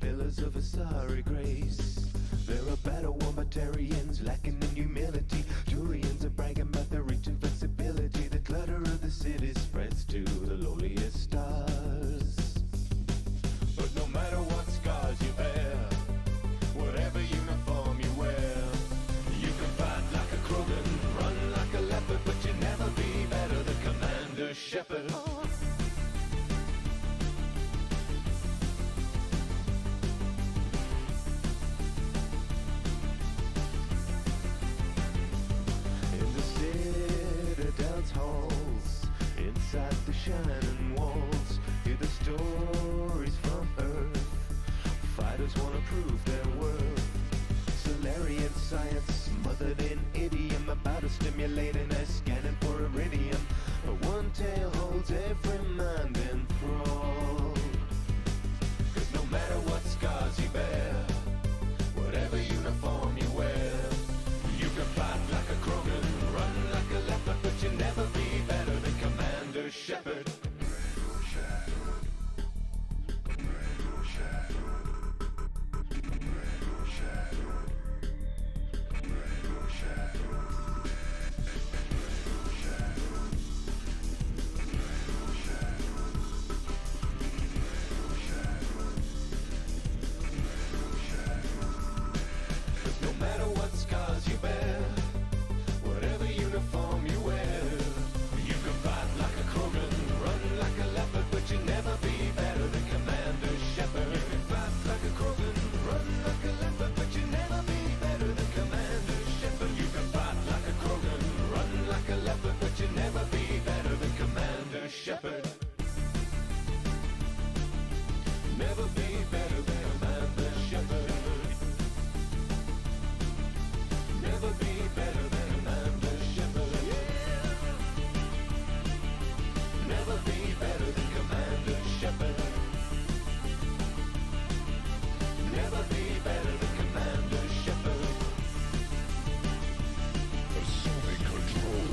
pillars of a sorry grace. There are battle wombitarians lacking in humility. Durians are bragging about their reach and flexibility. The clutter of the city spreads to the lowliest stars. But no matter what scars you bear, whatever uniform you wear, you can fight like a Krogan, run like a leopard, but you'll never be better than Commander Shepard. Halls, inside the shining walls, hear the stories from Earth. Fighters wanna prove their worth. Solarian science smothered in idiom, about to stimulate an eye scanning for iridium. One tale holds every mind enthralled. 'Cause no matter what scars you bear, whatever uniform you wear, you can fight like a Krogan, run like a leopard, but you'll never be better than Commander Shepard. No matter what scars you bear, whatever uniform you wear, you can fight like a Krogan, run like a leopard, but you'll never be better than Commander Shepard. You can fight like a Krogan, run like a leopard, but you'll never be better than Commander Shepard. You can fight like a Krogan, run like a leopard, but you'll never be better than Commander Shepard. Never be better than Commander Shepard. Never be better than Commander Shepard. Yeah. Never be better than Commander Shepard. Never be better than Commander Shepard. Assuming control.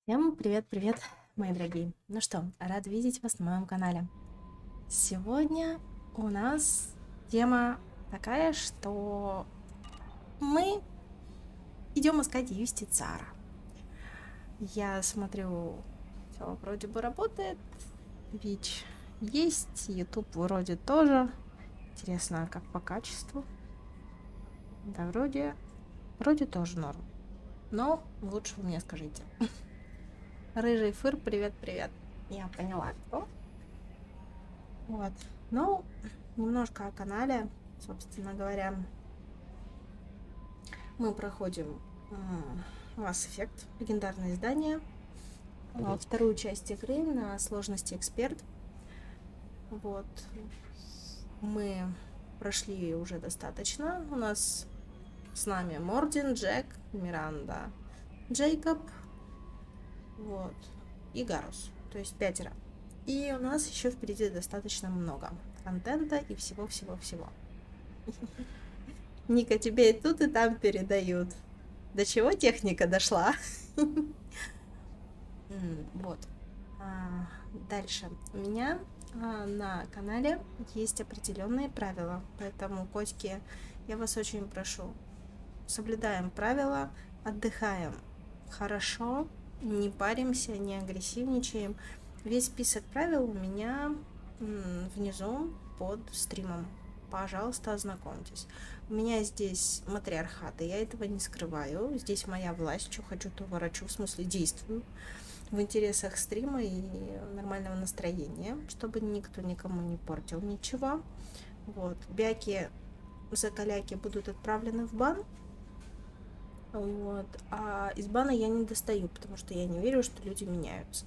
Всем привет-привет, мои дорогие. Ну что, рад видеть вас на моем канале. Сегодня у нас тема такая, что мы идем искать Юстицара. Я смотрю, все вроде бы работает, Twitch есть, YouTube вроде тоже. Интересно, как по качеству. Да, вроде тоже норм. Но лучше вы мне скажите. Рыжий фыр, привет-привет. Я поняла, кто. Вот. Ну, немножко о канале, собственно говоря. Мы проходим MassEffect, легендарное издание. Вторую часть игры на сложности эксперт. Вот. Мы прошли уже достаточно. У нас с нами Мордин, Джек, Миранда, Джейкоб. Вот. И Гарус. То есть 5. И у нас еще впереди достаточно много контента и всего-всего-всего. Ника, тебе и тут, и там передают. До чего техника дошла? Вот. Дальше. У меня на канале есть определенные правила. Поэтому, котики, я вас очень прошу. Соблюдаем правила, отдыхаем хорошо, не паримся, не агрессивничаем. Весь список правил у меня внизу под стримом. Пожалуйста, ознакомьтесь. У меня здесь матриархат, и я этого не скрываю. Здесь моя власть, что хочу, то ворочу, в смысле действую в интересах стрима и нормального настроения, чтобы никто никому не портил ничего. Вот. Бяки, закаляки будут отправлены в бан. Вот. А из бана я не достаю, потому что я не верю, что люди меняются.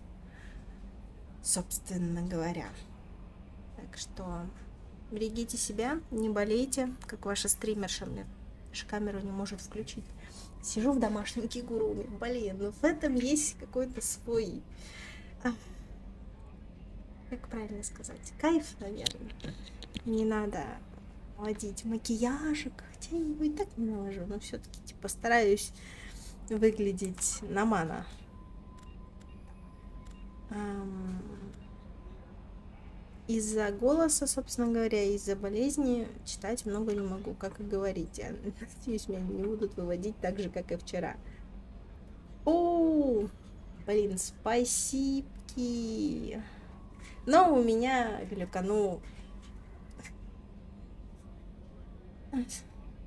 Собственно говоря. Так что берегите себя, не болейте, как ваша стримерша мне даже камеру не может включить. Сижу в домашнем кигуруме. Блин, ну в этом есть какой-то свой... как правильно сказать? Кайф, наверное. Не надо наводить макияжик. Хотя я его и так не навожу, но все-таки типа стараюсь выглядеть на мана. Из-за голоса, собственно говоря, из-за болезни читать много не могу, как и говорить. Я надеюсь, меня не будут выводить так же, как и вчера. О, блин, спасибки. Но у меня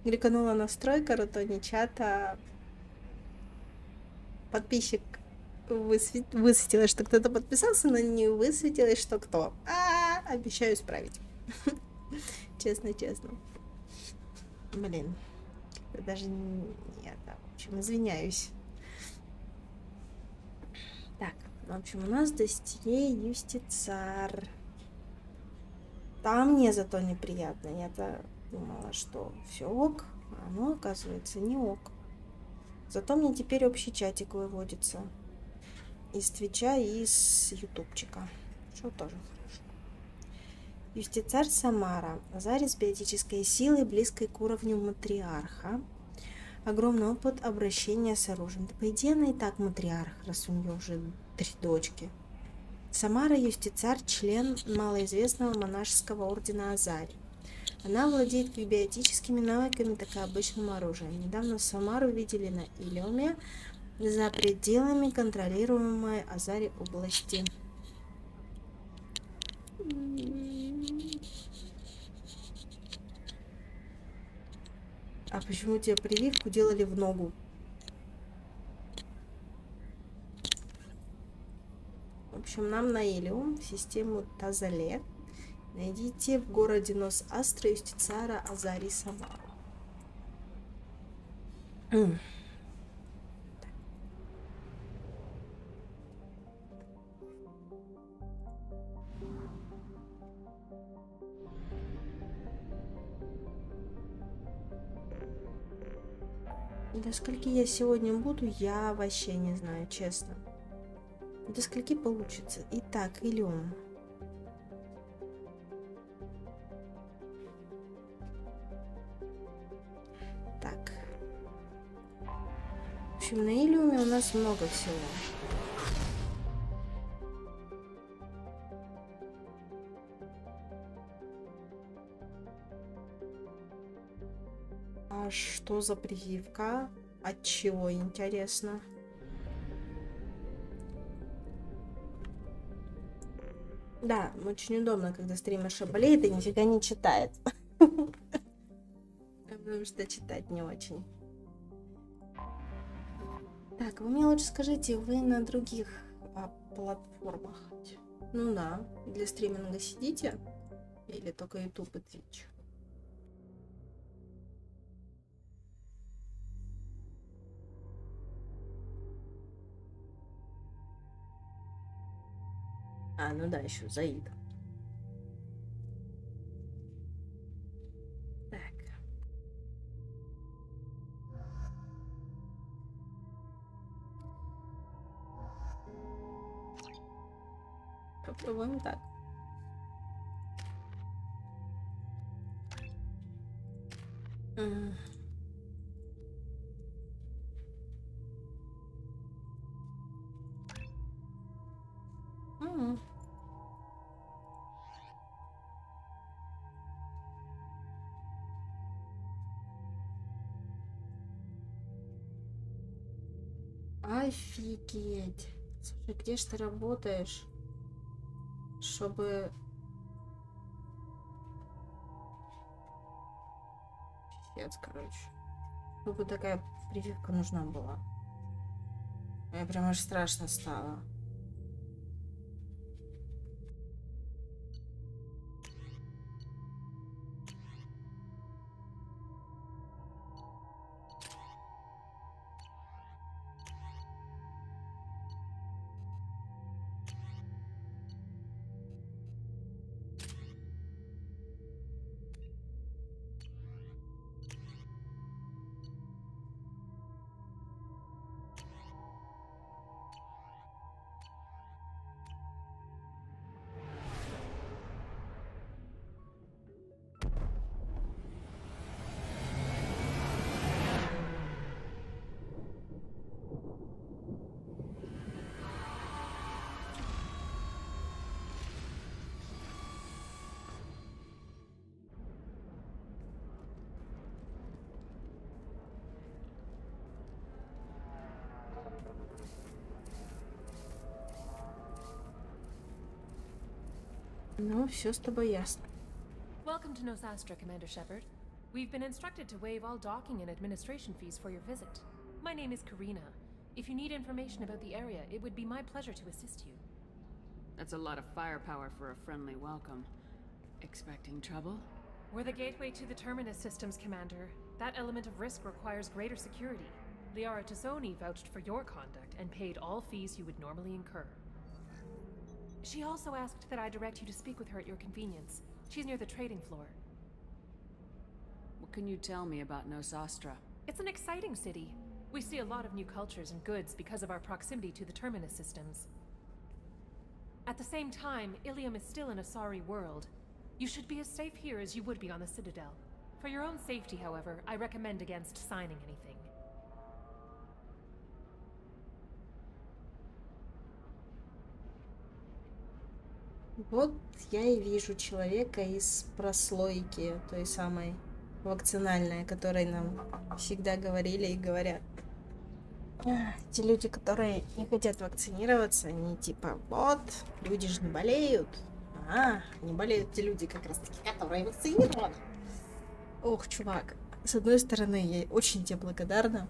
глюканула настройка рутони чата. Подписчик высветилось, что кто-то подписался, но не высветилось, что кто. Обещаю исправить. Честно. Блин. Даже не это. В общем, извиняюсь. Так, в общем, у нас Досье Юстицар. Там мне зато неприятно. Я-то думала, что все ок, а оно, оказывается, не ок. Зато мне теперь общий чатик выводится. Из Твича и из Ютубчика. Что тоже хорошо. Юстицар Самара. Азари с биотической силой, близкой к уровню матриарха. Огромный опыт обращения с оружием. Да, по идее, она и так матриарх, раз у нее уже 3 дочки. Самара Юстицар, член малоизвестного монашеского ордена Азари. Она владеет как биотическими навыками, так и обычным оружием. Недавно Самару видели на Илиуме за пределами контролируемой Азари области. А почему тебе прививку делали в ногу? В общем, нам на Илиум, в систему Тазале. Найдите в городе Нос-Астра Юстицара Азари Самару. До скольки я сегодня буду, я вообще не знаю, честно. До скольки получится. Итак, Илиум. Так. В общем, на Илиуме у нас много всего. А что за прививка? От чего, интересно? Да, очень удобно, когда стримерша болеет и нифига не читает. Потому что читать не очень. Так, вы мне лучше скажите, вы на других платформах? Ну да, для стриминга сидите? Или только YouTube и Twitch? Ну да, еще Заид. Так. Попробуем так. Офигеть. Слушай, где ж ты работаешь? Чтобы... Пиздец, короче. Чтобы такая прививка нужна была. Мне прям аж страшно стало. Ну, все с тобой ясно. Welcome to Nosastra, Commander Shepard. We've been instructed to waive all docking and administration fees for your visit. My name is Karina. If you need information about the area, it would be my pleasure to assist you. That's a lot of firepower for a friendly welcome. Expecting trouble? We're the gateway to the Terminus systems, Commander. That element of risk requires greater security. Liara Tassoni vouched for your conduct and paid all fees you would normally incur. She also asked that I direct you to speak with her at your convenience. She's near the trading floor. What can you tell me about Nosastra? It's an exciting city. We see a lot of new cultures and goods because of our proximity to the Terminus systems. At the same time, Ilium is still in a sorry world. You should be as safe here as you would be on the Citadel. For your own safety, however, I recommend against signing anything. Вот я и вижу человека из прослойки, той самой вакцинальной, о которой нам всегда говорили и говорят. Те люди, которые не хотят вакцинироваться, они типа, вот, люди же не болеют. Не болеют те люди, как раз таки, которые вакцинированы. Ох, чувак, с одной стороны, я очень тебе благодарна.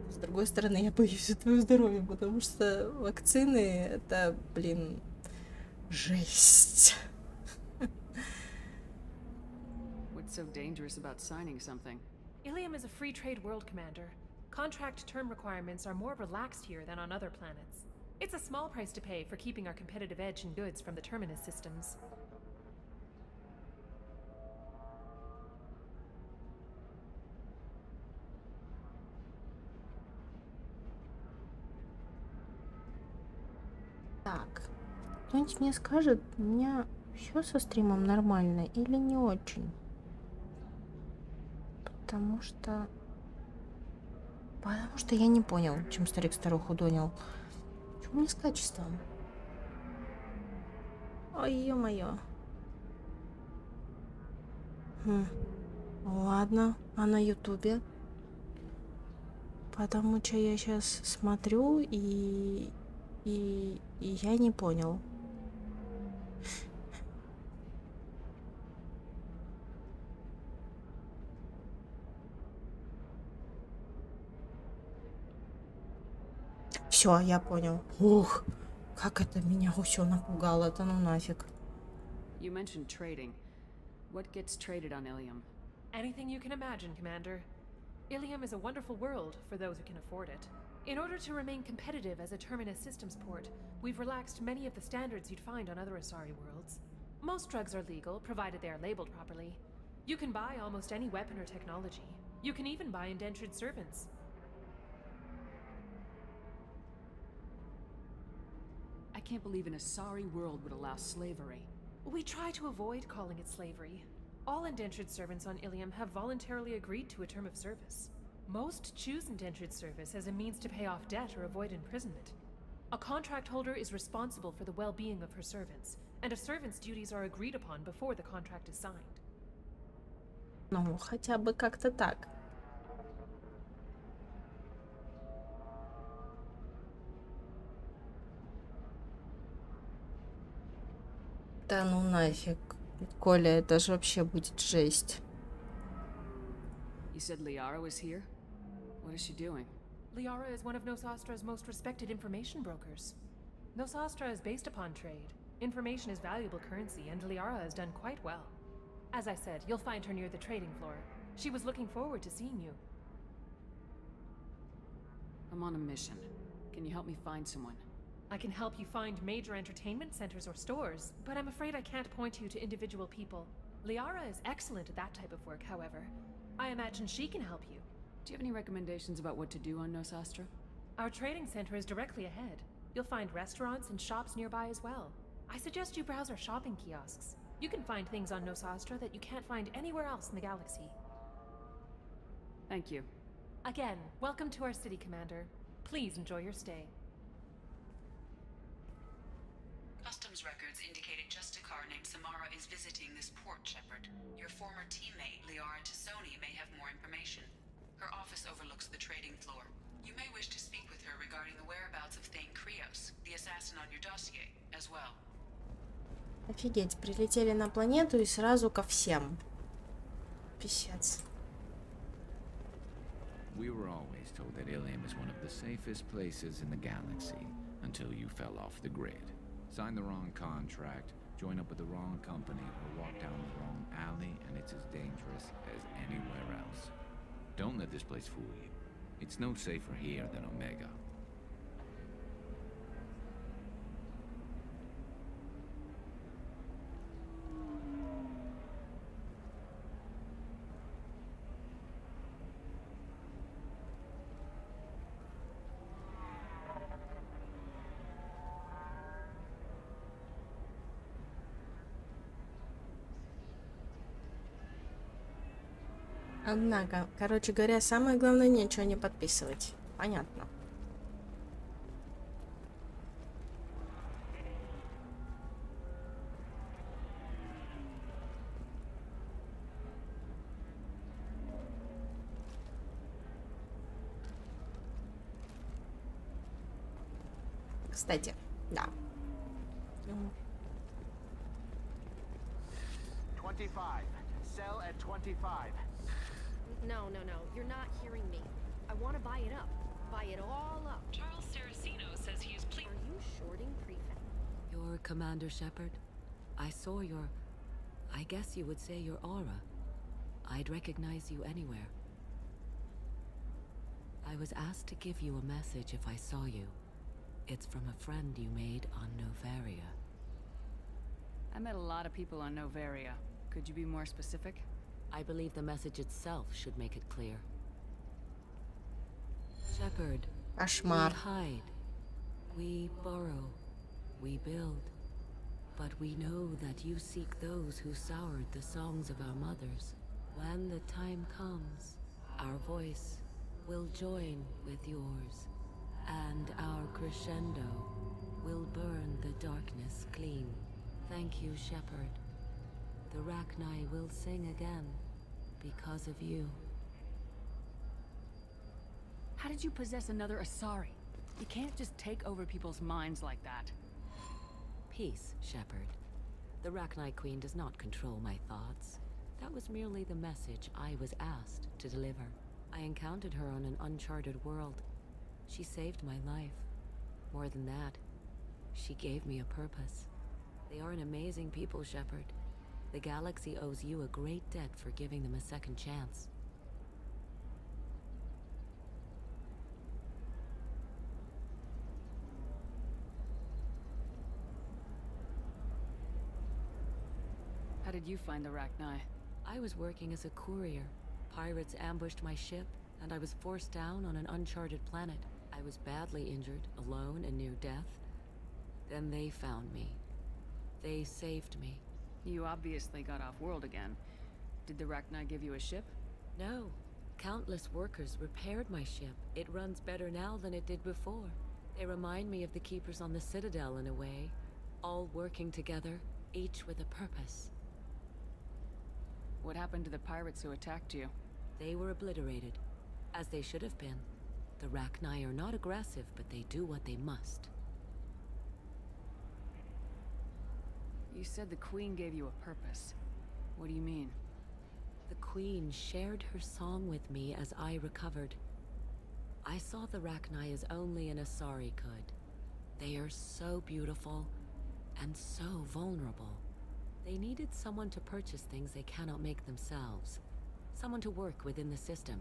С другой стороны, я боюсь за твое здоровье, потому что вакцины это, блин, жесть. What's so dangerous about signing something? Ilium is a free trade world, Commander. Contract term requirements are more relaxed here than on other planets. It's a small price to pay for keeping our competitive edge in goods from the Terminus systems. Так, кто-нибудь мне скажет, у меня все со стримом нормально или не очень? Потому что я не понял, чем старик старуху донял. Что мне с качеством? Ой, ё-моё. Ладно, а на ютубе? Потому что я сейчас смотрю и я не понял. Все, я понял. Ух, как это меня все напугало, это ну нафиг. You mentioned trading. What gets traded on Ilium? Anything you can imagine, Commander. Ilium is a wonderful world for those who can afford it. In order to remain competitive as a Terminus systems port, we've relaxed many of the standards you'd find on other Asari worlds. Most drugs are legal, provided they are labeled properly. You can buy almost any weapon or technology. You can even buy indentured servants. I can't believe an Asari world would allow slavery. We try to avoid calling it slavery. All indentured servants on Ilium have voluntarily agreed to a term of service. Most choose indentured service as a means to pay off debt or avoid imprisonment. A contract holder is responsible for the well-being of her servants, and a servant's duties are agreed upon before the contract is signed. Ну, хотя бы как-то так. Да ну нафиг. Коля, это же вообще будет жесть. You said Liara was here? What is she doing? Liara is one of Nosastra's most respected information brokers. Nosastra is based upon trade. Information is valuable currency, and Liara has done quite well. As I said, you'll find her near the trading floor. She was looking forward to seeing you. I'm on a mission. Can you help me find someone? I can help you find major entertainment centers or stores, but I'm afraid I can't point you to individual people. Liara is excellent at that type of work, however. I imagine she can help you. Do you have any recommendations about what to do on Nosastra? Our trading center is directly ahead. You'll find restaurants and shops nearby as well. I suggest you browse our shopping kiosks. You can find things on Nosastra that you can't find anywhere else in the galaxy. Thank you. Again, welcome to our city, Commander. Please enjoy your stay. Customs records indicate a Justicar named Samara is visiting this port, Shepard. Your former teammate, Liara Tassoni, may have more information. Her office overlooks the trading floor. You may wish to speak with her regarding the whereabouts of Thane Krios, the assassin on your dossier, as well. Офигеть, прилетели на планету и сразу ко всем. Писец. We were always told that Ilium is one of the safest places in the galaxy until you fell off the grid. Sign the wrong contract, join up with the wrong company, or walk down the wrong alley, and it's as dangerous as anywhere else. Don't let this place fool you. It's no safer here than Omega. Однако, короче говоря, самое главное ничего не подписывать. Понятно. Кстати, да. 25. Sell at 25. No, you're not hearing me. I want to buy it up. Buy it all up. Charles Saraceno says he is pleased. Are you shorting Prefect? You're Commander Shepard. I saw your... I guess you would say your aura. I'd recognize you anywhere. I was asked to give you a message if I saw you. It's from a friend you made on Novaria. I met a lot of people on Novaria. Could you be more specific? I believe the message itself should make it clear. Shepard, we Кошмар. hide, we borrow, we build. But we know that you seek those who soured the songs of our mothers. When the time comes, our voice will join with yours, and our crescendo will burn the darkness clean. Thank you, Shepard. The Rachni will sing again because of you. How did you possess another Asari? You can't just take over people's minds like that. Peace, Shepard. The Rachni Queen does not control my thoughts. That was merely the message I was asked to deliver. I encountered her on an uncharted world. She saved my life. More than that, she gave me a purpose. They are an amazing people, Shepard. The galaxy owes you a great debt for giving them a second chance. How did you find the Rachni? I was working as a courier. Pirates ambushed my ship, and I was forced down on an uncharted planet. I was badly injured, alone and near death. Then they found me. They saved me. You obviously got off-world again. Did the Rachni give you a ship? No. Countless workers repaired my ship. It runs better now than it did before. They remind me of the Keepers on the Citadel in a way. All working together, each with a purpose. What happened to the pirates who attacked you? They were obliterated, as they should have been. The Rachni are not aggressive, but they do what they must. You said the Queen gave you a purpose. What do you mean? The Queen shared her song with me as I recovered. I saw the Rachni as only an Asari could. They are so beautiful and so vulnerable. They needed someone to purchase things they cannot make themselves. Someone to work within the system.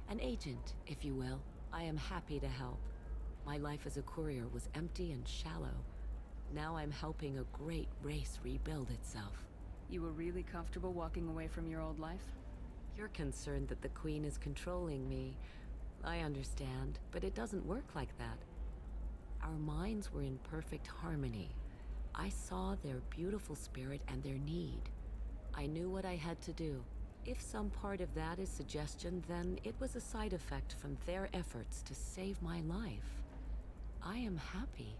An agent, if you will. I am happy to help. My life as a courier was empty and shallow. Now I'm helping a great race rebuild itself. You were really comfortable walking away from your old life? You're concerned that the Queen is controlling me. I understand, but it doesn't work like that. Our minds were in perfect harmony. I saw their beautiful spirit and their need. I knew what I had to do. If some part of that is suggestion, then it was a side effect from their efforts to save my life. I am happy.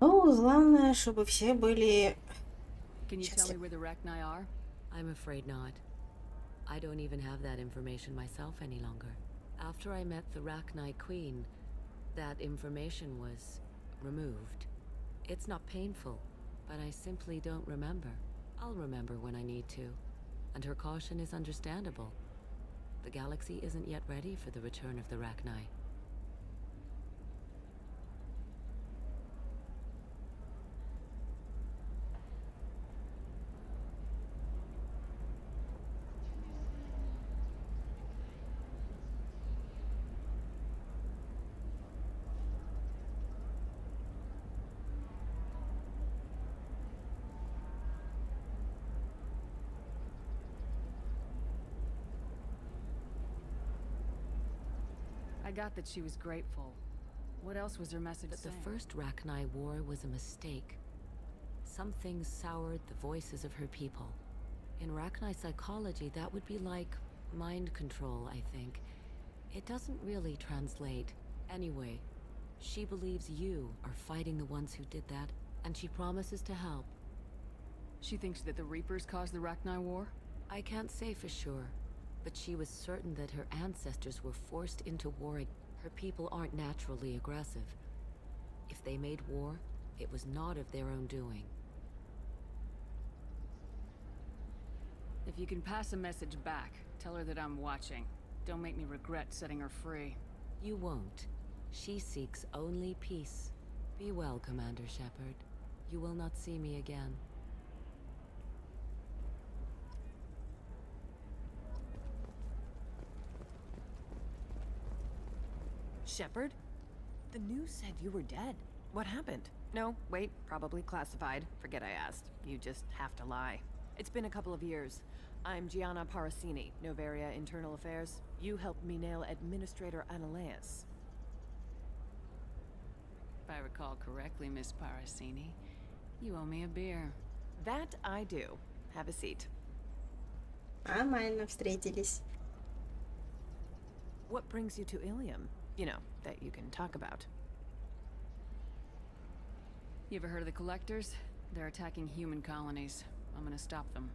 Ну, главное, чтобы все были... Can you tell me where the Rachni are? I'm afraid not. I don't even have that information myself any longer. After I met the Rachni Queen, that information was removed. It's not painful, but I simply don't remember. I'll remember when I need to. And her caution is understandable. The galaxy isn't yet ready for the return of the Rachni. I got that she was grateful. What else was her message But saying? the first Rachni war was a mistake. Something soured the voices of her people. In Rachni psychology, that would be like mind control, I think. It doesn't really translate. Anyway, she believes you are fighting the ones who did that, and she promises to help. She thinks that the Reapers caused the Rachni War? I can't say for sure, but she was certain that her ancestors were forced into war. Her people aren't naturally aggressive. If they made war, it was not of their own doing. If you can pass a message back, tell her that I'm watching. Don't make me regret setting her free. You won't. She seeks only peace. Be well, Commander Shepard. You will not see me again. Shepard? The news said you were dead. What happened? No, wait, probably classified. Forget I asked. You just have to lie. It's been a couple of years. I'm Gianna Parasini, Novaria Internal Affairs. You helped me nail Administrator Analeas. If I recall correctly, Miss Parasini, you owe me a beer. That I do. Have a seat. Нормально встретились. What brings you to Ilium? You know, that you can talk about. You ever heard of the Collectors? They're attacking human colonies. I'm gonna stop them.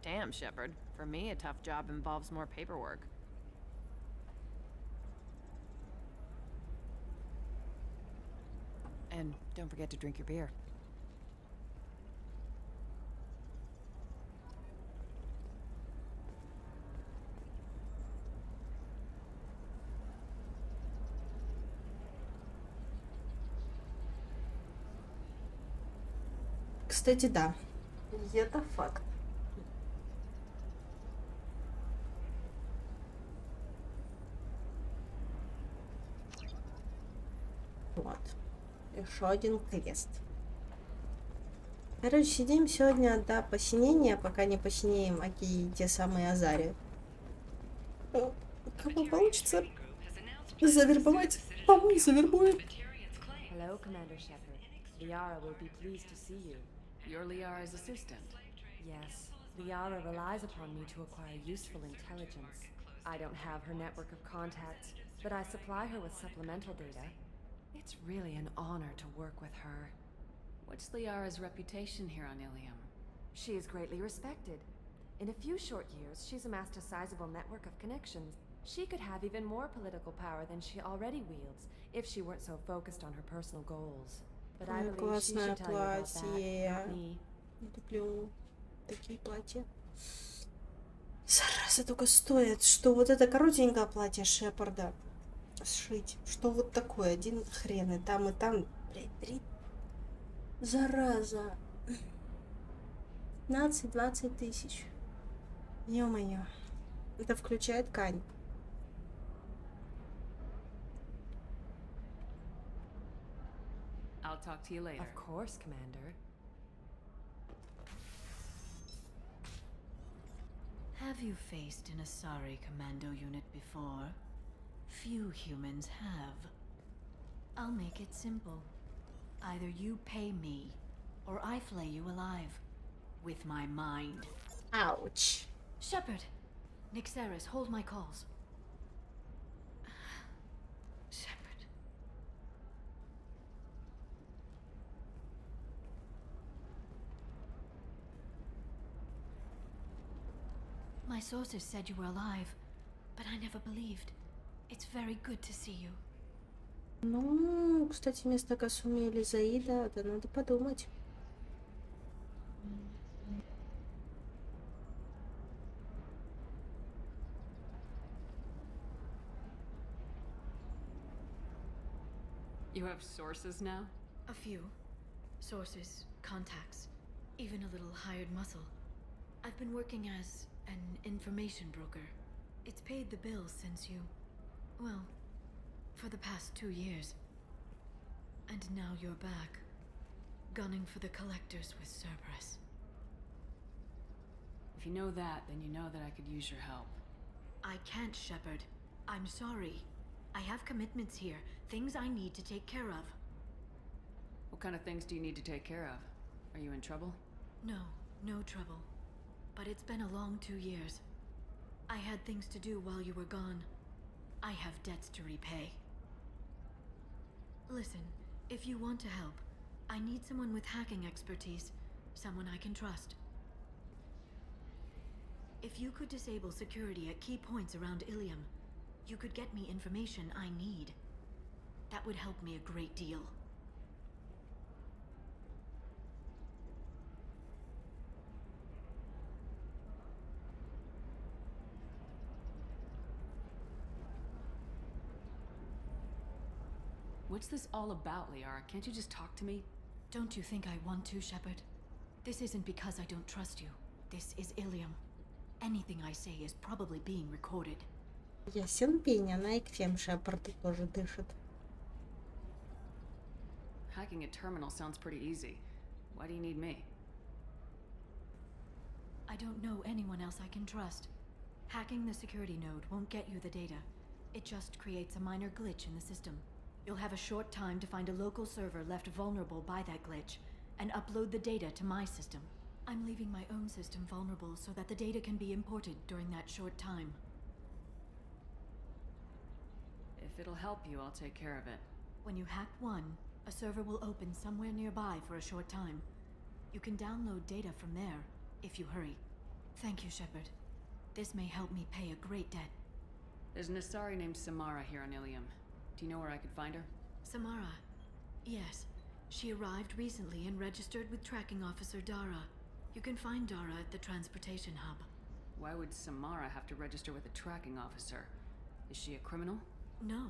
Damn, Shepard. For me, a tough job involves more paperwork. And don't forget to drink your beer. Кстати, да. Это факт. Вот. Еще один квест. Короче, сидим сегодня до посинения, пока не посинеем, аки те самые Азари. Кого получится завербовать, по-моему, завербуем. Hello, Commander Shepard. Liara will be pleased to see you. You're Liara's assistant. Yes, Liara relies upon me to acquire useful intelligence. I don't have her network of contacts, but I supply her with supplemental data. It's really an honor to work with her. What's Liara's reputation here on Ilium? She is greatly respected. In a few short years, she's amassed a sizable network of connections. She could have even more political power than she already wields if she weren't so focused on her personal goals. But I believe she should tell you about that, not me. Люблю такие платья. Зараза, только стоит, что вот это коротенькое платье Шепарда сшить, что вот такое, один хрен, и там, блядь, 3. Зараза. 15-20 тысяч. Ё-моё. Это включает ткань. I'll talk to you later. Of course, Commander. Have you faced an Asari commando unit before? Few humans have. I'll make it simple. Either you pay me, or I flay you alive. With my mind. Ouch. Shepard! Nixeris, hold my calls. Shepard. My sources said you were alive, but I never believed. It's very good to see you. Ну, Почему, кстати, вместо Касумели Заида? Да надо подумать. You have sources now? A few. Sources, contacts, even a little hired muscle. I've been working as an information broker. It's paid the bills since you... well, for the past 2 years. And now you're back, gunning for the collectors with Cerberus. If you know that, then you know that I could use your help. I can't, Shepard. I'm sorry. I have commitments here, things I need to take care of. What kind of things do you need to take care of? Are you in trouble? No, no trouble. But it's been a long 2 years. I had things to do while you were gone. I have debts to repay. Listen, if you want to help, I need someone with hacking expertise. Someone I can trust. If you could disable security at key points around Ilium, you could get me information I need. That would help me a great deal. What's this all about, Liara? Can't you just talk to me? Don't you think I want to, Shepard? This isn't because I don't trust you. This is Ilium. Anything I say is probably being recorded. Ясен пень, она и к тем Шепарду тоже дышит. Hacking a terminal sounds pretty easy. Why do you need me? I don't know anyone else I can trust. Hacking the security node won't get you the data. It just creates a minor glitch in the system. You'll have a short time to find a local server left vulnerable by that glitch, and upload the data to my system. I'm leaving my own system vulnerable so that the data can be imported during that short time. If it'll help you, I'll take care of it. When you hack one, a server will open somewhere nearby for a short time. You can download data from there, if you hurry. Thank you, Shepard. This may help me pay a great debt. There's an Asari named Samara here on Ilium. Do you know where I could find her? Samara? Yes. She arrived recently and registered with Tracking Officer Dara. You can find Dara at the transportation hub. Why would Samara have to register with a tracking officer? Is she a criminal? No.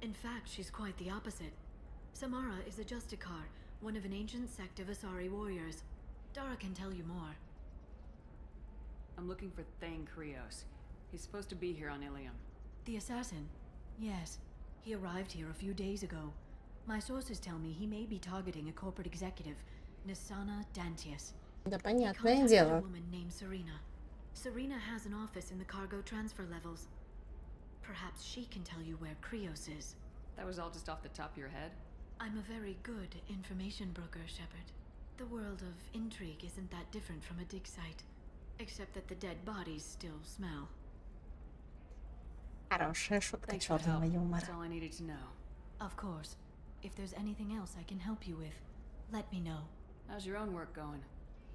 In fact, she's quite the opposite. Samara is a Justicar, one of an ancient sect of Asari warriors. Dara can tell you more. I'm looking for Thane Krios. He's supposed to be here on Ilium. The assassin? Yes. He arrived here a few days ago. My sources tell me he may be targeting a corporate executive, Nisana Dantius. Да, He понятное contacted a дело. woman named Serena. Serena has an office in the cargo transfer levels. Perhaps she can tell you where Krios is. That was all just off the top of your head? I'm a very good information broker, Shepard. The world of intrigue isn't that different from a dig site, except that the dead bodies still smell. Хорошая шутка Thanks for the help. черного юмора. That's all I needed to know. Of course. If there's anything else I can help you with, let me know. How's your own work going?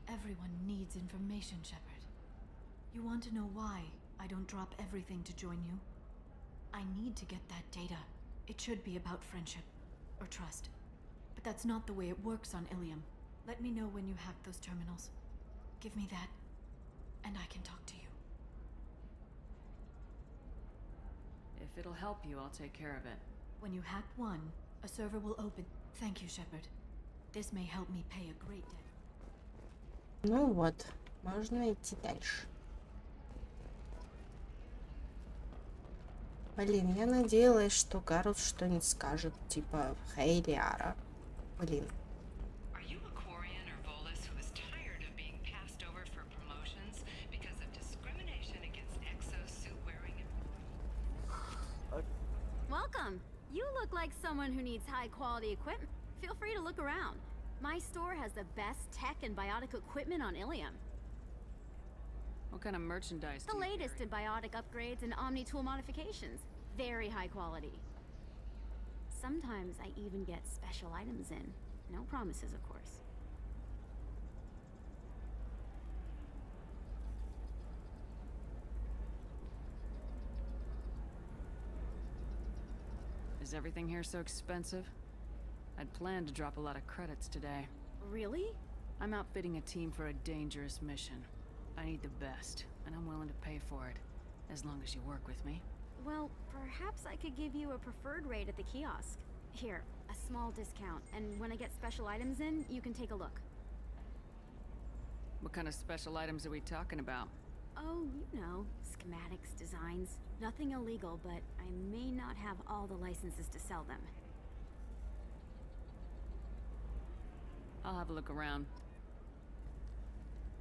Everyone needs information, Shepard. You want to know why I don't drop everything to join you? I need to get that data. It should be about friendship or trust. But that's not the way it works on Ilium. Let me know when you hack those terminals. Give me that, and I can talk to you. If it'll help you, I'll take care of it. When you hack one, a server will open. Thank you, Shepard. This may help me pay a great debt. Ну вот, можно идти дальше. Блин, я надеялась, что Гарус что-нибудь скажет, типа «Хей, Лиара». Блин. Are you a Quarian or Volus who is tired of being passed over for promotions because of discrimination against exosuit-wearing? Welcome! You look like someone who needs high-quality equipment. Feel free to look around. My store has the best tech and biotic equipment on Ilium. What kind of merchandise The do you latest carry? in biotic upgrades and omni-tool modifications. Very high quality. Sometimes I even get special items in. No promises, of course. Is everything here so expensive? I'd planned to drop a lot of credits today. Really? I'm outfitting a team for a dangerous mission. I need the best, and I'm willing to pay for it, as long as you work with me. Well, perhaps I could give you a preferred rate at the kiosk. Here, a small discount, and when I get special items in, you can take a look. What kind of special items are we talking about? Oh, you know, schematics, designs. Nothing illegal, but I may not have all the licenses to sell them. I'll have a look around.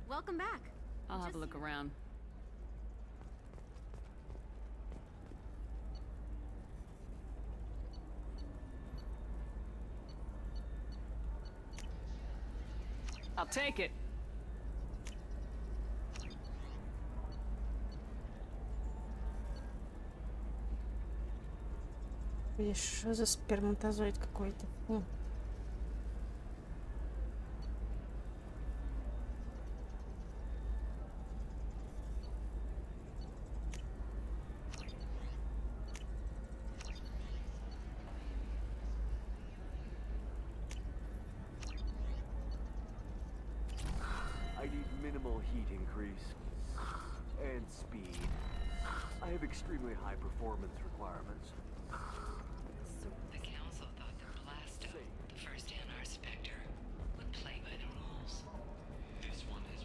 Welcome back. I'll have a look around. I'll take it. Видишь, что за сперматозоид какой-то? I need minimal heat increase and speed. I have extremely high performance requirements. The council thought the Blasto, the first NR Spectre, would play by the rules. This one is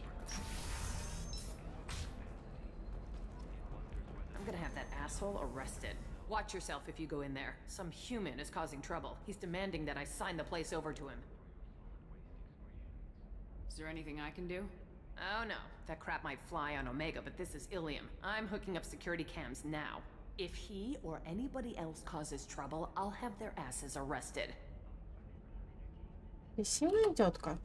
I'm gonna have that asshole arrested. Watch yourself if you go in there. Some human is causing trouble. He's demanding that I sign the place over to him. Is there anything I can do? Oh no, that crap might fly on Omega, but this is Ilium. I'm hooking up security cams now. If he or anybody else causes trouble, I'll have their asses arrested. Красивая тетка.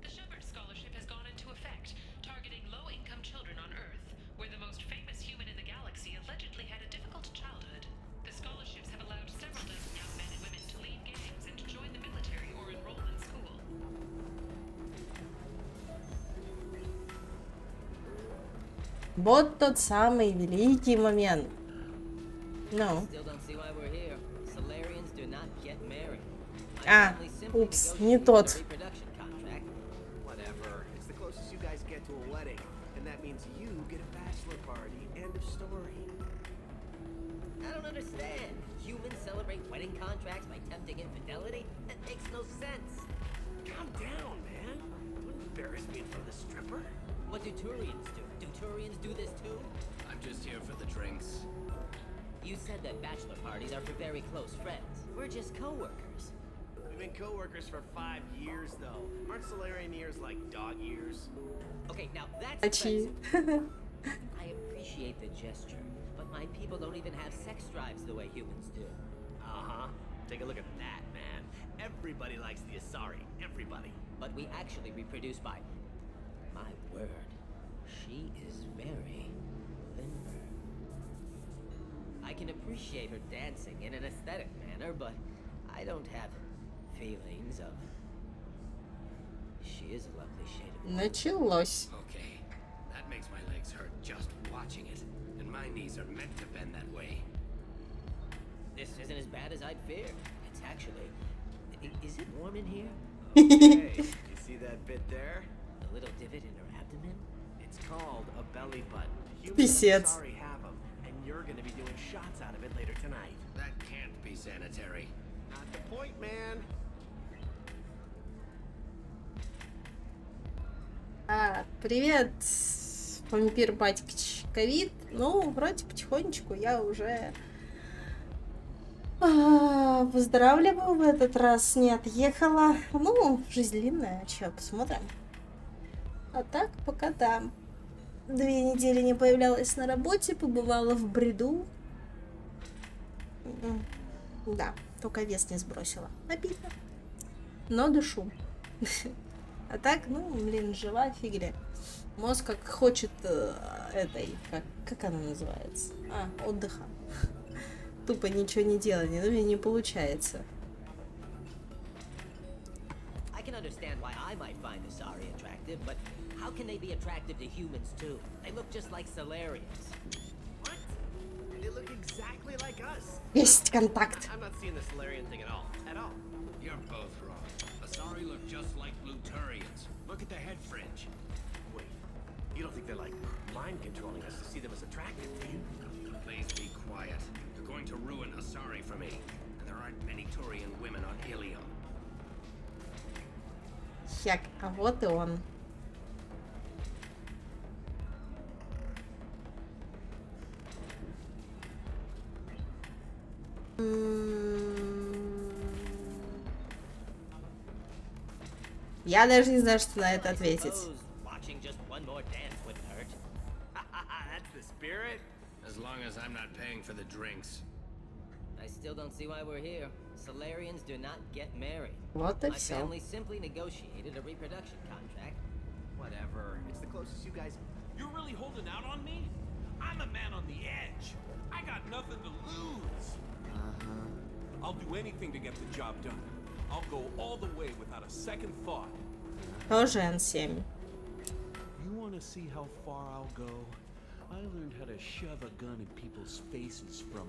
The Shepard Scholarship has gone into effect, targeting low-income children on Earth, where the most famous human in the galaxy allegedly had a difficult childhood. The scholarships have allowed several dozen young men and women to leave gangs and to join the military or enroll in school. Вот тот самый великий момент. Ну. А, упс, не тот. Whatever. It's the closest you guys get to a wedding, and that means you get a bachelor party. End of story. I don't understand. Humans celebrate wedding contracts by tempting infidelity? That makes no sense. Calm down, man. Don't embarrass me in front of the stripper. What do Turians do? Do Turians do this too? I'm just here for the drinks. You said that bachelor parties are for very close friends. We're just co-workers. We've been co-workers for 5 years, though. Aren't Solarian years like dog years? Okay, now that's offensive. I appreciate the gesture, but my people don't even have sex drives the way humans do. Uh-huh. Take a look at that, man. Everybody likes the Asari. Everybody. But we actually reproduce by... My word. She is very limber. I can appreciate her dancing in an aesthetic manner, but I don't have feelings of... She is a lovely shade of... Началось. Okay. That makes my legs hurt just watching it. And my knees are meant to bend that way. This isn't as bad as I'd feared. It's actually... Is it warm in here? Hey, you see that bit there? A little divot in her abdomen? It's called a belly button. Писец. Sorry, have them, and you're gonna be doing shots out of it later tonight. That can't be sanitary. Not the point, man. Привет, вампир батькич. Ковид. Ну, вроде потихонечку я уже выздоравливаю. В этот раз не отъехала. Ну, жизнь длинная, чё, посмотрим. А так, пока да. 2 недели не появлялась на работе, побывала в бреду. Да, только вес не сбросила. Обидно. Но дышу. А так, ну, блин, жива фигля. Мозг как хочет этой, как она называется? Отдыха. Тупо ничего не делания, но мне не получается. I can understand why I might find Asari attractive, but how can they be attractive to humans too? They look just like Solarians. What? They look exactly like us. Есть контакт. I'm not seeing the Solarian thing at all. At all. You're both wrong. Asari look just like Luturians. Look at the head fringe. Wait, you don't think they're like mind controlling us to see them as attractive, do you? Please be quiet. You're going to ruin Asari for me. And there aren't many Turian women on Ilium. Хек, а вот и он. Я даже не знаю, что на это ответить. Watching just one more dance wouldn't hurt. That's the spirit. As long as I'm not paying for the drinks. I still don't see why we're here. Solarians do not get married. Вот и My все. family simply negotiated a reproduction contract. Whatever. It's the closest you guys. You're really holding out on me? I'm a man on the edge. I got nothing to lose. I'll do anything to get the job done. I'll go all the way without a second thought. Тоже N7. You want to see how far I'll go? I learned how to shove a gun in people's faces from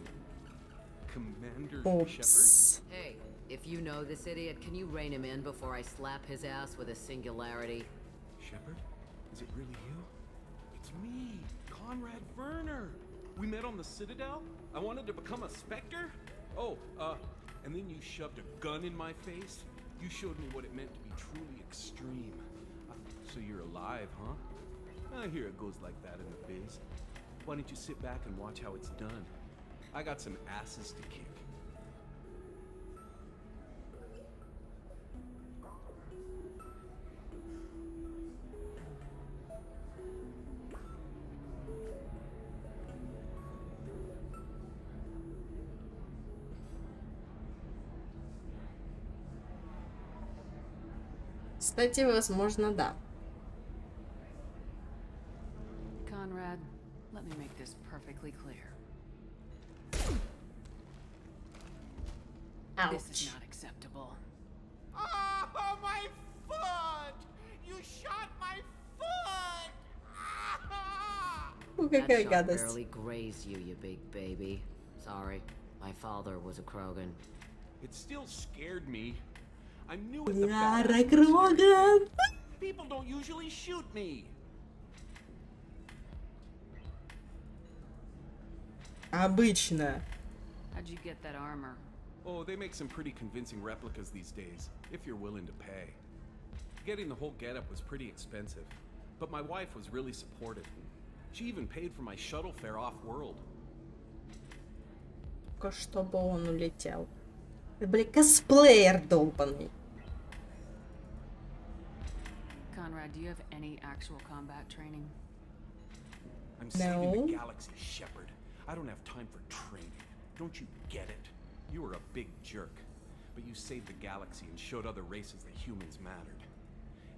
Commander Oops. Shepard. Hey, if you know this idiot, can you rein him in before I slap his ass with a singularity? Shepard? Is it really you? It's me, Conrad Werner. We met on the Citadel. I wanted to become a Spectre. Oh, and then you shoved a gun in my face. You showed me what it meant to be truly extreme. So you're alive, huh? I hear it goes like that in the biz. Why don't you sit back and watch how it's done? I got some asses to kick. Кстати, возможно, да. Conrad, let me make this perfectly clear. This is Ouch. not acceptable. Oh, my foot! You shot my foot! Какая That shot гадость. barely grazed you, you big baby. Sorry, my father was a Krogan. It still scared me. I'm new at the Lara badass Krogan. mercenary thing. People don't usually shoot me. Обычно. How'd you get that armor? Oh, they make some pretty convincing replicas these days, if you're willing to pay. Getting the whole getup was pretty expensive, but my wife was really supportive. She even paid for my shuttle fare off-world. Только чтобы он улетел. Блин, косплеер долбаный. Conrad, do you have any actual combat training? I'm saving No. the galaxy, Shepard. I don't have time for training. Don't you get it? You were a big jerk, but you saved the galaxy and showed other races that humans mattered.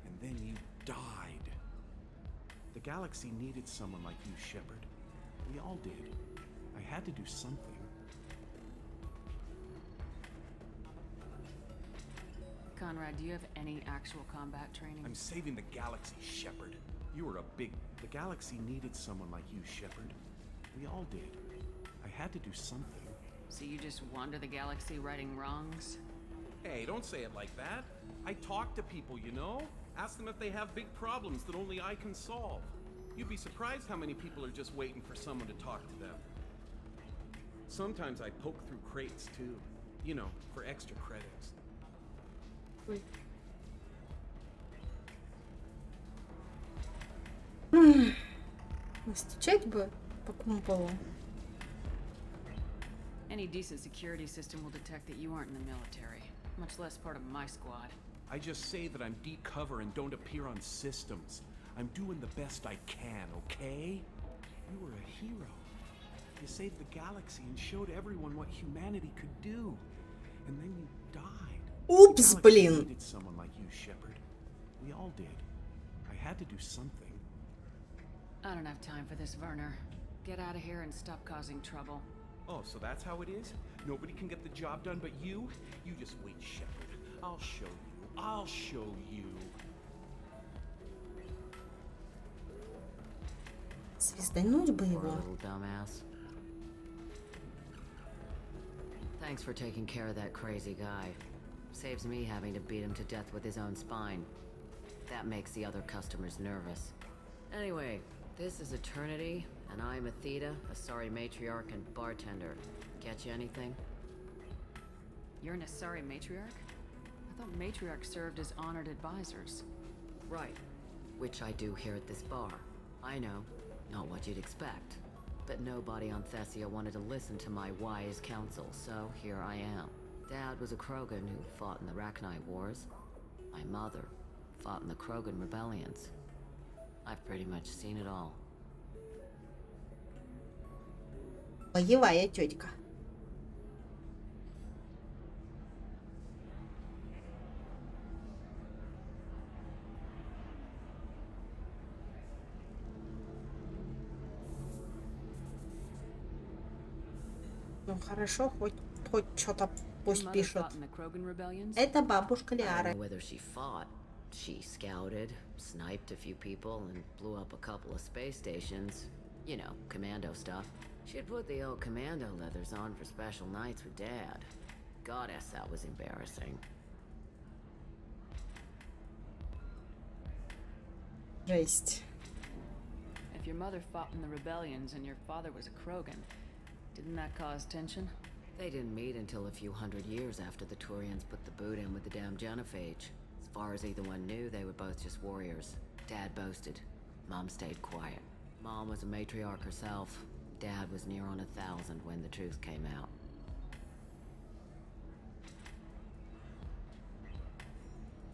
And then you died. The galaxy needed someone like you, Shepard. We all did. I had to do something. Conrad, do you have any actual combat training? I'm saving the galaxy, Shepard. You were a big... The galaxy needed someone like you, Shepard. We all did. I had to do something. So you just wander the galaxy righting wrongs? Hey, don't say it like that. I talk to people, you know? Ask them if they have big problems that only I can solve. You'd be surprised how many people are just waiting for someone to talk to them. Sometimes I poke through crates, too. You know, for extra credits. Настучать бы по кумполу. Any decent security system will detect that you aren't in the military, much less part of my squad. I just say that I'm deep cover and don't appear on systems. I'm doing the best I can, okay? You were a hero. You saved the galaxy and showed everyone what humanity could do. And then you died. Упс, The galaxy блин. needed someone like you, Shepard. We all did. I had to do something. I don't have time for this, Werner. Get out of here and stop causing trouble. Oh, so that's how it is? Nobody can get the job done but you? You just wait, Shepard. I'll show you. I'll show you. Звездануть бы Poor его. little dumbass. Thanks for taking care of that crazy guy. Saves me having to beat him to death with his own spine. That makes the other customers nervous. Anyway, this is Eternity, and I'm Athena, a sorry matriarch and bartender. Get you anything? You're an Asari matriarch? I thought matriarchs served as honored advisors. Right. Which I do here at this bar. I know, not what you'd expect. But nobody on Thessia wanted to listen to my wise counsel, so here I am. Dad was a Krogan who fought in the Rachni Wars. My mother fought in the Krogan rebellions. I've pretty much seen it all. Боевая тетка. Ну хорошо, хоть что-то пусть пишут. Это бабушка Лиары. Whether she fought, she scouted, sniped a few people, and blew up a couple of space stations. You know, commando stuff. She'd put the old commando leathers on for special nights with Dad. Goddess, that was embarrassing. Жесть. If your mother fought in the rebellions and your father was a Krogan, didn't that cause tension? They didn't meet until a few hundred years after the Turians put the boot in with the damn genophage. As far as either one knew, they were both just warriors. Dad boasted. Mom stayed quiet. Mom was a matriarch herself. Dad was near on 1,000 when the truth came out.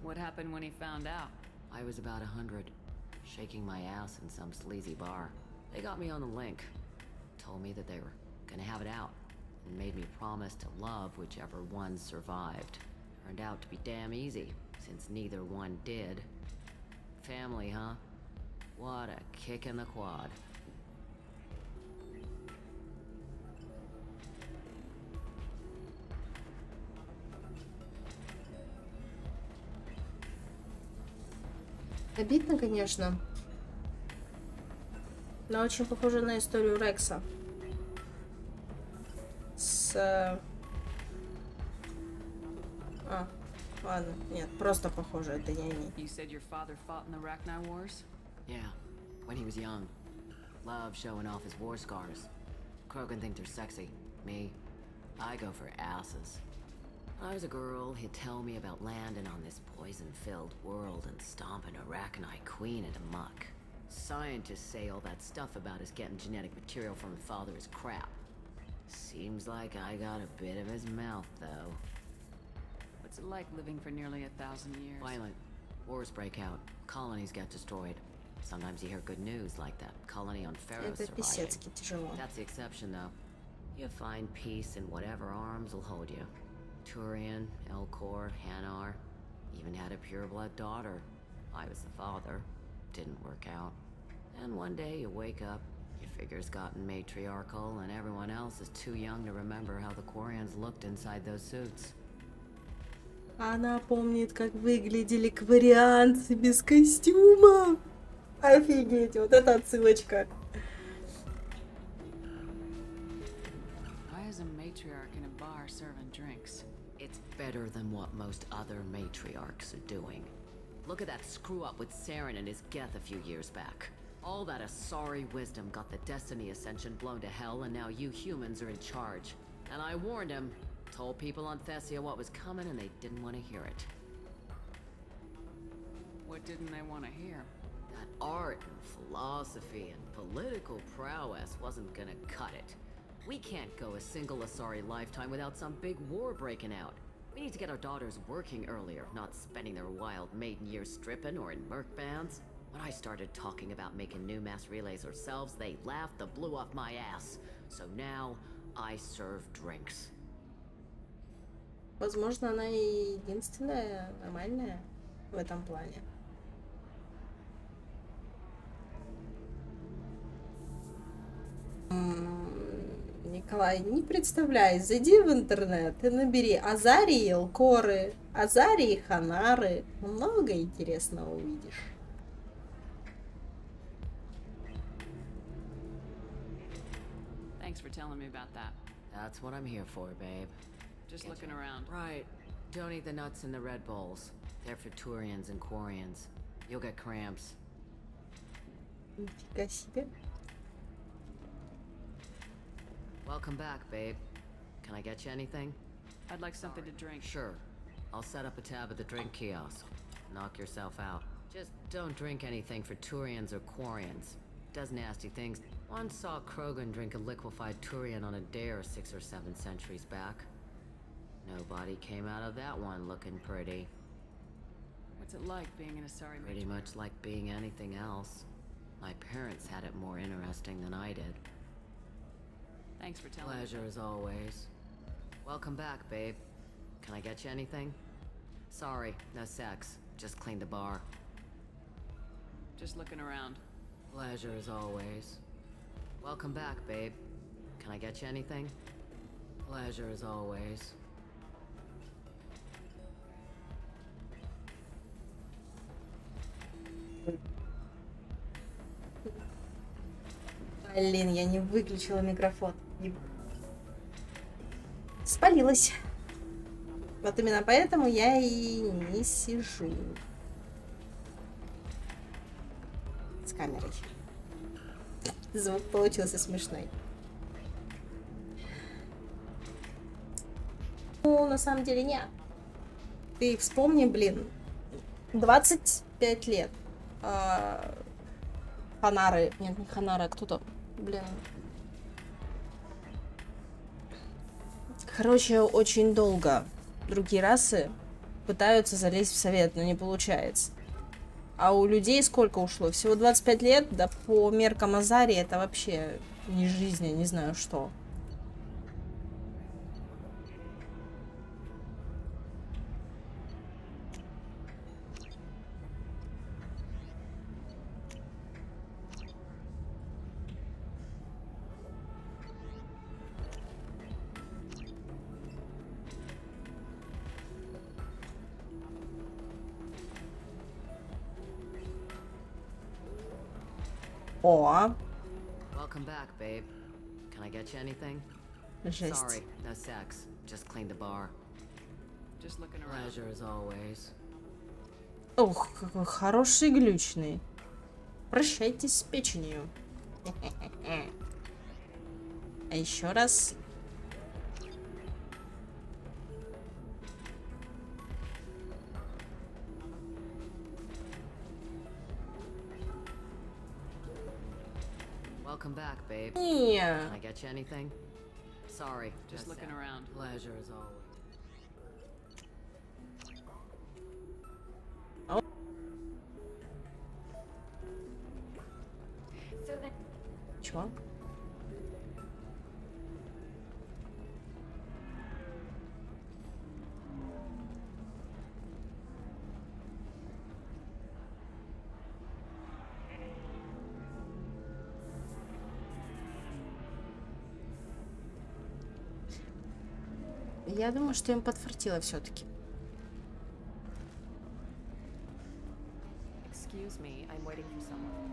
What happened when he found out? I was about 100, shaking my ass in some sleazy bar. They got me on the link. Told me that they were gonna have it out, and made me promise to love whichever one survived. Turned out to be damn easy, since neither one did. Family, huh? What a kick in the quad. Обидно, конечно. Но очень похоже на историю Рекса. Ладно, нет, просто похоже, это не они. You said your father fought in the Rachni Wars? Yeah, when he was young. Loved showing off his war scars. Krogan think they're sexy. Me, I go for asses. I was a girl, he'd tell me about landing on this poison-filled world and stomping a Rachni queen into muck. Scientists say all that stuff about us getting genetic material from his father is crap. Seems like I got a bit of his mouth, though. What's it like living for nearly 1,000 years? Violent. Wars break out. Colonies get destroyed. Sometimes you hear good news, like that colony on Pharaoh surviving. That's the exception, though. You find peace in whatever arms will hold you. Turian, Elcor, Hanar. Even had a pure-blood daughter. I was the father. Didn't work out. And one day you wake up, your figure's gotten matriarchal, and everyone else is too young to remember how the Quarians looked inside those suits. Она помнит, как выглядели кварианцы без костюмов. Офигеть, вот это отсылочка. Why is a matriarch in a bar serving drinks? It's better than what most other matriarchs are doing. Look at that screw-up with Saren and his Geth a few years back. All that Asari wisdom got the Destiny Ascension blown to hell, and now you humans are in charge. And I warned him. Told people on Thessia what was coming, and they didn't want to hear it. What didn't they want to hear? That art and philosophy and political prowess wasn't gonna cut it. We can't go a single Asari lifetime without some big war breaking out. We need to get our daughters working earlier, not spending their wild maiden years stripping or in merc bands. When I started talking about making new mass relays ourselves, they laughed the blue off my ass. So now, I serve drinks. Возможно, она и единственная нормальная в этом плане. Николай, не представляй, зайди в интернет и набери Азарии, Элкоры, Азарии, Ханары. Много интересного увидишь. Thanks for telling me about that. That's what I'm here for, babe. Just looking around. Right. Don't eat the nuts in the Red Bowls. They're for Turians and Quarians. You'll get cramps. Нифига себе. Welcome back, babe. Can I get you anything? I'd like something to drink. Sure. I'll set up a tab at the drink kiosk. Knock yourself out. Just don't drink anything for Turians or Quarians. Does nasty things. Once saw Krogan drink a liquefied Turian on a dare 6 or 7 centuries back. Nobody came out of that one looking pretty. What's it like being an Asari Pretty Major? much like being anything else. My parents had it more interesting than I did. Thanks for telling me. Pleasure as always. Welcome back, babe. Can I get you anything? Sorry, no sex. Just cleaned the bar. Just looking around. Pleasure as always. Welcome back, babe. Can I get you anything? Pleasure as always. Блин, я не выключила микрофон. Спалилась. Вот именно поэтому я и не сижу с камерой. Звук получился смешной. Ну, на самом деле, нет. Ты вспомни, блин, 25 лет. Ханары. Нет, не Ханары, а кто-то. Блин. Короче, очень долго другие расы пытаются залезть в совет, но не получается. А у людей сколько ушло? Всего 25 лет? Да по меркам Азарии это вообще не жизнь, я не знаю что. О. Welcome back, babe. Can I get you anything? Жесть. Sorry, no sex. Just cleaned the bar. Just looking around. Pleasure as always. Ох, какой хороший глючный. Прощайтесь с печенью. А еще раз. Welcome back, babe. Yeah. Can I get you anything? Sorry, Just looking around. Pleasure as always. Чё? Я думаю, что им подфартило все-таки. Excuse me, I'm waiting for someone.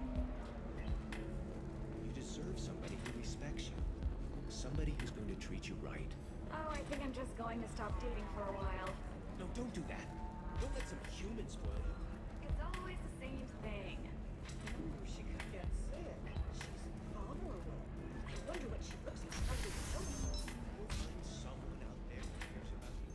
You deserve somebody who respects you. Somebody who's going to treat you right. Oh, I think I'm just going to stop dating for a while. No, don't do that. Don't let some human spoil you. It's always the same thing. Ooh, she could get sick. She's vulnerable. I wonder what she looks like under the sofa. You'll find someone out there who cares about you.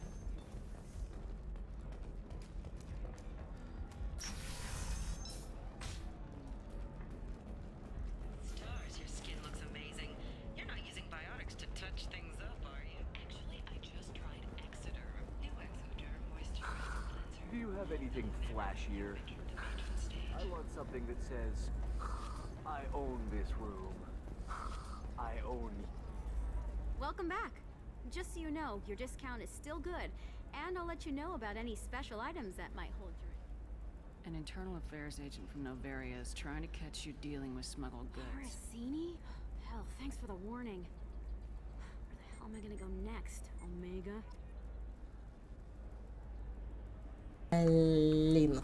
Stars, your skin looks amazing. You're not using biotics to touch things up, are you? Actually, I just tried Exoderm. New Exoderm moisturizing cleanser. Do you have anything flashier? I want something that says, I own this room. I own... Welcome back. Just so you know, your discount is still good, and I'll let you know about any special items that might hold your... An internal affairs agent from Novaria is trying to catch you dealing with smuggled goods. Aracini? Hell, thanks for the warning. Where the hell am I gonna go next, Omega? Блин.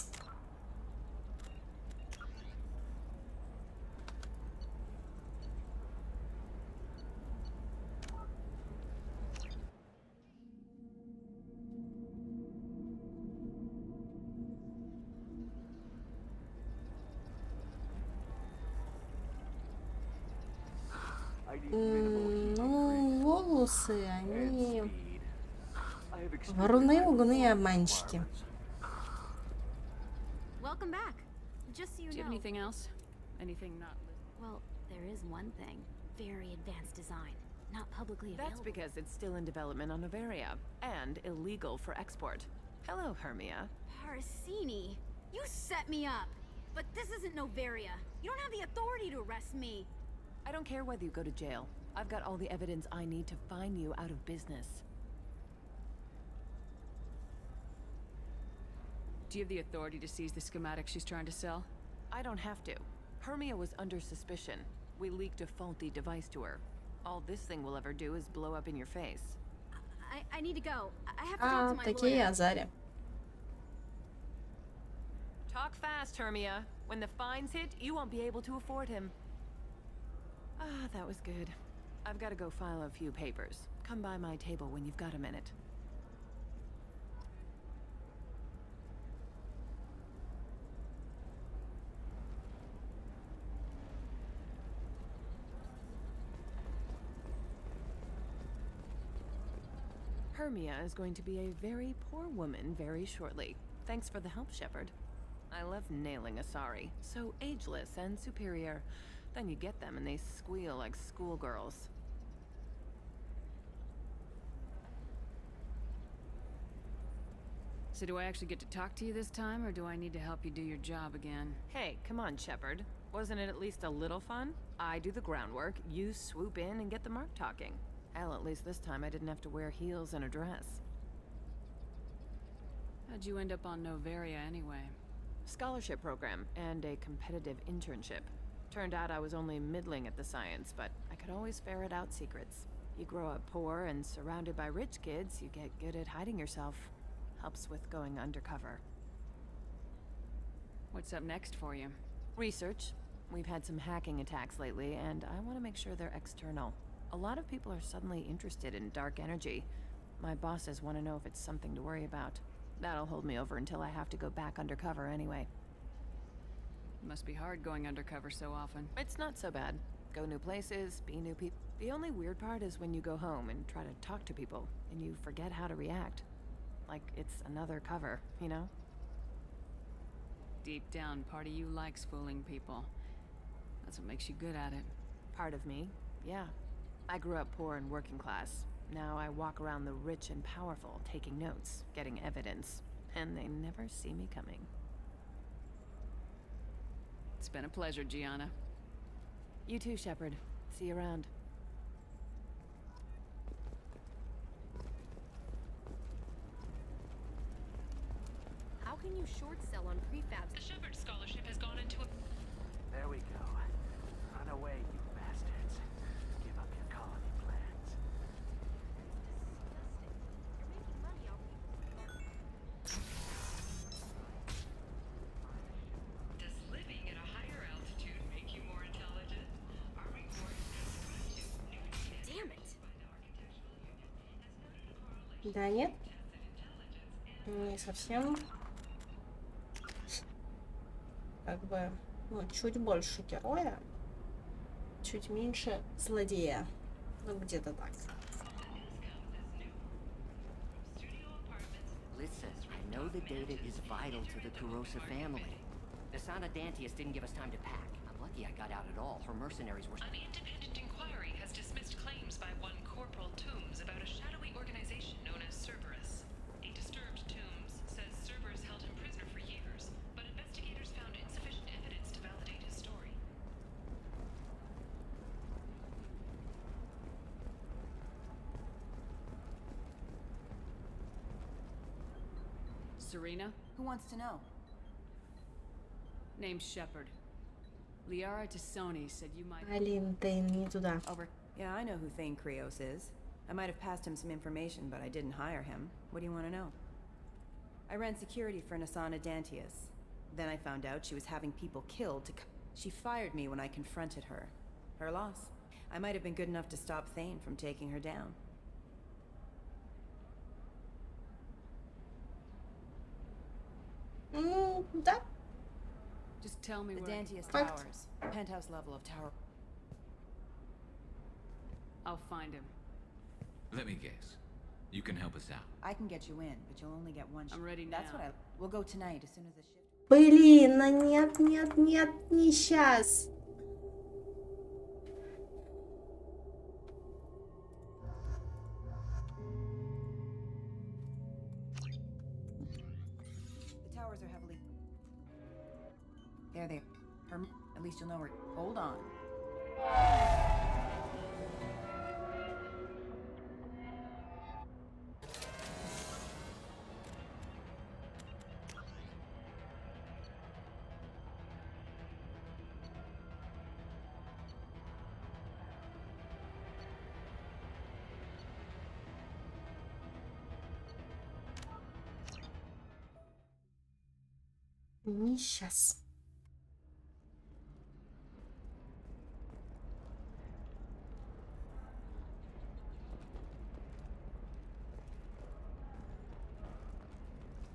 Ну, волосы, они воруны, лгуны и обманщики. Welcome back. Just so you Do you have know. anything else? Anything not listed? Well, there is one thing. Very advanced design. Not publicly available. That's because it's still in development on Novaria, and illegal for export. Hello, Hermia. Parsini, you set me up. But this isn't Novaria. You don't have the authority to arrest me. I don't care whether you go to jail. I've got all the evidence I need to fine you out of business. Do you have the authority to seize the schematic she's trying to sell? I don't have to. Hermia was under suspicion. We leaked a faulty device to her. All this thing will ever do is blow up in your face. I need to go. I have to talk to my Такие lawyer. азари. Talk fast, Hermia. When the fines hit, you won't be able to afford him. Ah, that was good. I've got to go file a few papers. Come by my table when you've got a minute. Hermia is going to be a very poor woman very shortly. Thanks for the help, Shepard. I love nailing Asari. So ageless and superior. Then you get them and they squeal like schoolgirls. So do I actually get to talk to you this time, or do I need to help you do your job again? Hey, come on, Shepard. Wasn't it at least a little fun? I do the groundwork, you swoop in and get the mark talking. Hell, at least this time I didn't have to wear heels and a dress. How'd you end up on Novaria anyway? Scholarship program and a competitive internship. Turned out I was only middling at the science, but I could always ferret out secrets. You grow up poor and surrounded by rich kids, you get good at hiding yourself. Helps with going undercover. What's up next for you? Research. We've had some hacking attacks lately, and I want to make sure they're external. A lot of people are suddenly interested in dark energy. My bosses want to know if it's something to worry about. That'll hold me over until I have to go back undercover anyway. It must be hard going undercover so often. It's not so bad. Go new places, be new people. The only weird part is when you go home and try to talk to people, and you forget how to react. Like it's another cover, you know? Deep down, part of you likes fooling people. That's what makes you good at it. Part of me, yeah. I grew up poor and working class. Now I walk around the rich and powerful, taking notes, getting evidence, and they never see me coming. It's been a pleasure, Gianna. You too, Shepard. See you around. How can you short sell on prefabs? The Shepard Scholarship has gone into a... There we go. Run away, you bastards. Give up your colony plans. Does living at a higher altitude make you more intelligent? Our report subscribed to new data. Damn it! Да, нет? Не совсем. Как бы, ну, чуть больше героя, чуть меньше злодея. Ну, где-то так. Listen, I know the data is vital to the Kurosa family. Asana Dantius didn't give us time to pack. I'm lucky I got out at all. Her mercenaries were... An independent inquiry has dismissed claims by one Corporal Toombs about a shadowy organization known as Cerberus. A disturbed Toombs says Cerberus held him prisoner for years, but investigators found insufficient evidence to validate his story. Serena? Who wants to know? Name's Shepard. Liara Tassoni said you might... Алин, ты не туда. Over. Yeah, I know who Thane Krios is. I might have passed him some information, but I didn't hire him. What do you want to know? I ran security for Asana Dantius. Then I found out she was having people killed to... She fired me when I confronted her. Her loss. I might have been good enough to stop Thane from taking her down. Да. Just tell me the where... Dantius Fact. Towers. Penthouse level of tower. I'll find him. Let me guess. You can help us out. I can get you in, but you'll only get one. I'm ready That's now. what We'll go tonight as soon as the shift. Блин, ну нет, нет, нет, не сейчас. The towers are heavily. There. At least you'll know where. Hold on. Не сейчас.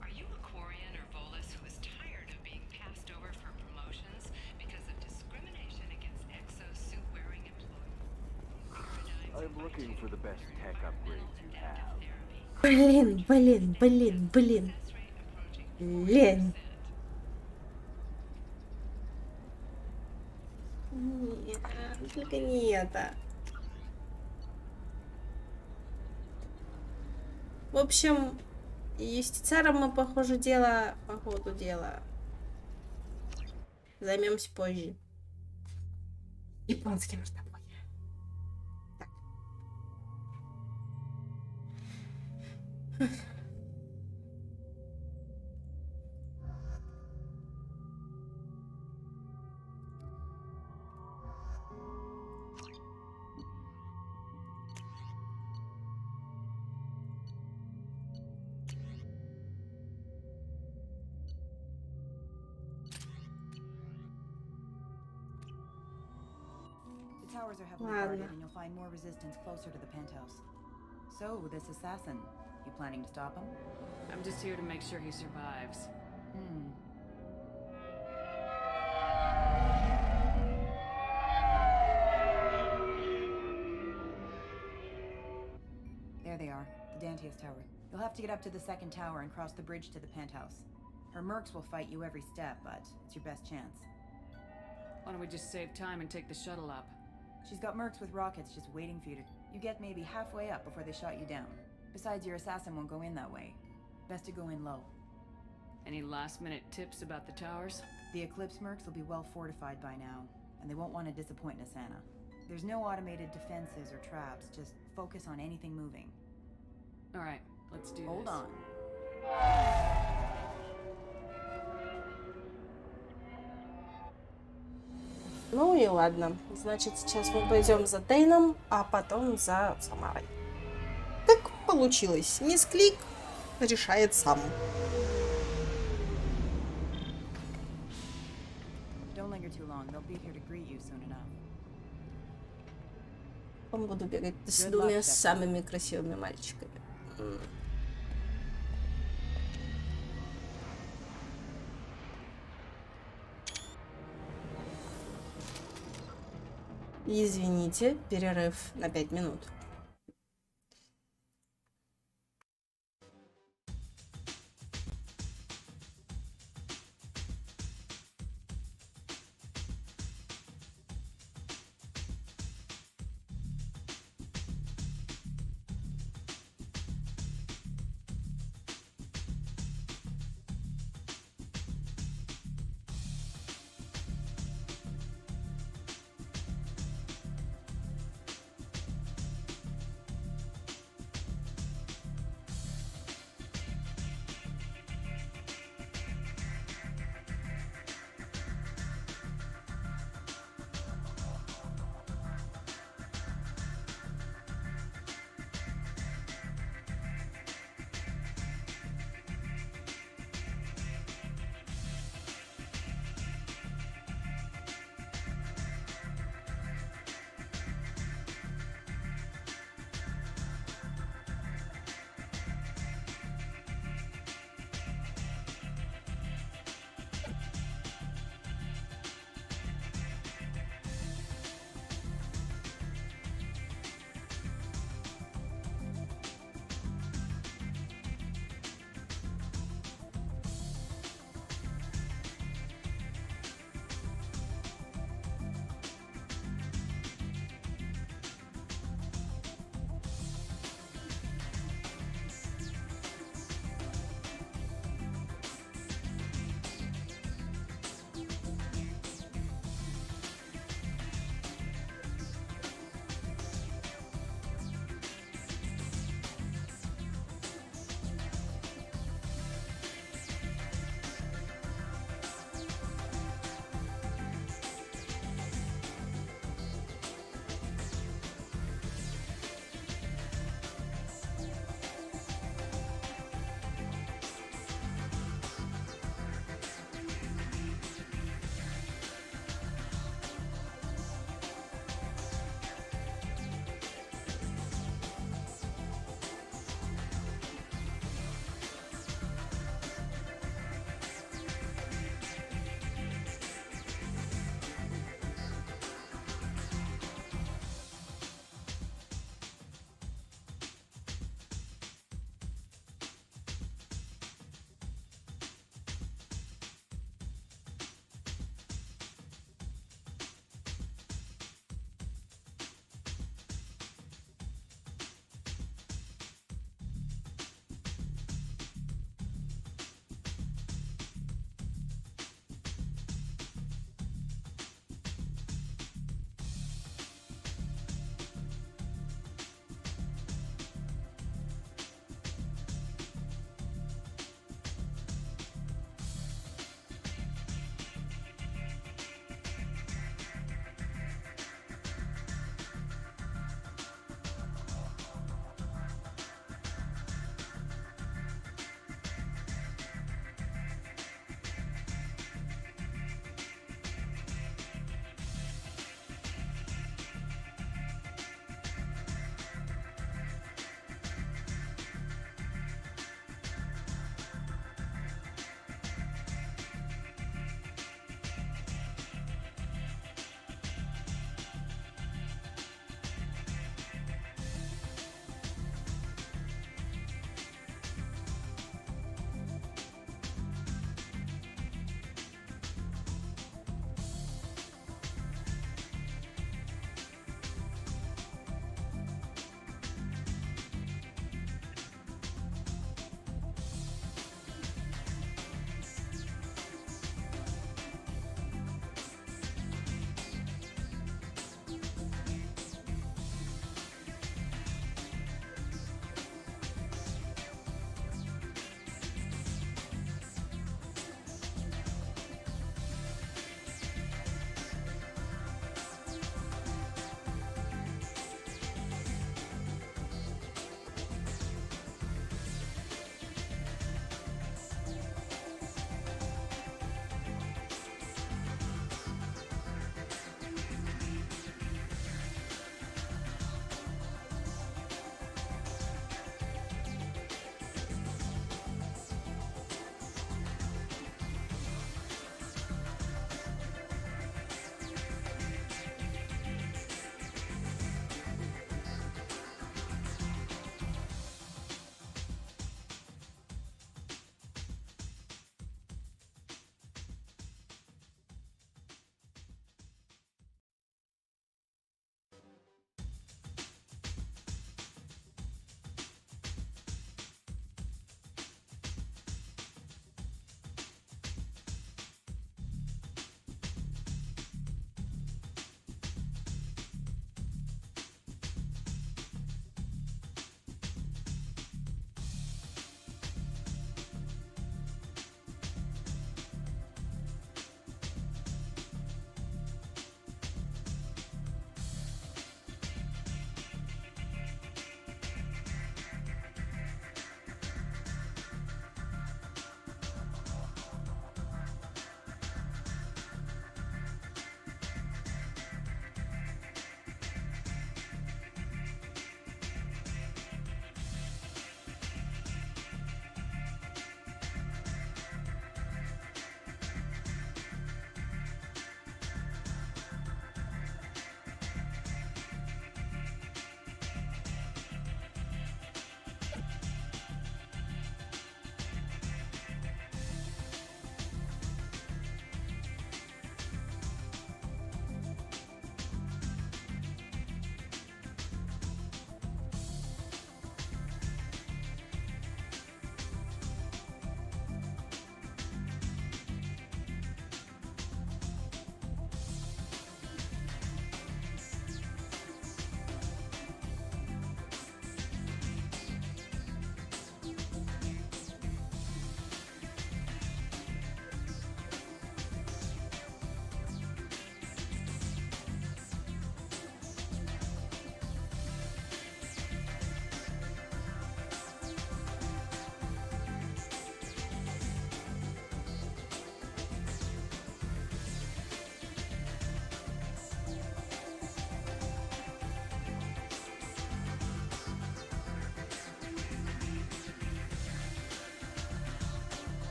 Are you a Quarian or Volus who is tired of being passed over for promotions because of discrimination against exosuit-wearing employees? I'm looking for the best tech upgrades you have. Блин. Лень. Нет, только не это. В общем, юстицаром мы, по ходу дела, займемся позже. Японским с тобой. Так. The towers are heavily guarded, and you'll find more resistance closer to the penthouse. So, this assassin, you planning to stop him? I'm just here to make sure he survives. There they are, the Dantius Tower. You'll have to get up to the second tower and cross the bridge to the penthouse. Her mercs will fight you every step, but it's your best chance. Why don't we just save time and take the shuttle up? She's got mercs with rockets just waiting for you to... You get maybe halfway up before they shot you down. Besides, your assassin won't go in that way. Best to go in low. Any last-minute tips about the towers? The Eclipse mercs will be well fortified by now, and they won't want to disappoint Nasana. There's no automated defenses or traps, just focus on anything moving. Alright, let's do this. Hold on. Ну и ладно. Значит, сейчас мы пойдем за Тейном, а потом за Самарой. Так получилось. Мисклик решает сам. Потом буду бегать с двумя самыми красивыми мальчиками. Извините, перерыв на 5 минут.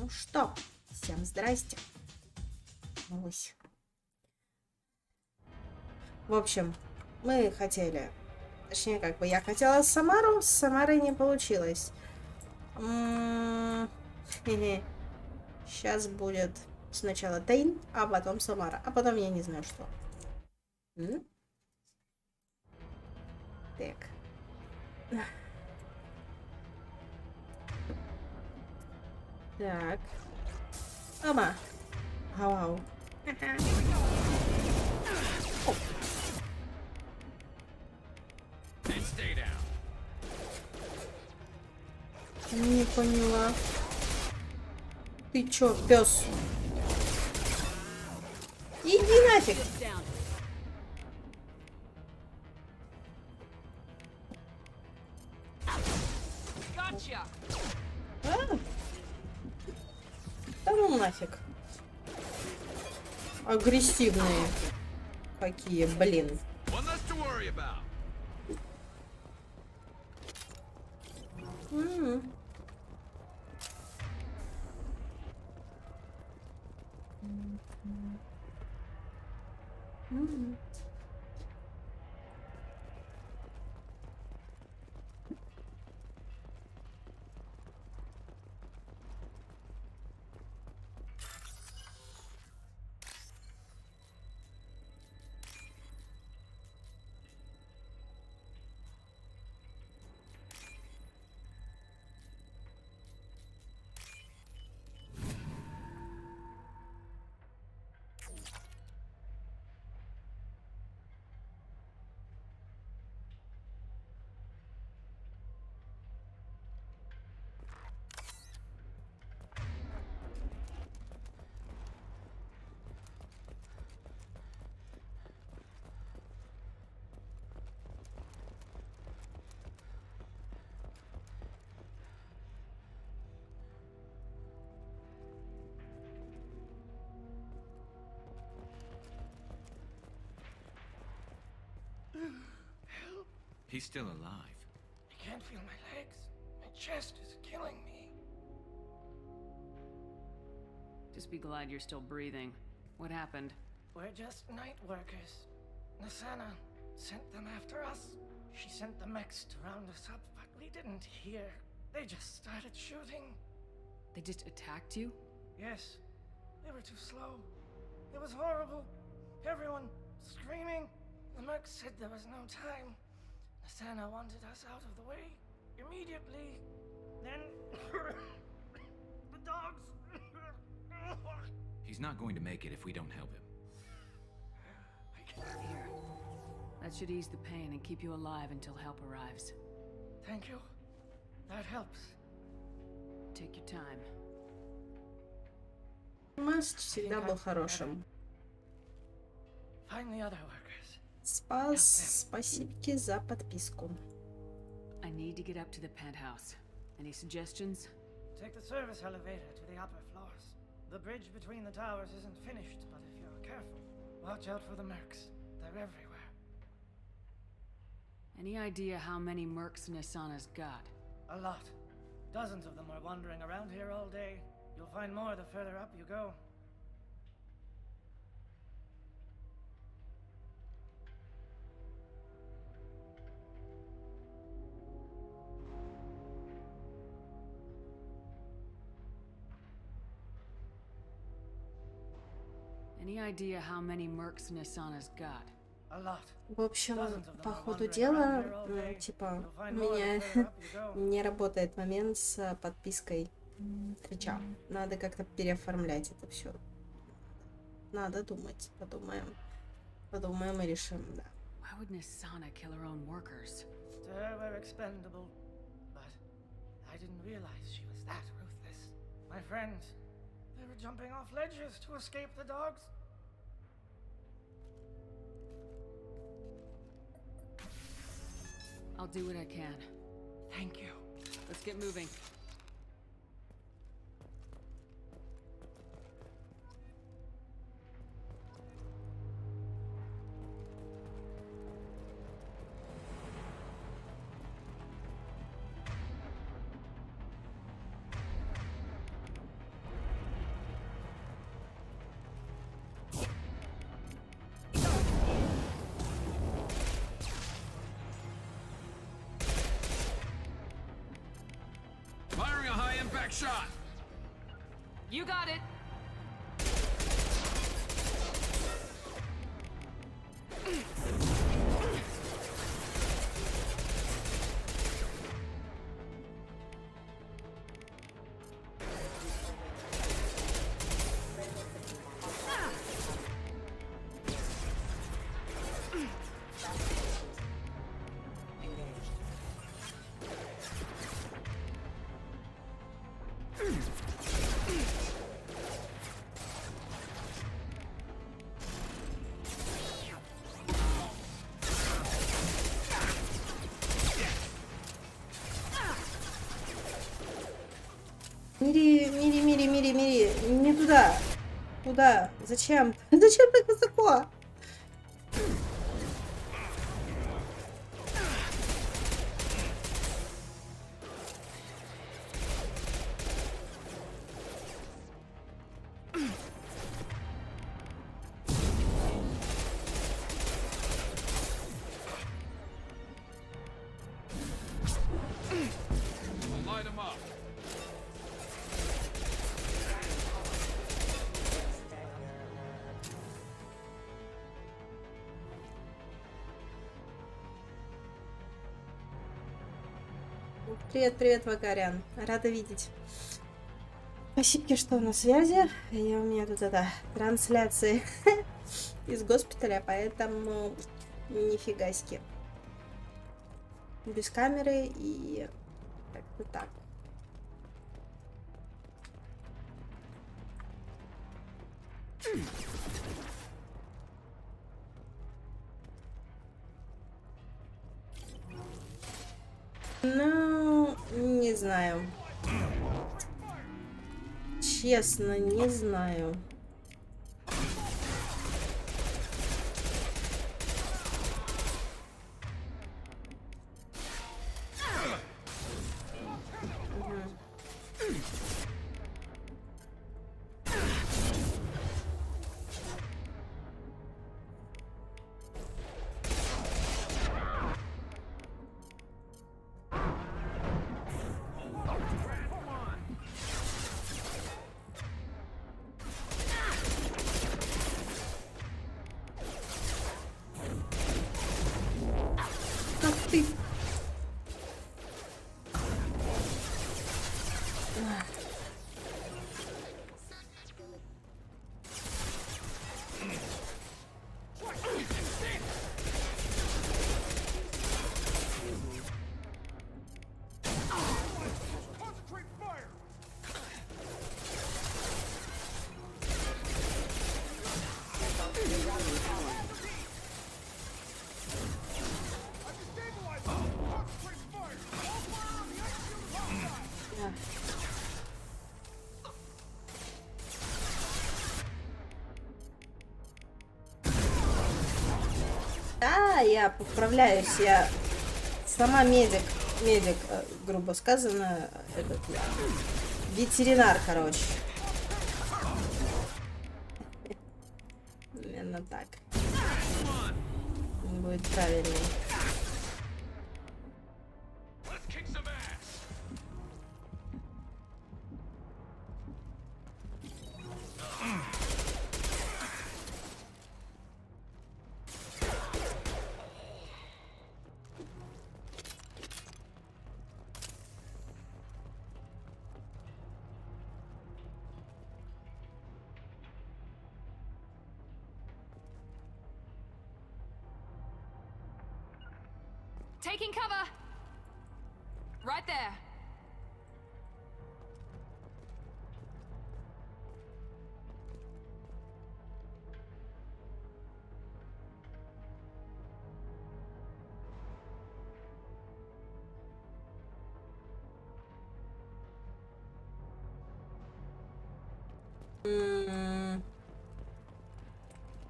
Ну что, всем здрасте. Ось. В общем, мы хотели... Точнее, как бы я хотела Самару, с Самарой не получилось. Сейчас будет сначала Тейн, а потом Самара, а потом я не знаю что. Так. Так. Ома. Вау. Не поняла. Ты чё, пес? Иди нафиг. Да ну нафиг. Агрессивные. Какие, блин. He's still alive. I can't feel my legs. My chest is killing me. Just be glad you're still breathing. What happened? We're just night workers. Nasana sent them after us. She sent the mechs to round us up, but we didn't hear. They just started shooting. They just attacked you? Yes. They were too slow. It was horrible. Everyone screaming. The mechs said there was no time. Nasana wanted us out of the way immediately. Then the dogs. He's not going to make it if we don't help him. Here. That should ease the pain and keep you alive until help arrives. Thank you. That helps. Take your time. Мост всегда был хорошим. Find the other workers. Спасибки за подписку. I need to get up to the penthouse. Any suggestions? Take the service elevator to the upper floors. The bridge between the towers isn't finished, but if you're careful, watch out for the mercs. They're everywhere. Any idea how many mercs Nasana's got? A lot. Dozens of them are wandering around here all day. You'll find more the further up you go. Any idea how many mercs Nasana's got? A lot. В общем, по ходу дела, типа, у меня не работает момент с подпиской Твича. Надо как-то переоформлять это все. Надо думать. Подумаем и решим, да. Why would Nasana kill her own workers? To her we're expendable, but I didn't realize she was that ruthless. My friends, they were jumping off ledges to escape the dogs. I'll do what I can. Thank you. Let's get moving. shot. You got it. Мири, не туда. Куда? Зачем? Зачем так высоко? Light 'em up. Привет, Вакарян. Рада видеть. Спасибо, что на связи. У меня тут трансляции из госпиталя, поэтому нифигаски. Без камеры и как-то так. Ну, не знаю. Честно, не знаю. Да, я поправляюсь, я сама медик, грубо сказано, этот я ветеринар, короче. Именно так. Будет правильнее. Taking cover. Right there.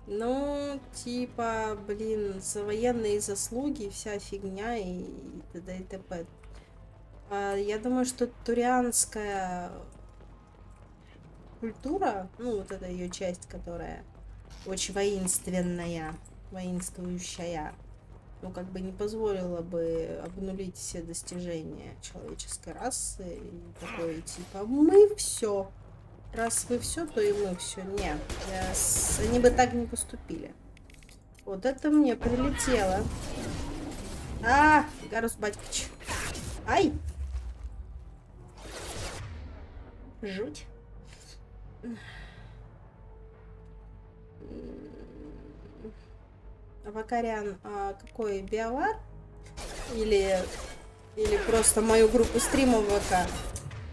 Ну, типа, блин, за военные заслуги, вся фигня и т.д. и т.п. Я думаю, что турианская культура, ну, вот эта ее часть, которая очень воинственная, воинствующая, ну, как бы не позволило бы обнулить все достижения человеческой расы и такое, типа, мы все. Раз вы все, то и мы все. Нет, они бы так не поступили. Вот это мне прилетело. Гарус Батькович. Ай! Жуть. Вакарян, какой биовар? Или просто мою группу стримов ВК?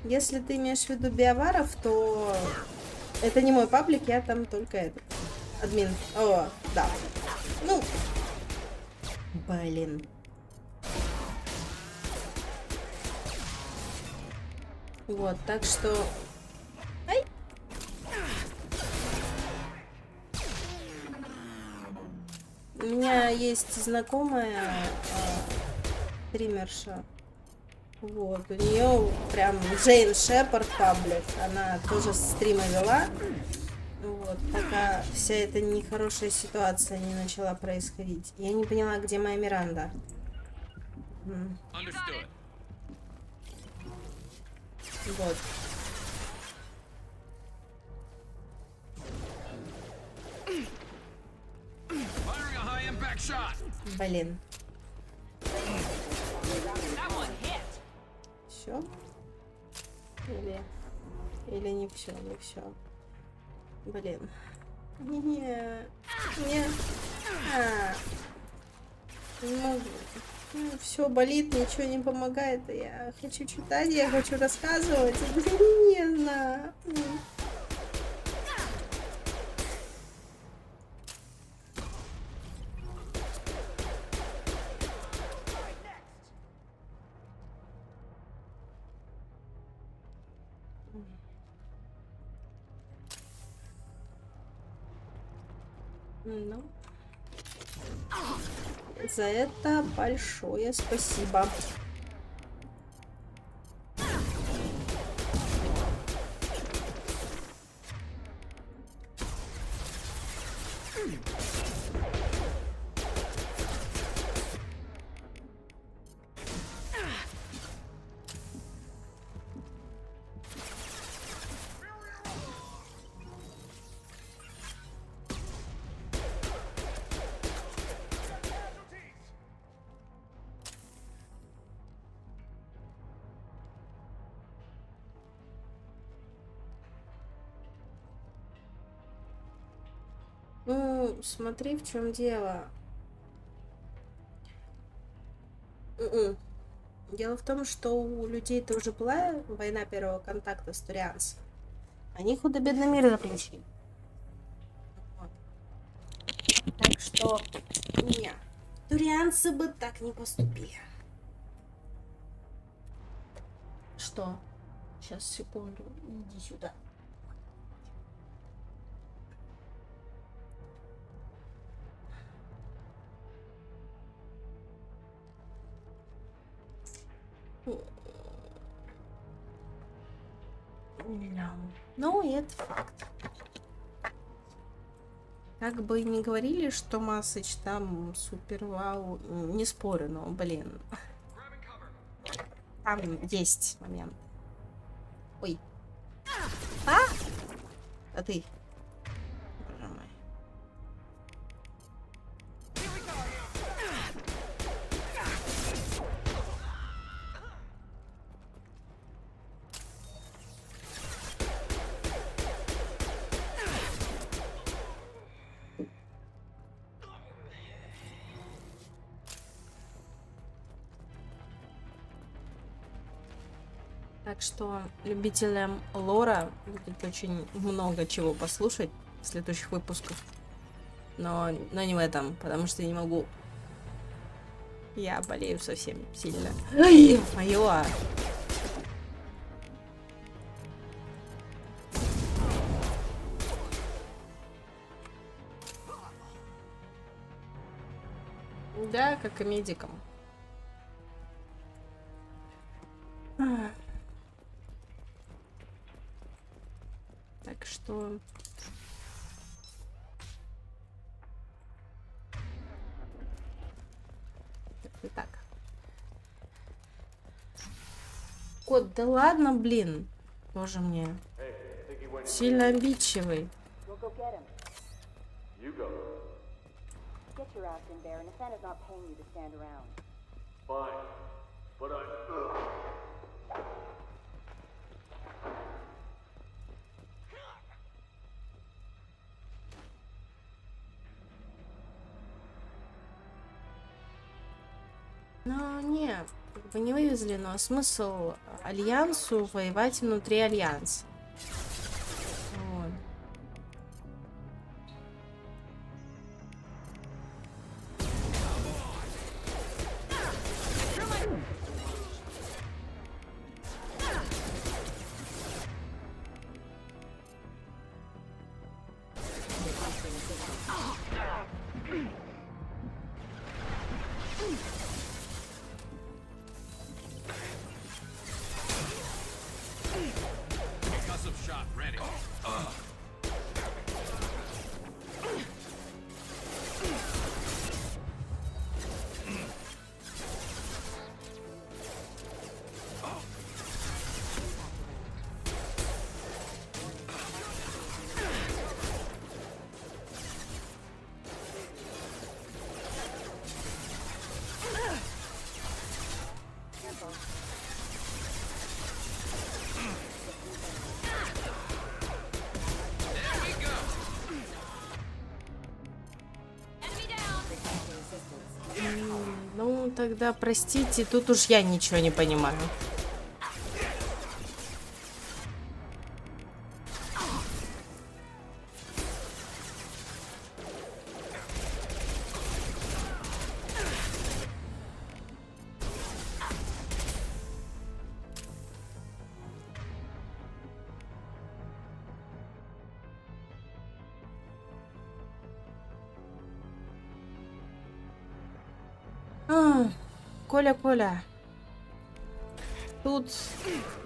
Если ты имеешь в виду биоваров, то это не мой паблик, я там только этот админ. О, да. Ну, блин. Вот, так что... Ай! У меня есть знакомая стримерша. Вот, у нее прям Джейн Шепард паблик. Она тоже стримы вела. Вот, пока вся эта нехорошая ситуация не начала происходить. Я не поняла, где моя Миранда. Вот. Блин. Все? Или не все, не все. Блин. Не. Ну, все болит, ничего не помогает. Я хочу читать, я хочу рассказывать. Не знаю. Ну, за это большое спасибо. Ну, смотри, в чем дело. Дело в том, что у людей-то уже была война первого контакта с турианцем. Они худо-бедно мир заключили. Вот. Так что, нет, турианцы бы так не поступили. Что? Сейчас, секунду, иди сюда. Ну, и это факт. Как бы ни говорили, что Массыч там супер вау, не спорю, но, блин. Там есть момент. Ой. А ты? Боже мой. Так что любителям лора будет очень много чего послушать в следующих выпусках. Но не в этом, потому что я не могу. Я болею совсем сильно. Ой, моё. Да, как и медикам. Так что... Итак. Кот, да ладно, блин. Тоже мне. Сильно обидчивый. Ну, не, как бы не вывезли, но смысл Альянсу воевать внутри Альянса. Вот. Ну, тогда простите, тут уж я ничего не понимаю. Коля, тут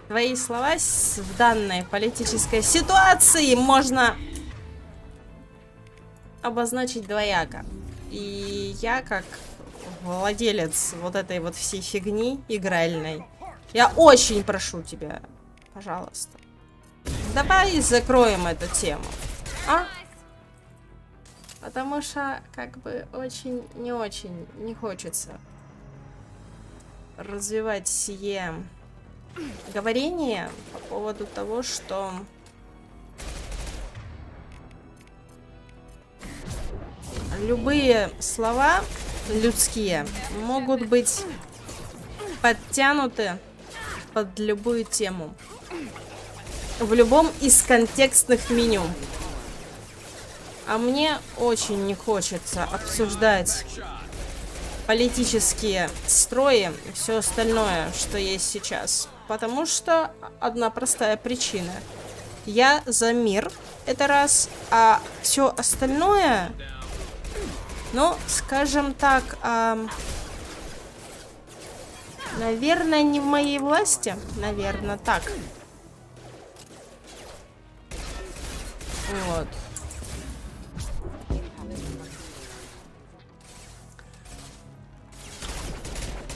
твои слова в данной политической ситуации можно обозначить двояко. И я, как владелец вот этой вот всей фигни игральной, я очень прошу тебя, пожалуйста, давай закроем эту тему, а? Потому что, как бы, очень не хочется развивать сие говорение по поводу того, что любые слова людские могут быть подтянуты под любую тему в любом из контекстных меню. А мне очень не хочется обсуждать политические строи и все остальное, что есть сейчас. Потому что одна простая причина. Я за мир, это раз, а все остальное, ну, скажем так, наверное, не в моей власти. Наверное, так. Вот.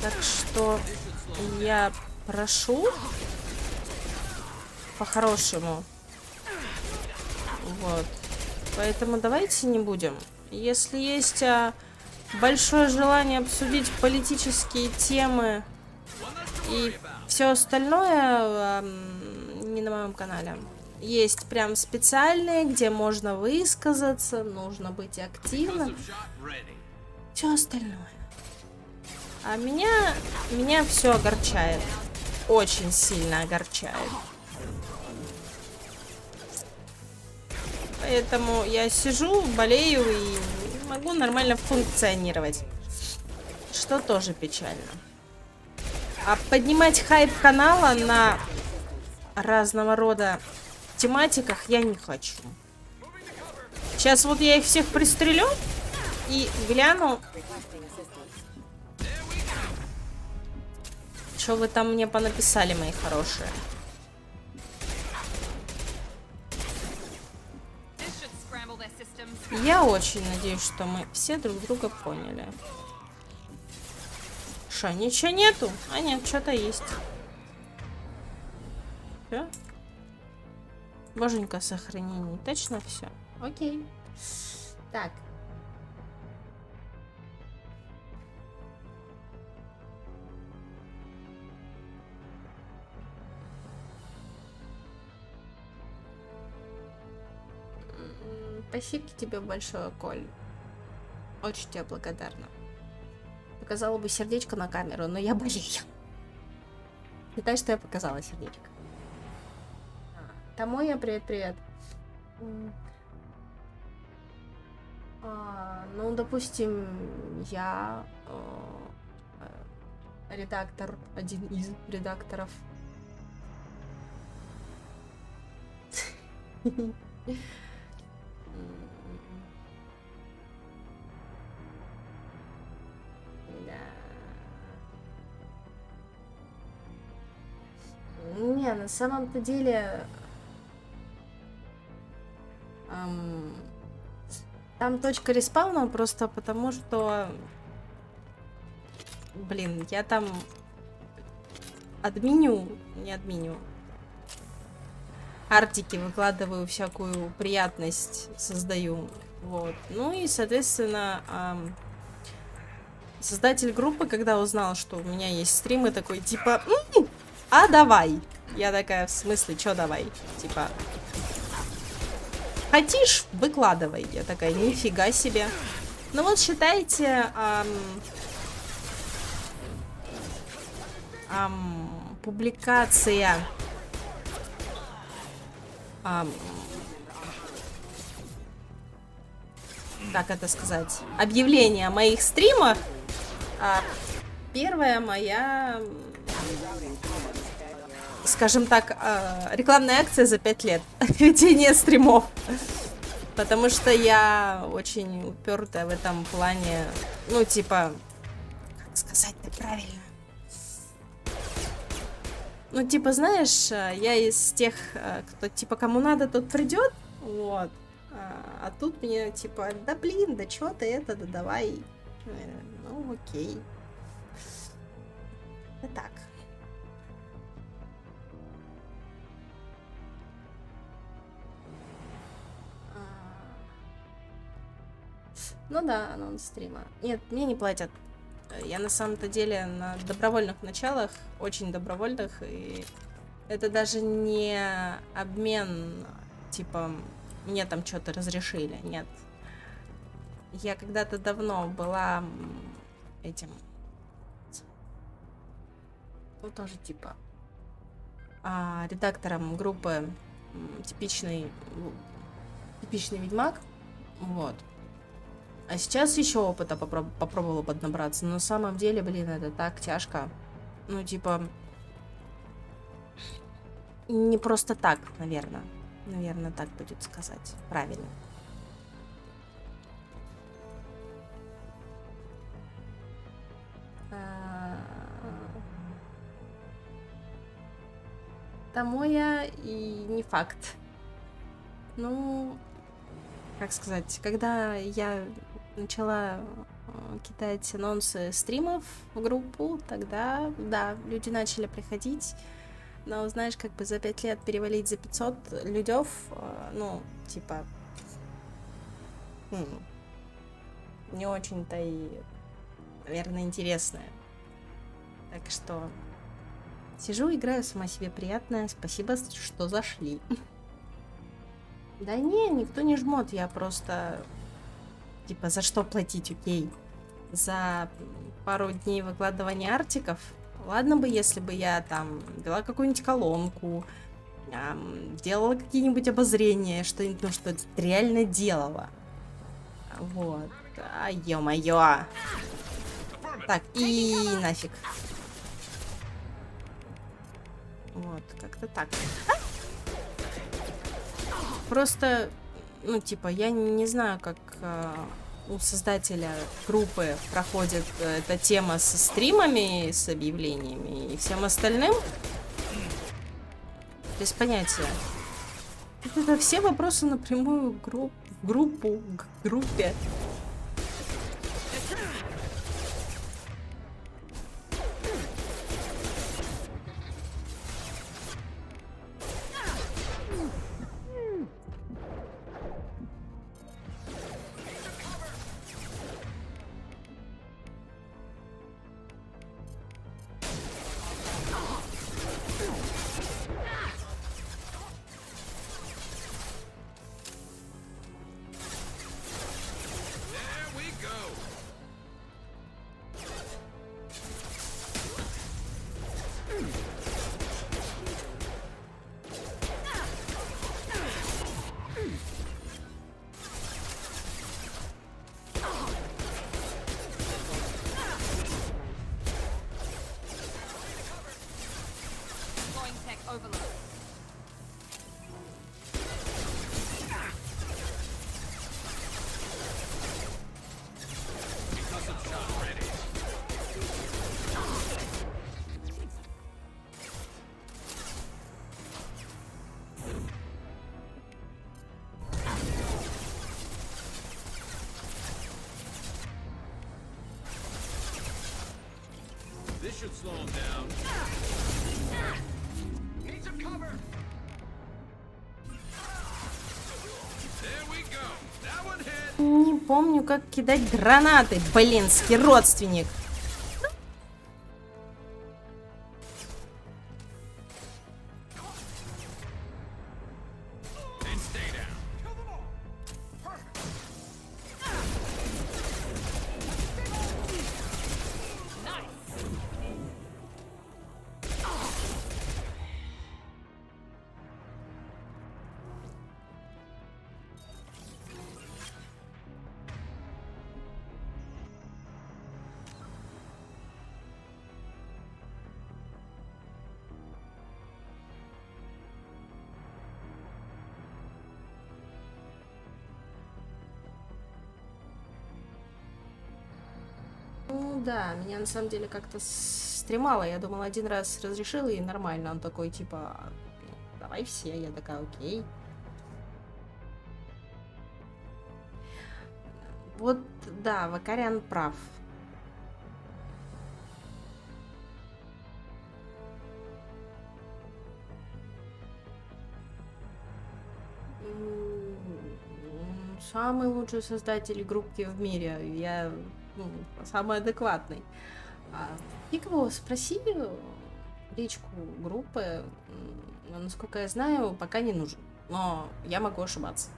Так что я прошу по-хорошему. Вот. Поэтому давайте не будем. Если есть большое желание обсудить политические темы и все остальное, не на моем канале. Есть прям специальные, где можно высказаться, нужно быть активным. Все остальное. А меня все огорчает. Очень сильно огорчает. Поэтому я сижу, болею и могу нормально функционировать. Что тоже печально. А поднимать хайп канала на разного рода тематиках я не хочу. Сейчас вот я их всех пристрелю и гляну, что вы там мне понаписали, мои хорошие. Я очень надеюсь, что мы все друг друга поняли. Шо, ничего нету? А нет, что-то есть. Все? Боженька сохранений. Точно все? Окей. Так. Спасибо тебе большое, Коль. Очень тебе благодарна. Показала бы сердечко на камеру, но я болею. Считай, что я показала сердечко. Тому я привет-привет. Ну, допустим, я редактор, один из редакторов. Не, на самом-то деле там точка респауна просто потому, что блин, я там не админю артики, выкладываю всякую приятность, создаю, вот. Ну и, соответственно, создатель группы, когда узнал, что у меня есть стримы, такой, типа, а давай. Я такая, в смысле, чё давай? Типа, хотишь, выкладывай. Я такая, нифига себе. Ну вот, считайте, публикация как это сказать, объявление о моих стримах. Первая моя, скажем так, рекламная акция за 5 лет ведения стримов. Потому что я очень упертая в этом плане. Ну, типа, как сказать-то правильно? Ну, типа, знаешь, я из тех, кто, типа, кому надо, тот придет. Вот. А тут мне, типа, да блин, да чё ты это, да давай. Ну, окей. Так. Ну да, анонс стрима. Нет, мне не платят. Я на самом-то деле на добровольных началах, очень добровольных, и это даже не обмен, типа, мне там что-то разрешили, нет. Я когда-то давно была этим, ну тоже типа, редактором группы типичный Ведьмак, вот. А сейчас еще опыта попробовала поднабраться. Но на самом деле, блин, это так тяжко. Ну, типа, не просто так, наверное. Наверное, так будет сказать. Правильно. Тому я и не факт. Ну, как сказать, когда я начала кидать анонсы стримов в группу, тогда, да, люди начали приходить, но, знаешь, как бы за 5 лет перевалить за 500 людей, ну, типа, не очень-то и, наверное, интересное. Так что сижу, играю, сама себе приятная, спасибо, что зашли. Да не, никто не жмот, я просто... Типа, за что платить, окей? За пару дней выкладывания артиков? Ладно бы, если бы я там вела какую-нибудь колонку, делала какие-нибудь обозрения, что-нибудь, ну, что реально делала. Вот. А, ё-моё. Так, и нафиг. Вот, как-то так. Просто, ну, типа, я не знаю, как у создателя группы проходит эта тема со стримами, с объявлениями и всем остальным. Без понятия. Это все вопросы напрямую к группе. should slow him down. Need some cover. There we go. That one hit. Не помню, как кидать гранаты, блинский родственник. Ну да, меня на самом деле как-то стремало. Я думала, один раз разрешила и нормально. Он такой, типа, давай все. Я такая, окей. Вот, да, Вакариан прав. Самый лучший создатель группки в мире. Я самый адекватный. Фиг его, спроси личку группы. Насколько я знаю, пока не нужен. Но я могу ошибаться.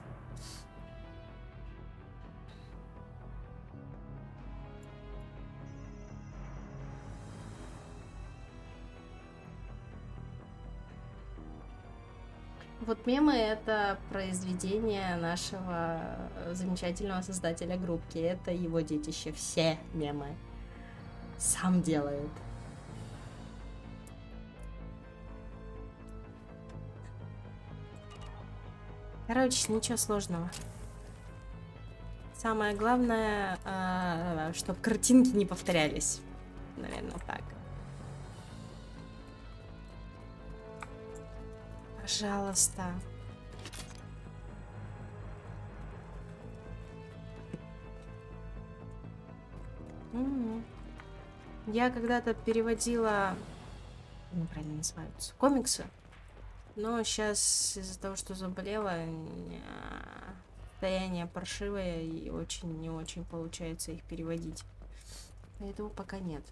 Вот мемы — это произведение нашего замечательного создателя группки. Это его детище. Все мемы сам делает. Короче, ничего сложного. Самое главное, чтобы картинки не повторялись. Наверное, так. Пожалуйста. Я когда-то переводила, неправильно называются, комиксы, но сейчас из-за того, что заболела, состояние паршивое и очень не очень получается их переводить. Поэтому пока нет.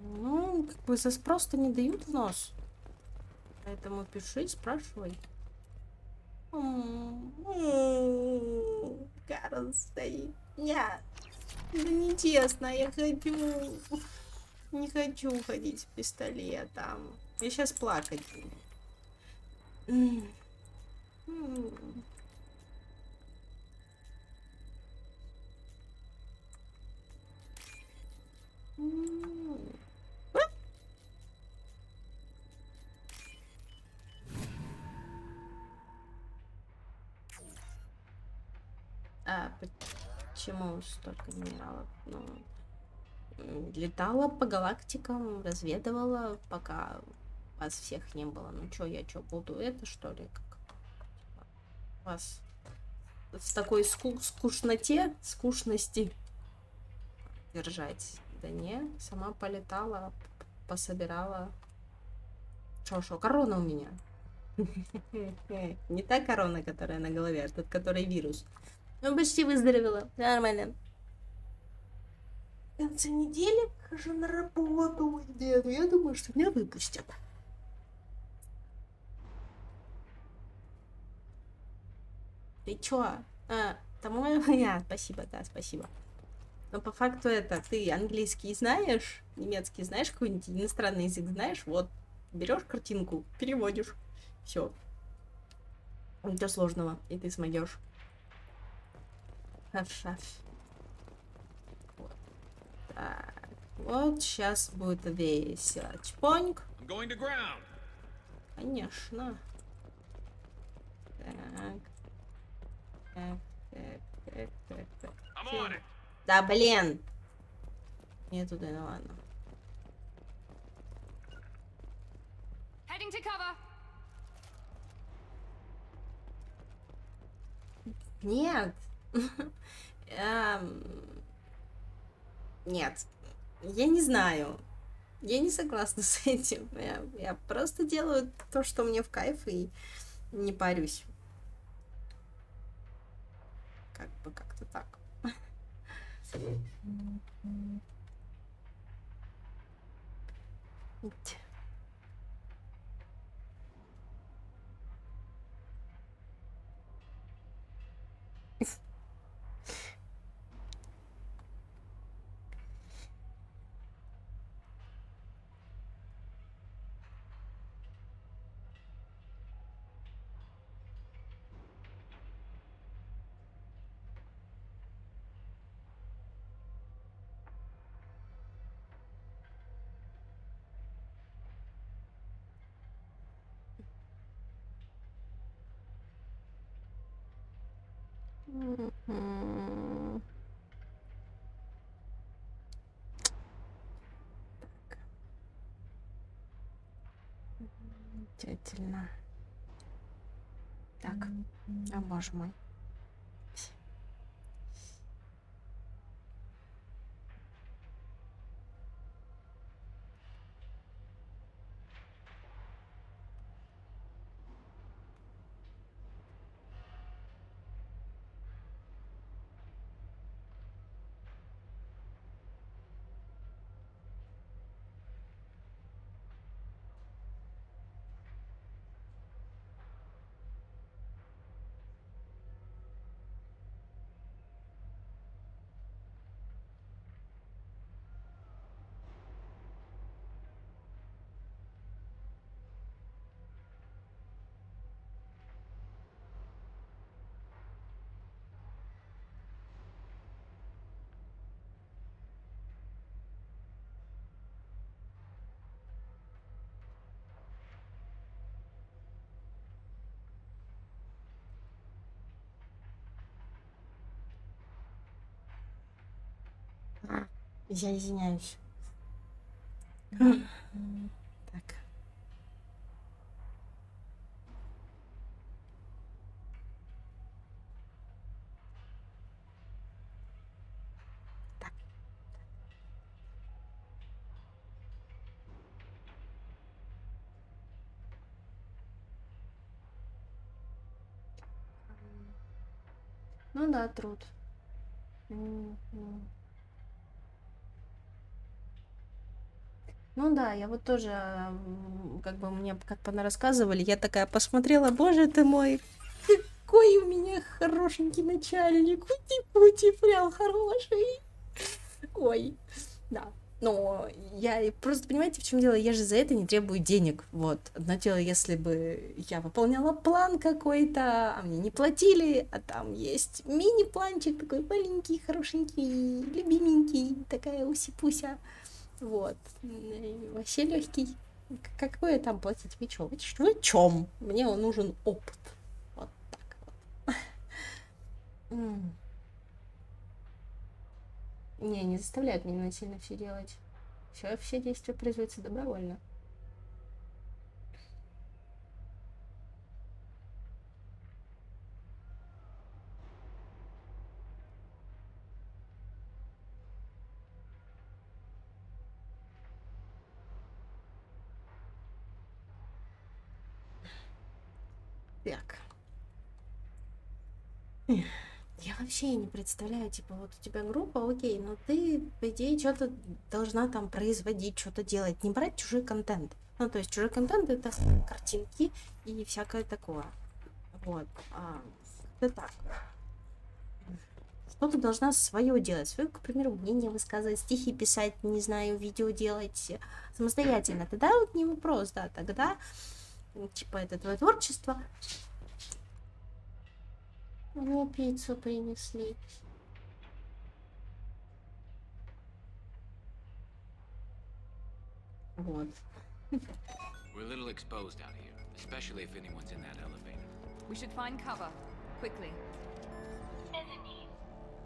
Ну, как бы за спрос-то не дают в нос. Поэтому пиши, спрашивай. Карл стоит. Нет. Да нечестно, я хочу. Не хочу ходить с пистолетом. Я сейчас плакать буду. Почему столько минералов? Ну, летала по галактикам, разведывала, пока вас всех не было. Ну чё, я чё, буду это, что ли? Как? Вас в такой скучности держать? Да не, сама полетала, пособирала. Шо, корона у меня. Не та корона, которая на голове, а тот, который вирус. Ну, почти выздоровела. Нормально. В конце недели хожу на работу. Деду. Я думаю, что меня выпустят. Ты чё? Спасибо, да, спасибо. Но по факту это, ты английский знаешь, немецкий знаешь, какой-нибудь иностранный язык знаешь, вот, берешь картинку, переводишь. Все. Ничего сложного, и ты смогешь. Хорошо. Вот. Так. Вот сейчас будет весело. Чпоньк. Конечно. Так. Да блин. Не туда, ну ладно. Heading to cover. Нет. Нет, я не знаю. Я не согласна с этим. Я просто делаю то, что мне в кайф, и не парюсь. Как бы как-то так. Замечательно. Так, о боже мой. Я извиняюсь. Так. Так. Ну да, труд. Ну да, я вот тоже, как бы мне как рассказывали, я такая посмотрела, боже ты мой, какой у меня хорошенький начальник, ути-пути, прям хороший. Ой, да. Но я просто, понимаете, в чем дело, я же за это не требую денег, вот. Одно дело, если бы я выполняла план какой-то, а мне не платили, а там есть мини-планчик такой маленький, хорошенький, любименький, такая уси-пуся. Вот. Вообще легкий. Какое там платить? Вы чё? Вы чём? Мне нужен опыт. Вот так вот. Не заставляют меня насильно все делать. Все действия производятся добровольно. Так. Я вообще не представляю, типа, вот у тебя группа, окей, но ты, по идее, что-то должна там производить, что-то делать, не брать чужой контент. Ну, то есть чужой контент — это картинки и всякое такое. Вот. Это так. Что ты должна свое делать, свое, к примеру, мнение высказывать, стихи писать, не знаю, видео делать самостоятельно. Тогда вот не вопрос, да, тогда, типа, это твое творчество. Ну, пиццу принесли. Вот. We're a little exposed out here, especially if anyone's in that elevator. We should find cover. Quickly. Ebony,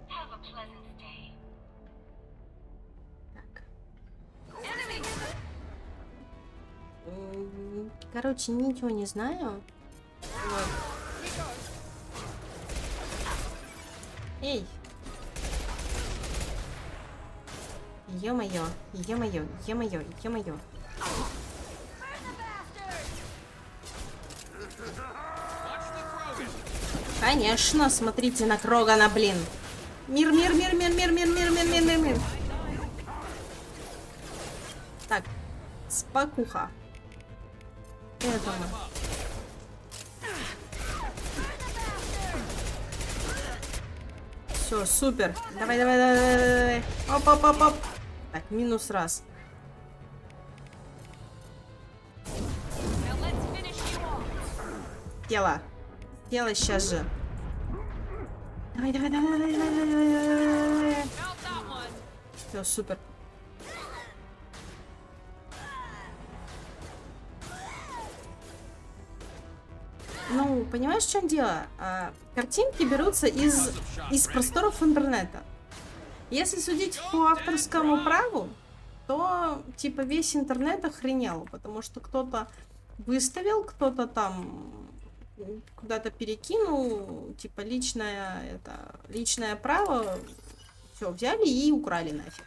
have a pleasant day. Так. Enemy! Короче, ничего не знаю. Вот. Эй! Ё-моё, ё-моё, ё-моё, ё-моё. Конечно, смотрите на Крогана, блин. Мир, мир, мир, мир, мир, мир, мир, мир, мир, мир, мир. Так, спокуха. Это мы. Все, супер. Давай, давай, давай, давай, давай. Оп, оп, оп, оп. Так, минус раз. Тело. Тело сейчас же. Давай, давай, давай, давай, давай, давай, давай. Все, супер. Ну, понимаешь, в чем дело? Картинки берутся из просторов интернета. Если судить по авторскому праву, то типа весь интернет охренел, потому что кто-то выставил, кто-то там куда-то перекинул, типа личное право, все взяли и украли нафиг.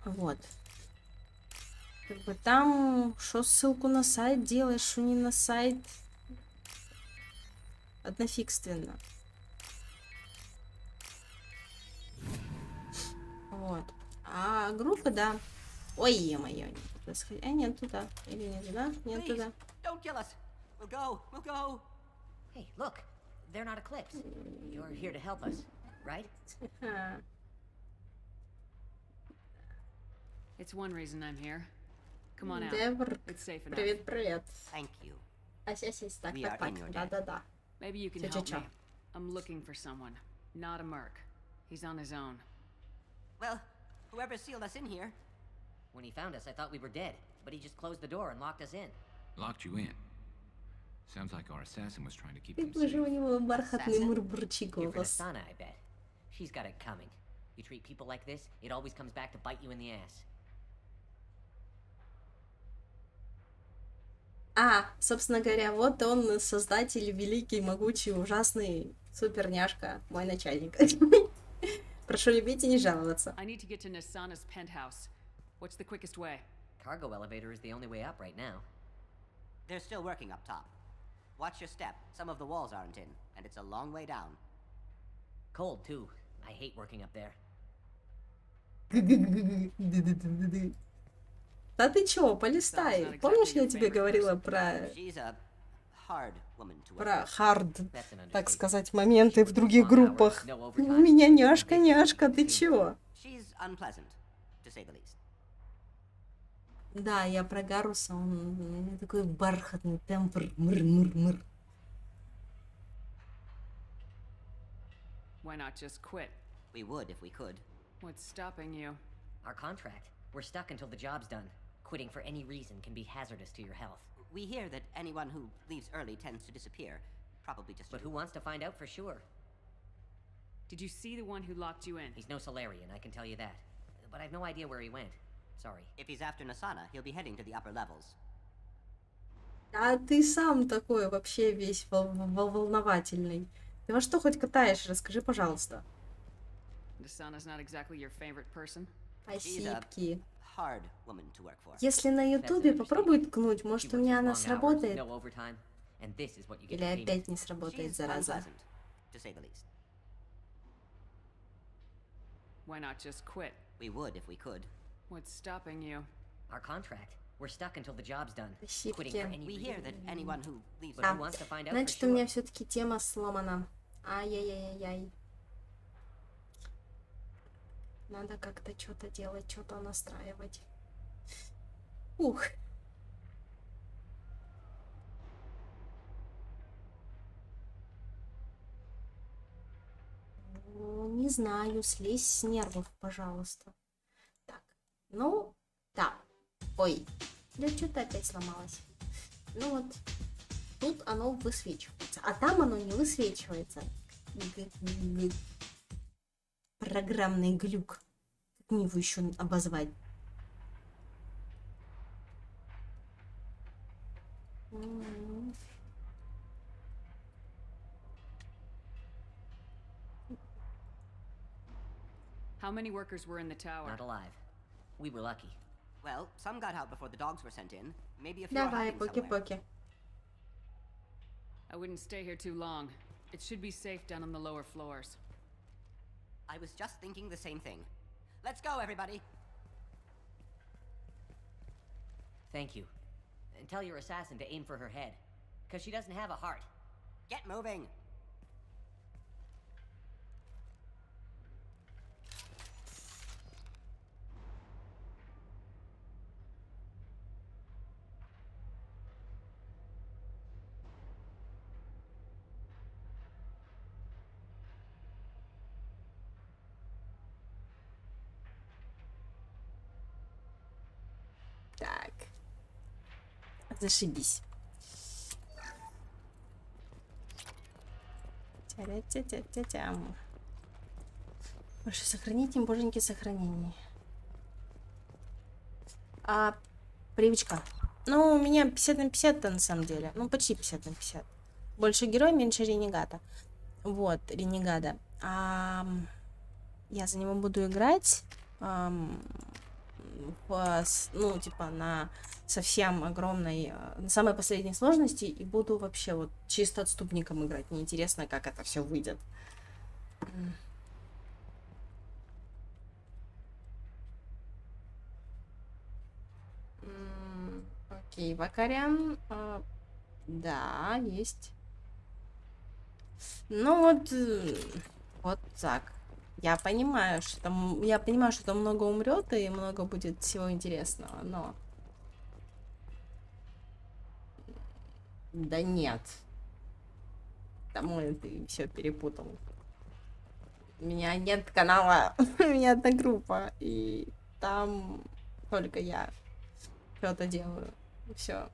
Вот. Как бы там, что ссылку на сайт делаешь, что не на сайт, однофигственно. Вот. А группа, да. Ой, е-мое, не туда сходить. Нет, туда. Или не туда? Нет, туда. Don't kill us. We'll go. We'll go. Hey, look. They're not eclipsed. You're here to help us, right? It's one reason I'm here. Come on out. It's safe enough. Привет, привет. Thank you. Ась, так, да. Maybe you can help me. I'm looking for someone, not a merc. He's on his own. Well, whoever sealed us in here. When he found us, I thought we were dead, but he just closed the door and locked us in. Locked you in? Sounds like our assassin was trying to keep Ты them тоже safe. у него бархатный мурмурчий You're from голос. Asana, I bet. She's got it coming. You treat people like this, it always comes back to bite you in the ass. Собственно говоря, вот он, создатель, великий, могучий, ужасный, суперняшка, мой начальник. Прошу любить и не жаловаться. I need to get to Nasana's penthouse. What's the quickest way? Cargo elevator is the only way up right now. They're still working up top. Watch your step. Some of the walls aren't in, and it's a long way down. Cold, too. I hate working up there. Да ты чё, полистай. Помнишь, я тебе говорила про хард, так сказать, моменты в других группах? У меня няшка, ты чё? Да, я про Гаруса, он такой бархатный тембр, мыр-мыр-мыр. Why not just quit? We would if we could. What's stopping you? Our contract. We're stuck until the job's done. Quitting for any reason can be hazardous to your health. We hear that anyone who leaves early tends to disappear. Probably just... But who wants to find out for sure? Did you see the one who locked you in? He's no Solarian, I can tell you that. But I've no idea where he went. Sorry. If he's after Nasana, he'll be heading to the upper levels. А ты сам такой вообще весь волновательный. Ты во что хоть катаешь? Расскажи, пожалуйста. Nasana's not exactly your favorite person. Спасибки. Если на ютубе попробуй ткнуть, может у меня она сработает. Или опять не сработает, зараза. Why not just quit? We would if we could. What's stopping you? Our contract. We're stuck until the job's done. Спасибки. We hear that anyone who leaves wants to find out for Значит, у меня все-таки тема сломана. Ай-яй-яй-яй. Надо как-то что-то делать, что-то настраивать. Ух. Не знаю, слезь с нервов, пожалуйста. Так, ну, да. Ой, да что-то опять сломалось. Ну вот, тут оно высвечивается, а там оно не высвечивается. Программный глюк. Как мне его еще обозвать? How many workers were in the tower? Not alive. We were lucky. Well, some got out before the dogs were sent in. Maybe a few are Давай, hiding somewhere. поки-поки. I wouldn't stay here too long. It should be safe down on the lower floors. I was just thinking the same thing. Let's go, everybody! Thank you. And tell your assassin to aim for her head. Because she doesn't have a heart. Get moving! Так. Зашибись. Тя-тя-тя-тя-тям. Больше сохранить, боженьки, сохранений. Привычка. Ну, у меня 50 на 50 на самом деле. Ну, почти 50 на 50. Больше герой, меньше ренегата. Вот, ренегада. Я за него буду играть. Ну, типа, на совсем огромной, на самой последней сложности, и буду вообще вот чисто отступником играть. Мне интересно, как это все выйдет. Окей, Вакарян. Да, есть. Ну вот так. Я понимаю, что там много умрет и много будет всего интересного, но... Да нет. Тому ты все перепутал. У меня нет канала, у меня одна группа, и там только я что-то делаю. Все.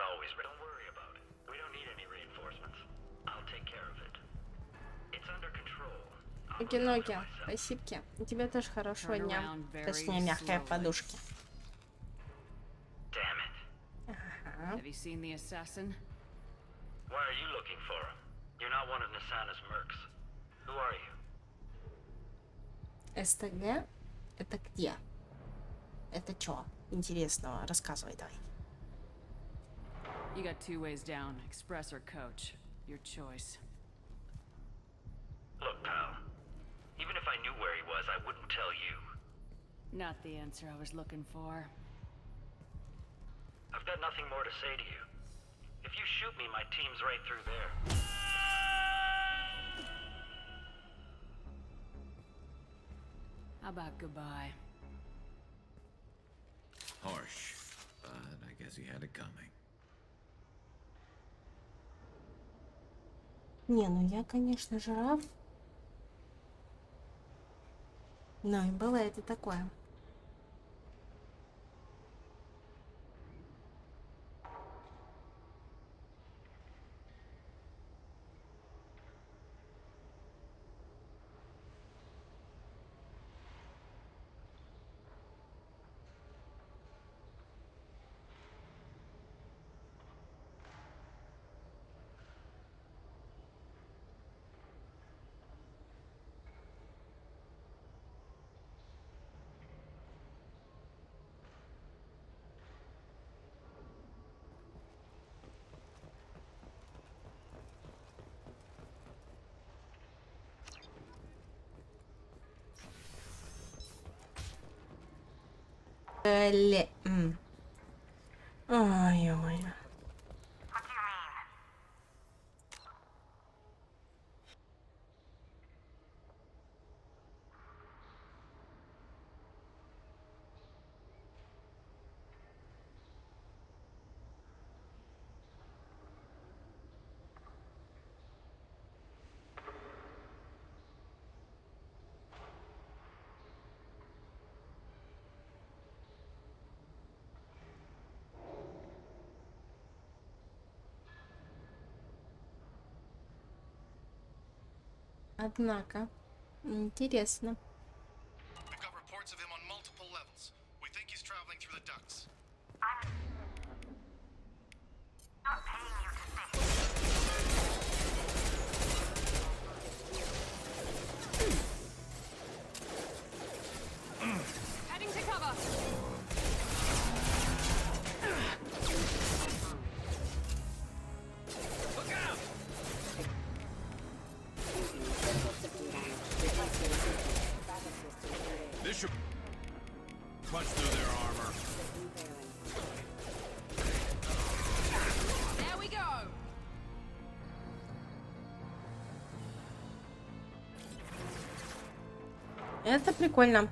Always ready. Don't worry about it. We don't need any reinforcements. I'll take care of it. It's under control. Окей, спасибо. У тебя тоже хорошего дня. Точнее, мягкой подушки. Damn it. Have you seen the assassin? Why are you looking for him? You're not one of Nasana's mercs. Who are you? СТГ? Это где? Это чё? Интересного. Рассказывай давай. You got 2 ways down, express or coach. Your choice. Look, pal. Even if I knew where he was, I wouldn't tell you. Not the answer I was looking for. I've got nothing more to say to you. If you shoot me, my team's right through there. How about goodbye? Harsh, but I guess he had it coming. Не, ну я, конечно, жираф. Ну и бывает и такое. Ой, ё-моё. Однако, интересно. Punch through their armor. There we go. Это прикольно.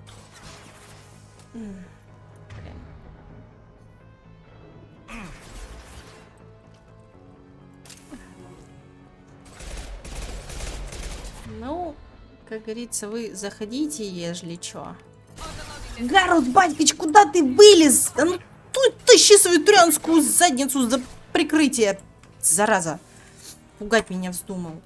Блин. Ну, как говорится, вы заходите, ежели чё. Гарут, батькич, куда ты вылез? Да ну, тащи свою трянскую задницу за прикрытие, зараза. Пугать меня вздумал.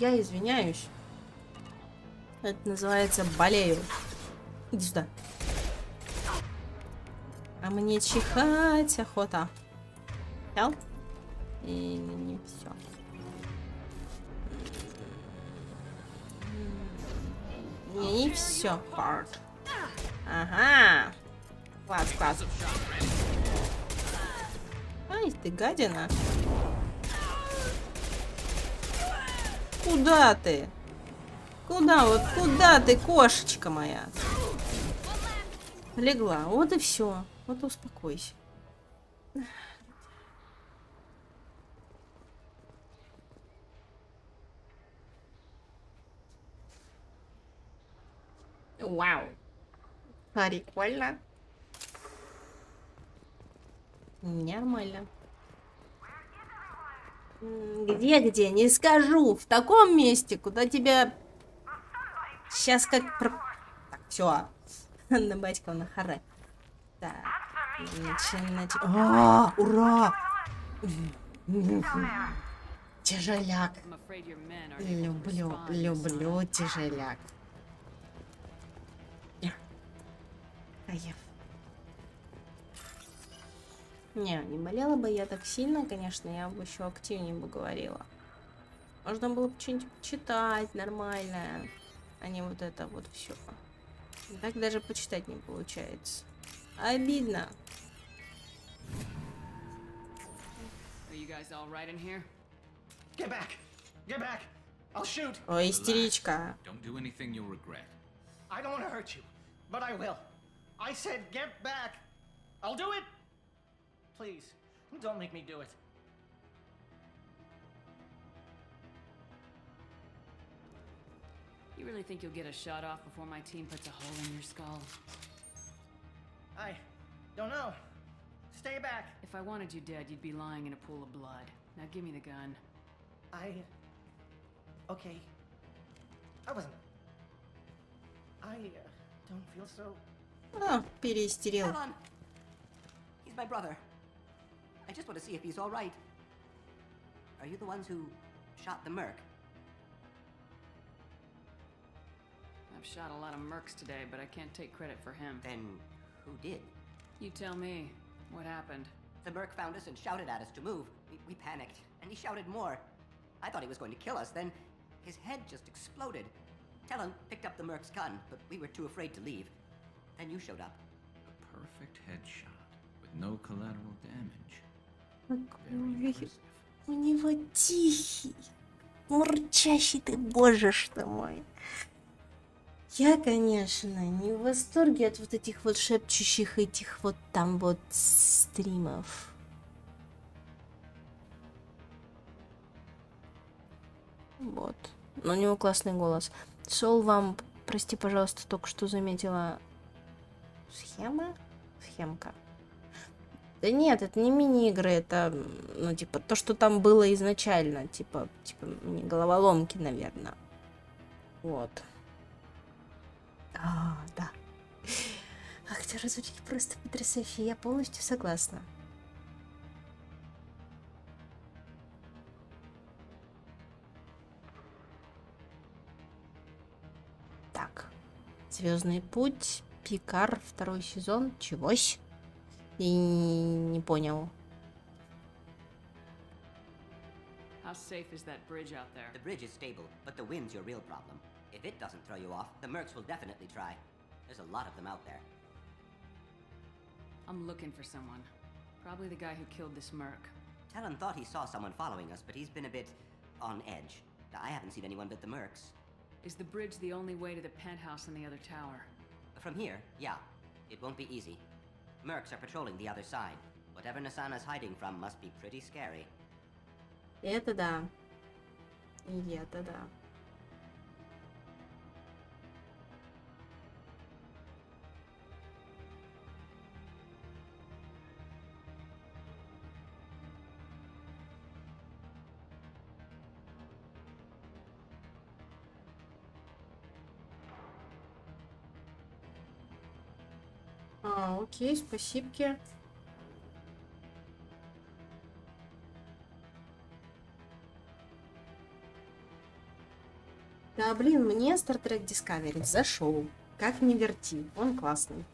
Я извиняюсь. Это называется болею. Иди сюда. А мне чихать охота. Взял? И не все. Не все. Хард. Ага. Класс, класс. Ай, ты гадина. Куда ты? Куда вот, куда ты, кошечка моя? Легла, вот и все. Вот и успокойся. Вау. Прикольно. Нормально. Где? Не скажу. В таком месте, куда тебя... Сейчас как... Так, все. На батька на харе. Так. Ура! Тяжеляк. Люблю тяжеляк. Кайф. Не болела бы я так сильно, конечно, я бы еще активнее бы говорила. Можно было бы что-нибудь почитать нормальное, а не вот это вот все. Так даже почитать не получается. Обидно. Ой, истеричка. Please, don't make me do it. You really think you'll get a shot off before my team puts a hole in your skull? I don't know. Stay back. If I wanted you dead, you'd be lying in a pool of blood. Now give me the gun. Okay. I wasn't. I don't feel so... О, переистерил. He's my brother. I just want to see if he's all right. Are you the ones who shot the merc? I've shot a lot of mercs today, but I can't take credit for him. Then who did? You tell me. What happened? The merc found us and shouted at us to move. We panicked, and he shouted more. I thought he was going to kill us, then his head just exploded. Talon picked up the merc's gun, but we were too afraid to leave. Then you showed up. A perfect headshot with no collateral damage. У него тихий, мурчащий ты, боже ж ты мой. Я, конечно, не в восторге от вот этих вот шепчущих этих вот там вот стримов. Вот. но у него классный голос. Сол вам, прости, пожалуйста, только что заметила... Схема? Схемка. Да нет, это не мини-игры, это, ну, типа, то, что там было изначально, типа головоломки, наверное. Вот. Да. Актеры звучит просто потрясающе, я полностью согласна. Так. Звездный путь, Пикар, 2 сезон. Чегось? И не понял. How safe is that bridge out there? The bridge is stable, but the wind's your real problem. If it doesn't throw you off, the mercs will definitely try. There's a lot of them out there. I'm looking for someone. Probably the guy who killed this merc. Talon thought he saw someone following us, but he's been a bit on edge. I haven't seen anyone but the mercs. Is the bridge the only way to the penthouse in the other tower? From here, yeah. It won't be easy. Mercs are patrolling the other side. Whatever Nasana's hiding from must be pretty scary. Это да. И это да. Окей, спасибо. Да, блин, мне Star Trek Discovery зашел. Как ни верти, он классный.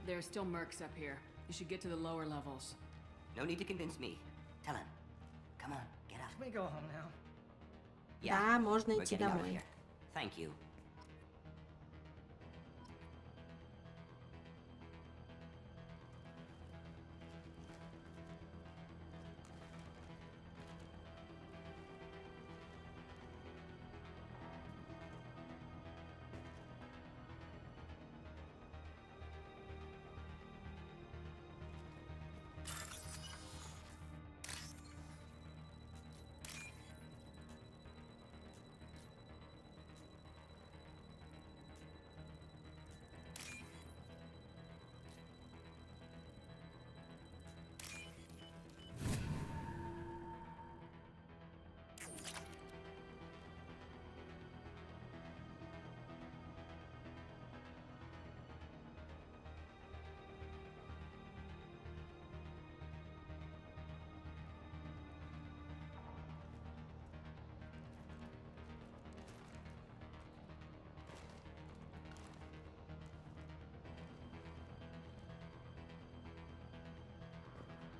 There are still mercs up here. You should get to the lower levels. No need to convince me. Talon, come on, get up. Can we go home now? Да, можно we're идти getting out of домой. here. Thank you.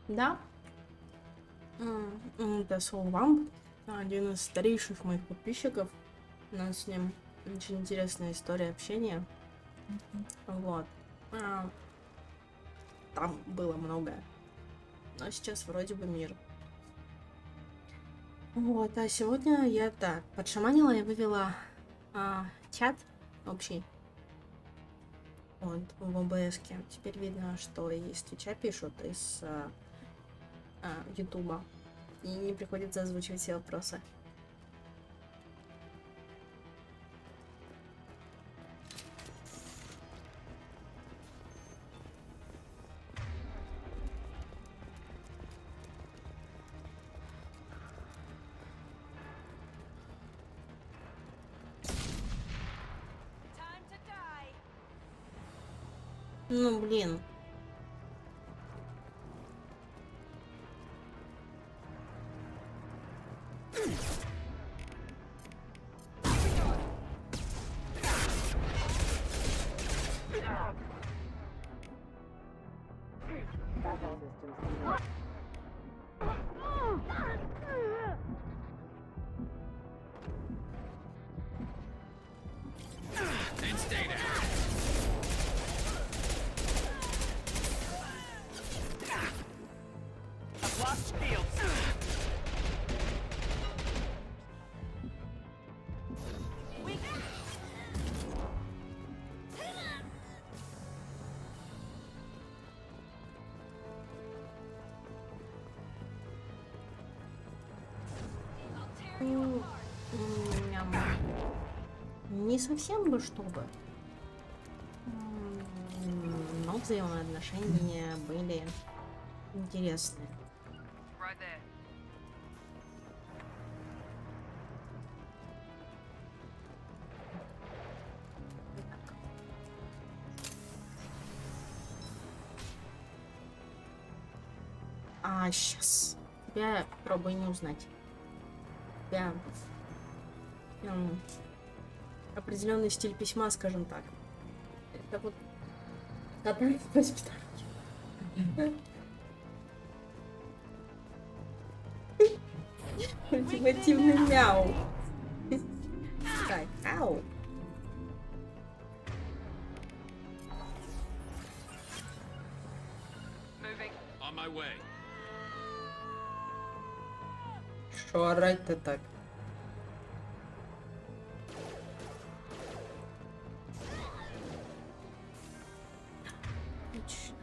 Да. Это Сол Вамп, один из старейших моих подписчиков. У нас с ним очень интересная история общения. Вот. Там было многое. Но сейчас вроде бы мир. Вот, а сегодня я так подшаманила и вывела чат общий. Вот, в ОБС-ке. Теперь видно, что из Твича пишут, из Ютуба. И не приходится озвучивать все вопросы. Ну, блин. не совсем бы чтобы, но взаимоотношения были интересные. А сейчас тебя пробую не узнать. Тебя определенный стиль письма, скажем так. Это вот Подарок Сбер. Ультимативный мяу. Так, ау. On my way. Шо орать-то так? Отлично.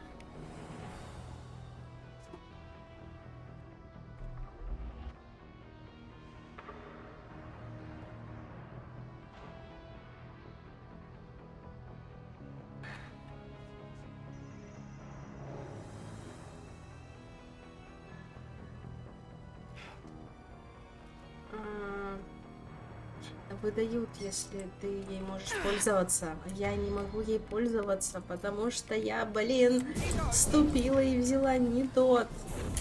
Выдают, если ты ей можешь пользоваться. Я не могу ей пользоваться, потому что я, блин, вступила и взяла не тот.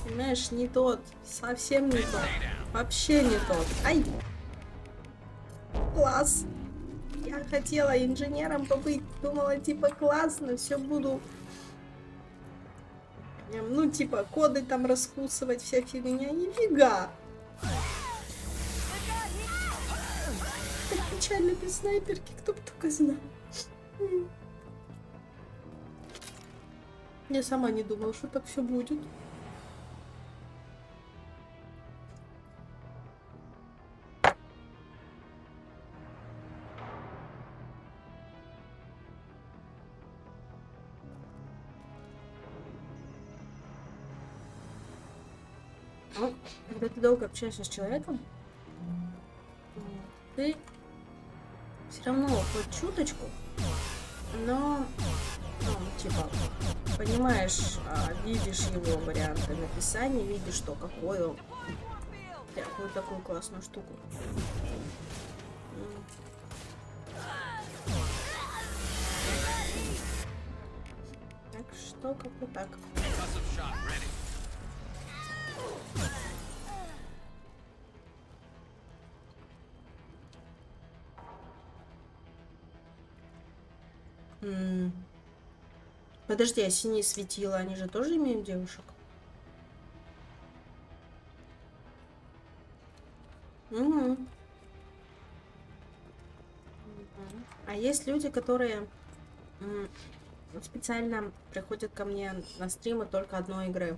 Понимаешь, не тот. Совсем не тот. Вообще не тот. Ай! Класс! Я хотела инженером побыть. Думала, типа, классно, все буду... Ну, типа, коды там раскусывать, вся фигня. Нифига! Печально без снайперки, кто бы только знал. Я сама не думала, что так все будет. Ну, когда ты долго общаешься с человеком, ты все равно хоть чуточку, но, ну, типа, понимаешь, видишь его варианты написания, видишь, что какую такую классную штуку. Так что как-то так. Подожди, а синие светила, они же тоже имеют девушек? Угу. А есть люди, которые специально приходят ко мне на стримы только одной игры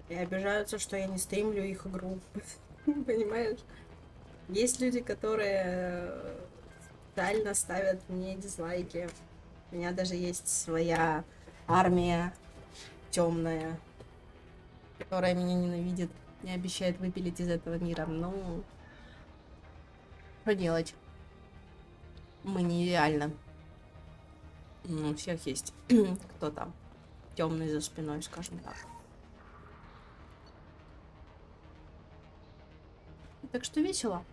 и обижаются, что я не стримлю их игру. Понимаешь? Есть люди, которые специально ставят мне дизлайки. У меня даже есть своя армия темная, которая меня ненавидит и обещает выпилить из этого мира. Ну, что делать? Мы не идеально. У всех есть кто там темный за спиной, скажем так. Так что весело.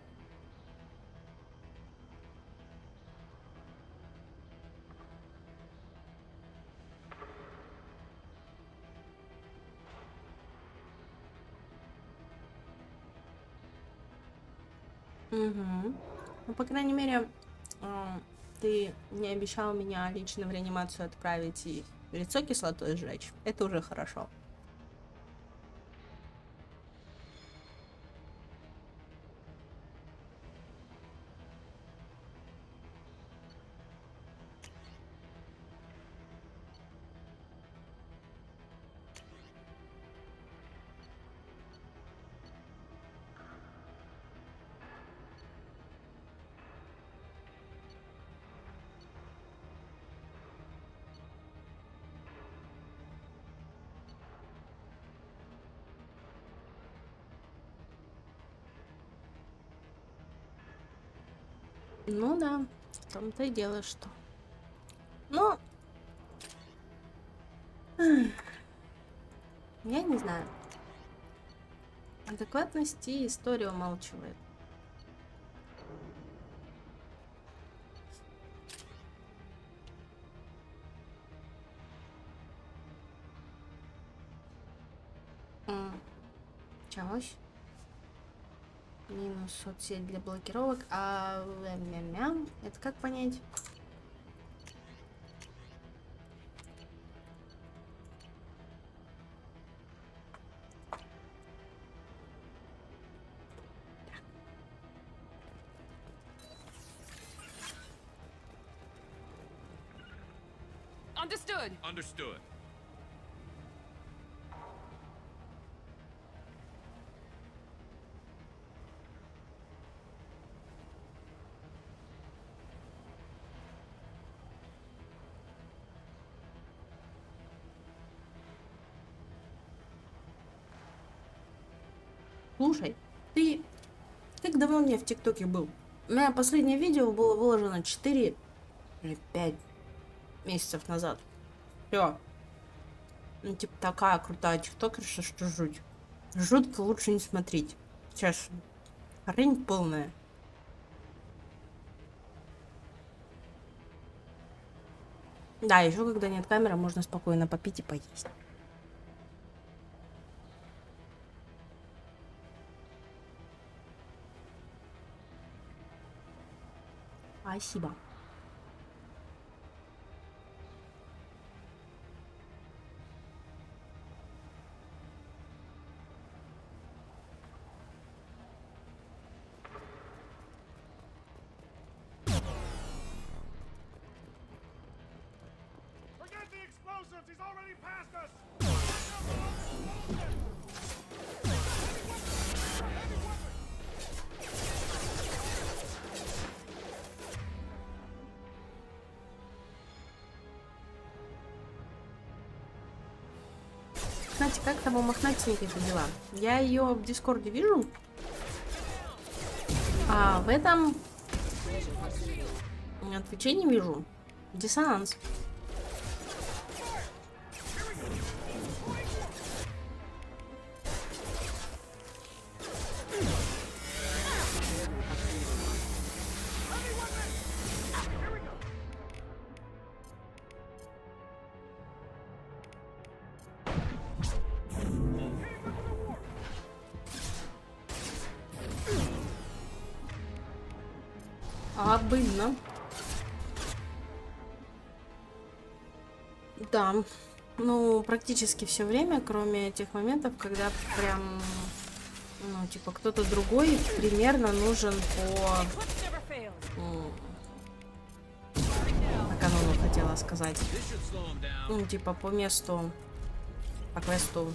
Угу. Ну, по крайней мере, ты не обещал меня лично в реанимацию отправить и лицо кислотой сжечь. Это уже хорошо. Ну да, В том-то и дело, что... Ну... Я не знаю. Адекватность и история умалчивает. Чавось. Минус соцсеть для блокировок. А это как понять? Understood. Understood. Слушай, ты как давно у меня в ТикТоке был? У меня последнее видео было выложено 4 или 5 месяцев назад. Все. Ну, типа, такая крутая тиктокерша, что жуть. Жутко лучше не смотреть. Сейчас хрень полная. Да, еще когда нет камеры, можно спокойно попить и поесть. Спасибо. Кстати, как там у мохнатенькой-то дела? Я ее в Дискорде вижу, а в этом на Твиче не вижу. Диссонанс. Обыдно. Да, ну, практически все время, кроме тех моментов, когда прям, ну, типа, кто-то другой примерно нужен по... По канону хотела сказать. Ну, типа, по месту, по квесту.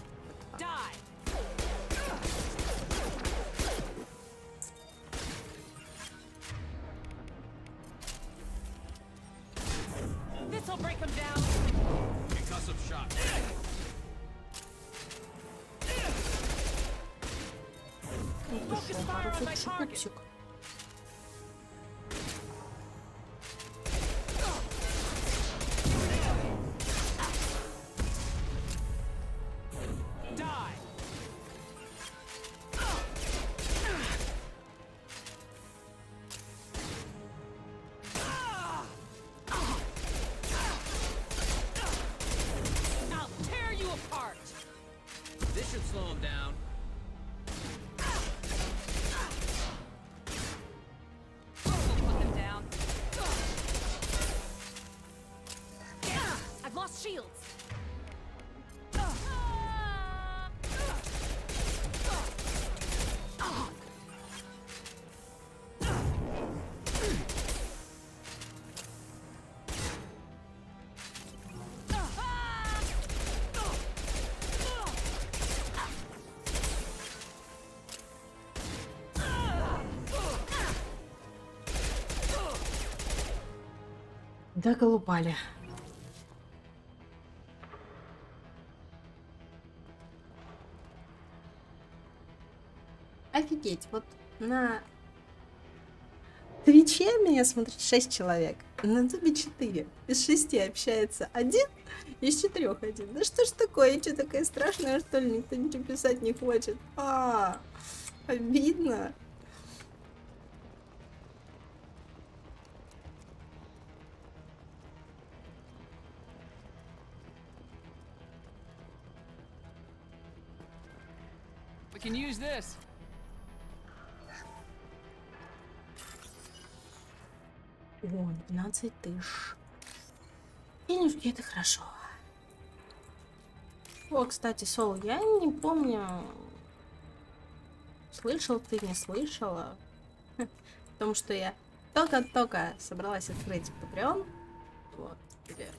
Шутик. Доколупали. Офигеть, вот на Твиче меня смотрит 6 человек, на Ютубе 4. Из 6 общается 1, из 4 1. Да что ж такое, я что, такая страшная, что ли? Никто ничего писать не хочет. Обидно. We can use this. О, 12 тысяч. Денежки, это хорошо. О, кстати, Сол, я не помню, слышал ты, не слышала, потому что я только-только собралась открыть Patreon, вот,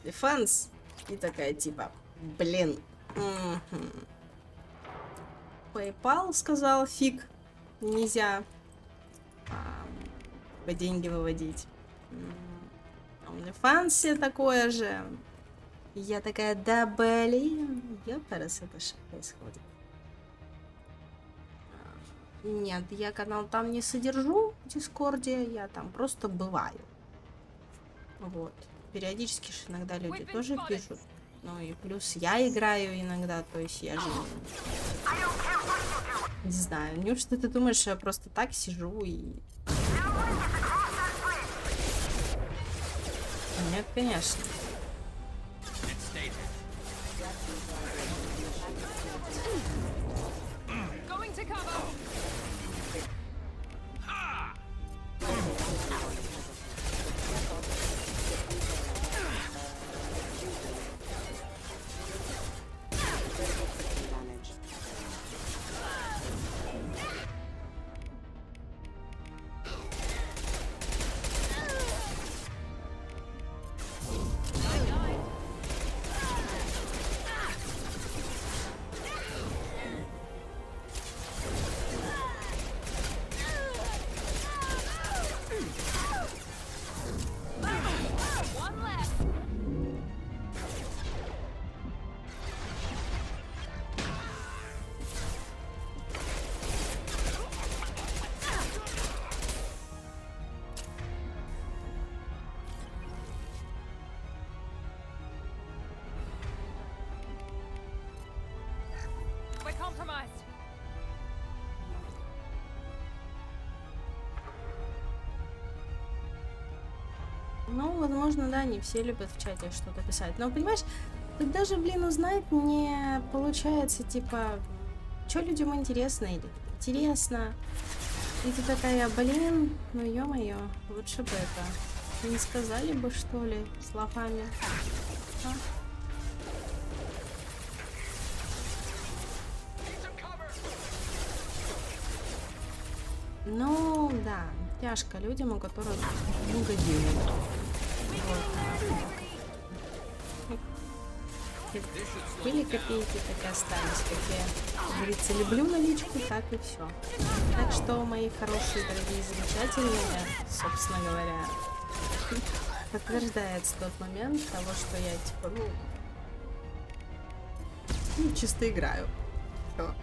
Defense, и такая типа, блин, PayPal сказал, фиг, нельзя деньги выводить. OnlyFans такое же. Я такая, да блин, ёпарас, это что происходит? Нет, я канал там не содержу в Дискорде, я там просто бываю. Вот. Периодически же иногда люди тоже пишут. Ну и плюс я играю иногда, то есть я же... Не знаю, неужто ты думаешь, что я просто так сижу и... Нет, конечно. Ну, возможно, да, не все любят в чате что-то писать. Но, понимаешь, тут даже, блин, узнать не получается, типа, что людям интересно или интересно. И ты такая, блин, ну ё-моё, лучше бы это не сказали бы, что ли, словами. А? Ну, да, тяжко людям, у которых много денег. Вот. Были копейки, так и остались. Как я, говорится, люблю наличку, так и все. Так что, мои хорошие, дорогие, замечательные, собственно говоря, подтверждается тот момент того, что я, типа, ну чисто играю. Всё.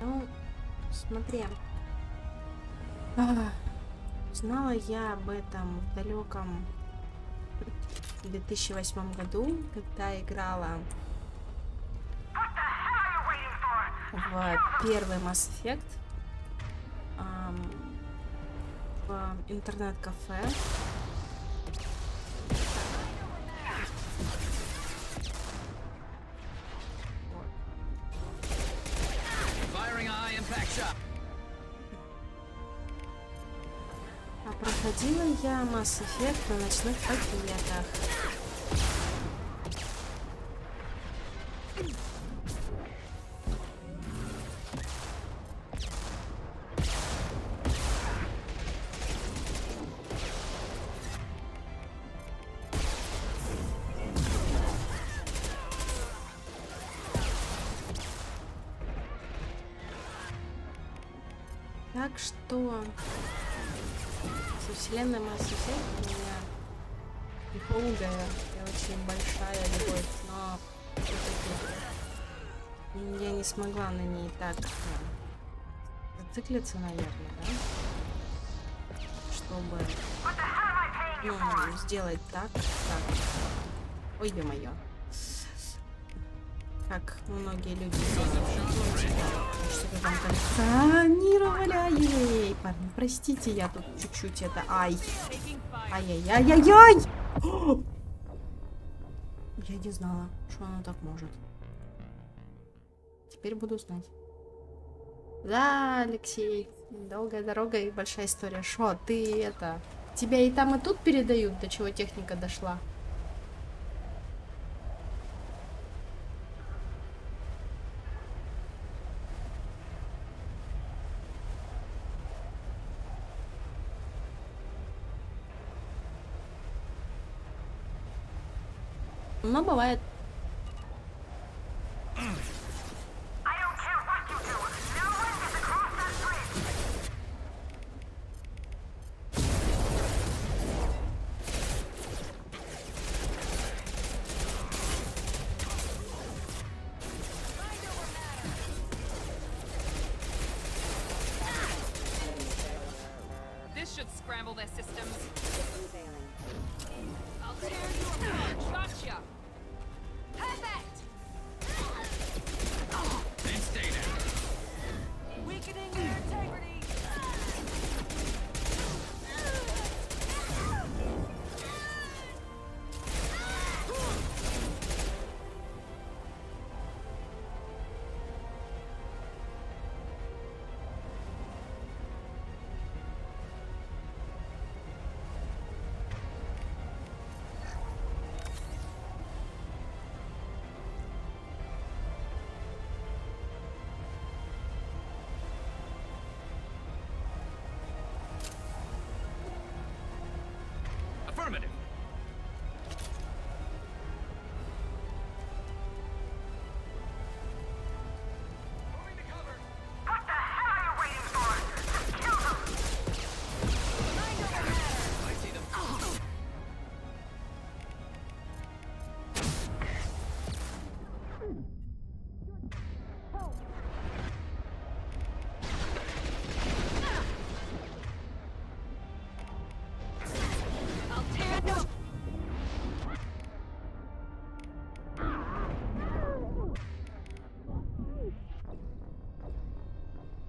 Ну, смотри, знала я об этом в далеком 2008 году, когда играла в первый MassEffect в интернет-кафе. А проходила я MassEffect на ночных пакетах. Так что со вселенной MassEffect у меня долгая и очень большая любовь, но все-таки я не смогла на ней так зациклиться, наверное, да? Чтобы сделать так. Ой, ё-моё. Как многие люди что-то там коллекционировали. Ай-яй-яй, парни, простите, я тут чуть-чуть это... Ай-яй-яй-яй-яй! Я не знала, что оно так может. Теперь буду знать. Да, Алексей, долгая дорога и большая история. Шо, ты это... Тебя и там, и тут передают, до чего техника дошла? Но бывает. This should scramble their systems. I'll tear you apart. Gotcha. Perfect. Then stay down. Weakening their integrity. Affirmative.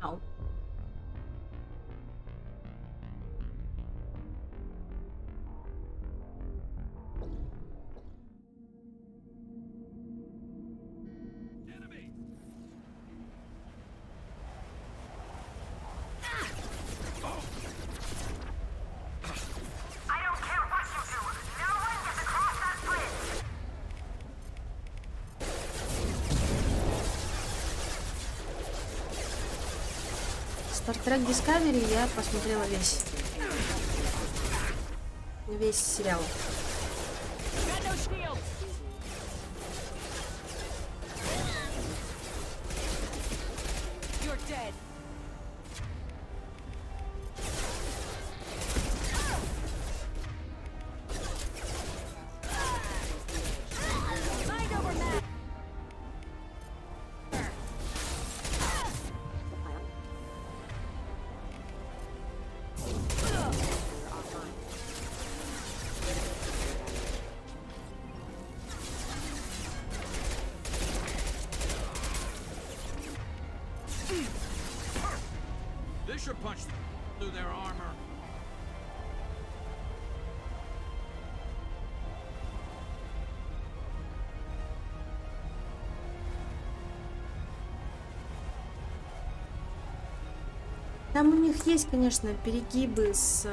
Ау. Star Trek Discovery я посмотрела весь сериал. This should punch through their armor. Там у них есть, конечно, перегибы с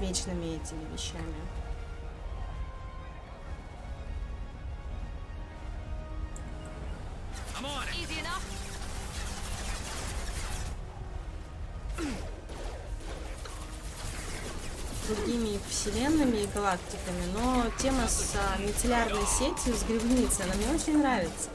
вечными этими вещами. Другими вселенными и галактиками, но тема с мицеллярной сетью, с грибницей, она мне очень нравится.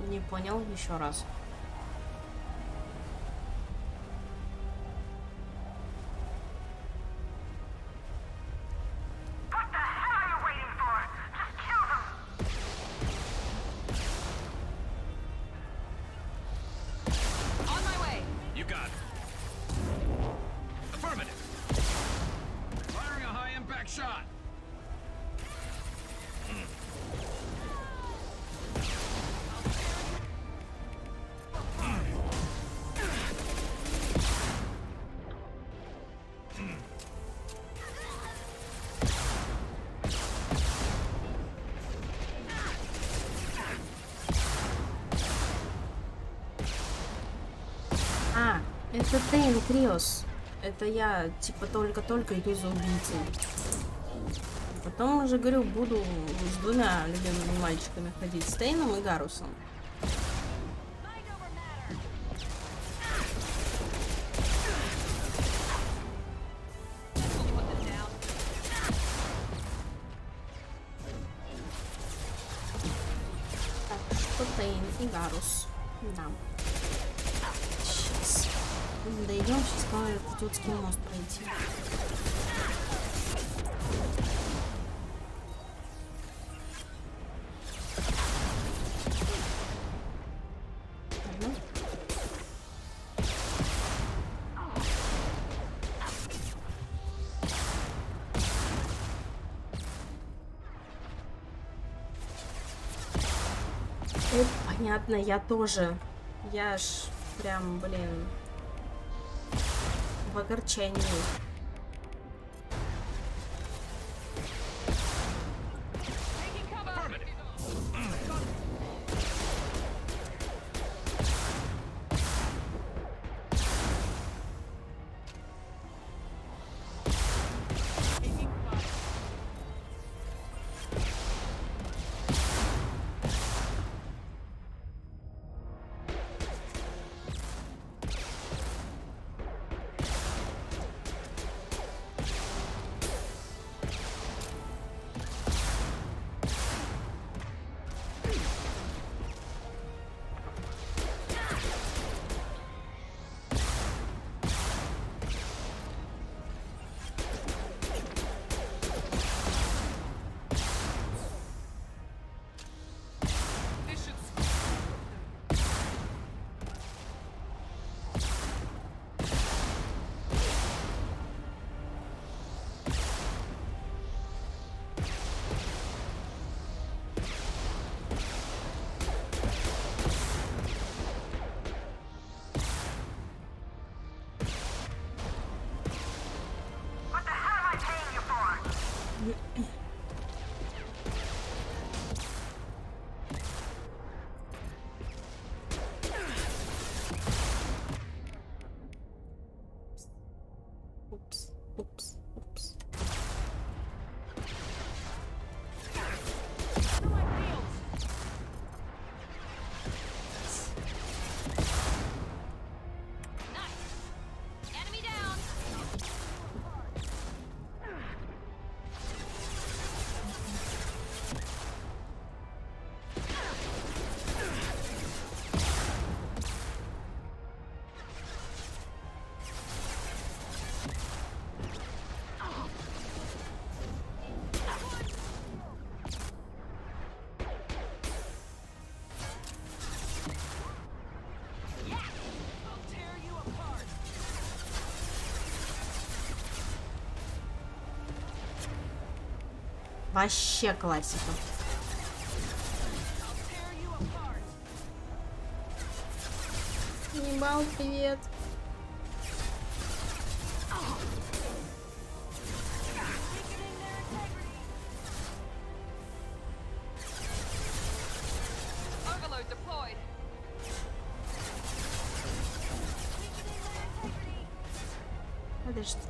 Не понял еще раз. Это Тейн Криос. Это я, типа, только-только иду за убийцей. Потом уже, говорю, буду с двумя любимыми мальчиками ходить. С Тейном и Гарусом. Так, что Тейн и Гарус. Да. Дойдем сейчас по Идиотский мост пройти. Это понятно, я тоже. Я ж прям, блин, в огорчении. Вообще классика. Ебал, привет. Подождите.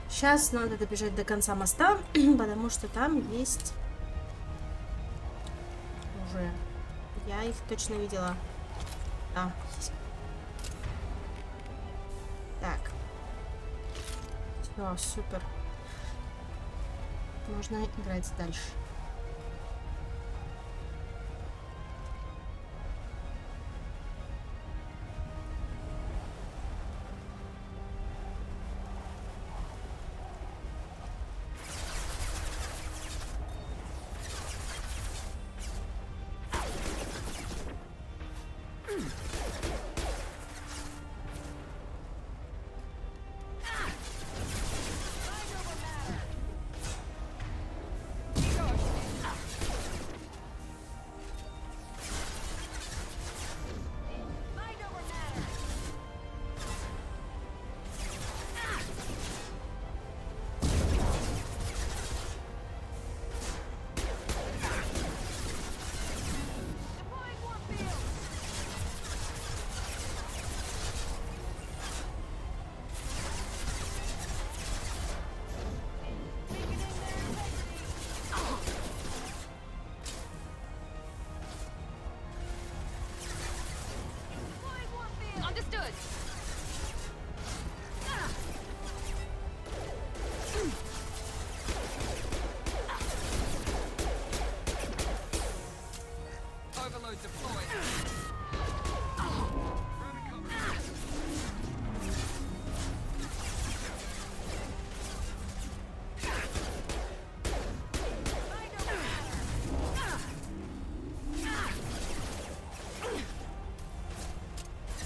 Сейчас надо добежать до конца моста, потому что там есть уже. Я их точно видела. А, есть. Так. Все, супер. Можно играть дальше.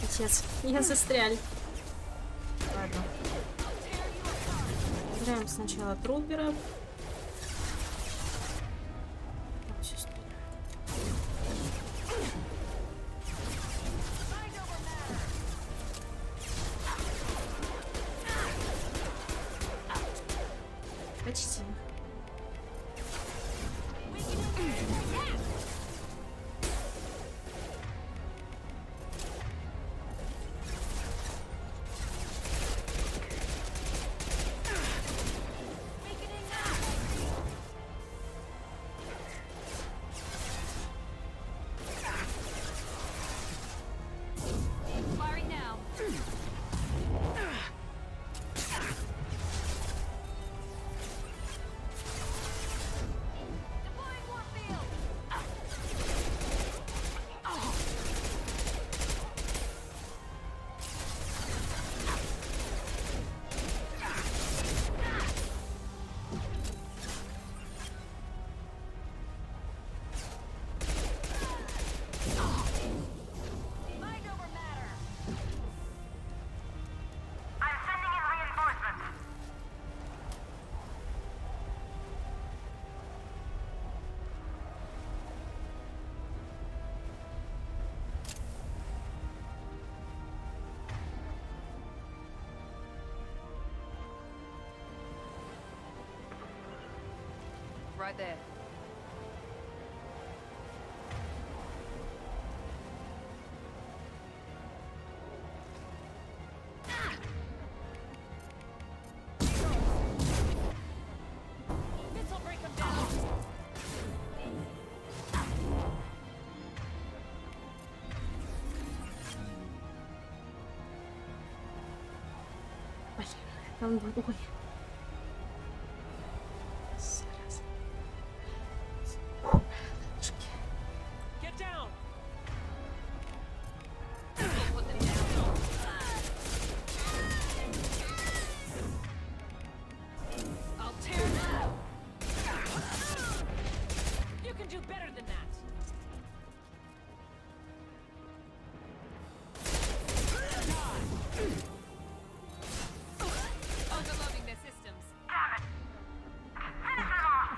Отец, я застрял. Ладно. Играем сначала труберов. Почти. Right there. This'll break them down. Там другой. Get down. I'll tear them. You can do better than that.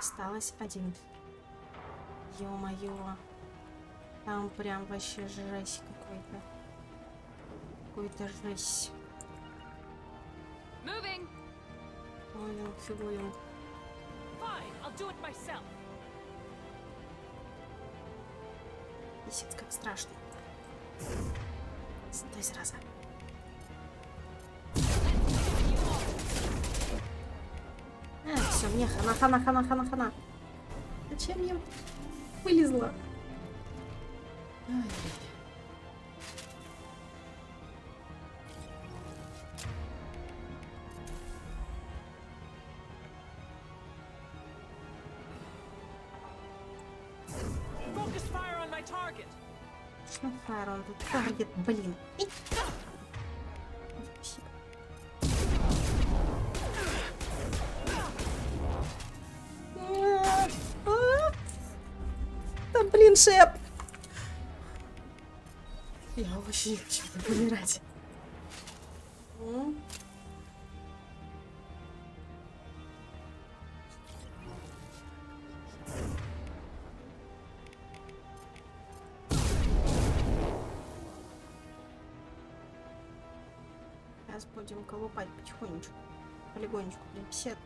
Осталось один. Ё-моё. Там прям вообще жесть какой-то. Какой-то жесть. Moving. Ой, фигуем. Fine, I'll do it myself. Писец, как страшно. Стой, зараза. Все, мне хана. Зачем я вылезла? Ай. Focus fire on my target. Что фаер, он тут таргет, блин. Да блин, шеп. Я вообще не хочу помирать. Сейчас будем колупать потихонечку. Полигонечку, блин, 50.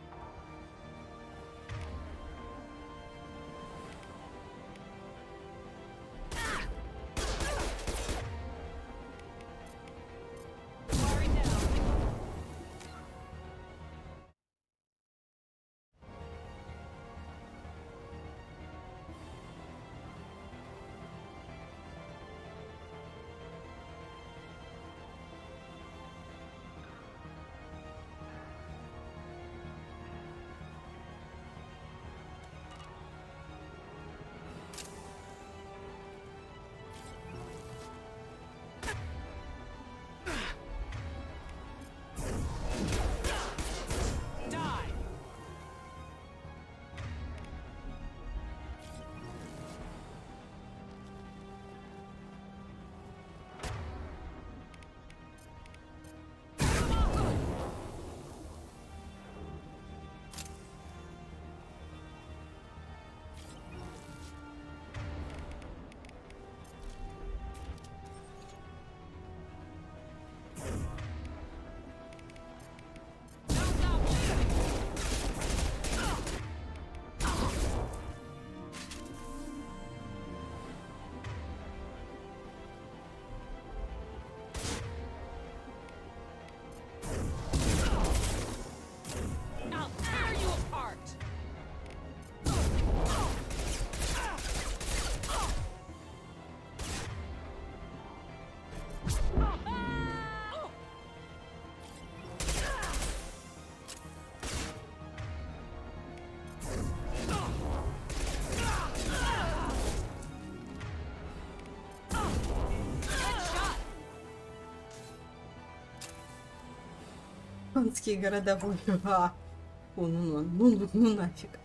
Конские города. Ну нафиг.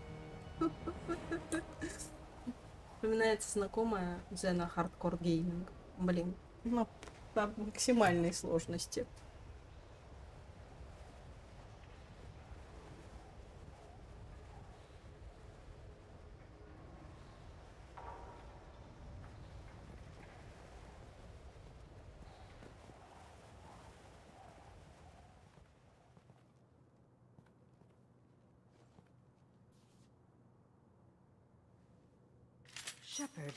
Вспоминается знакомая Зена Хардкор Гейминг. Блин, на максимальной сложности. Shepard,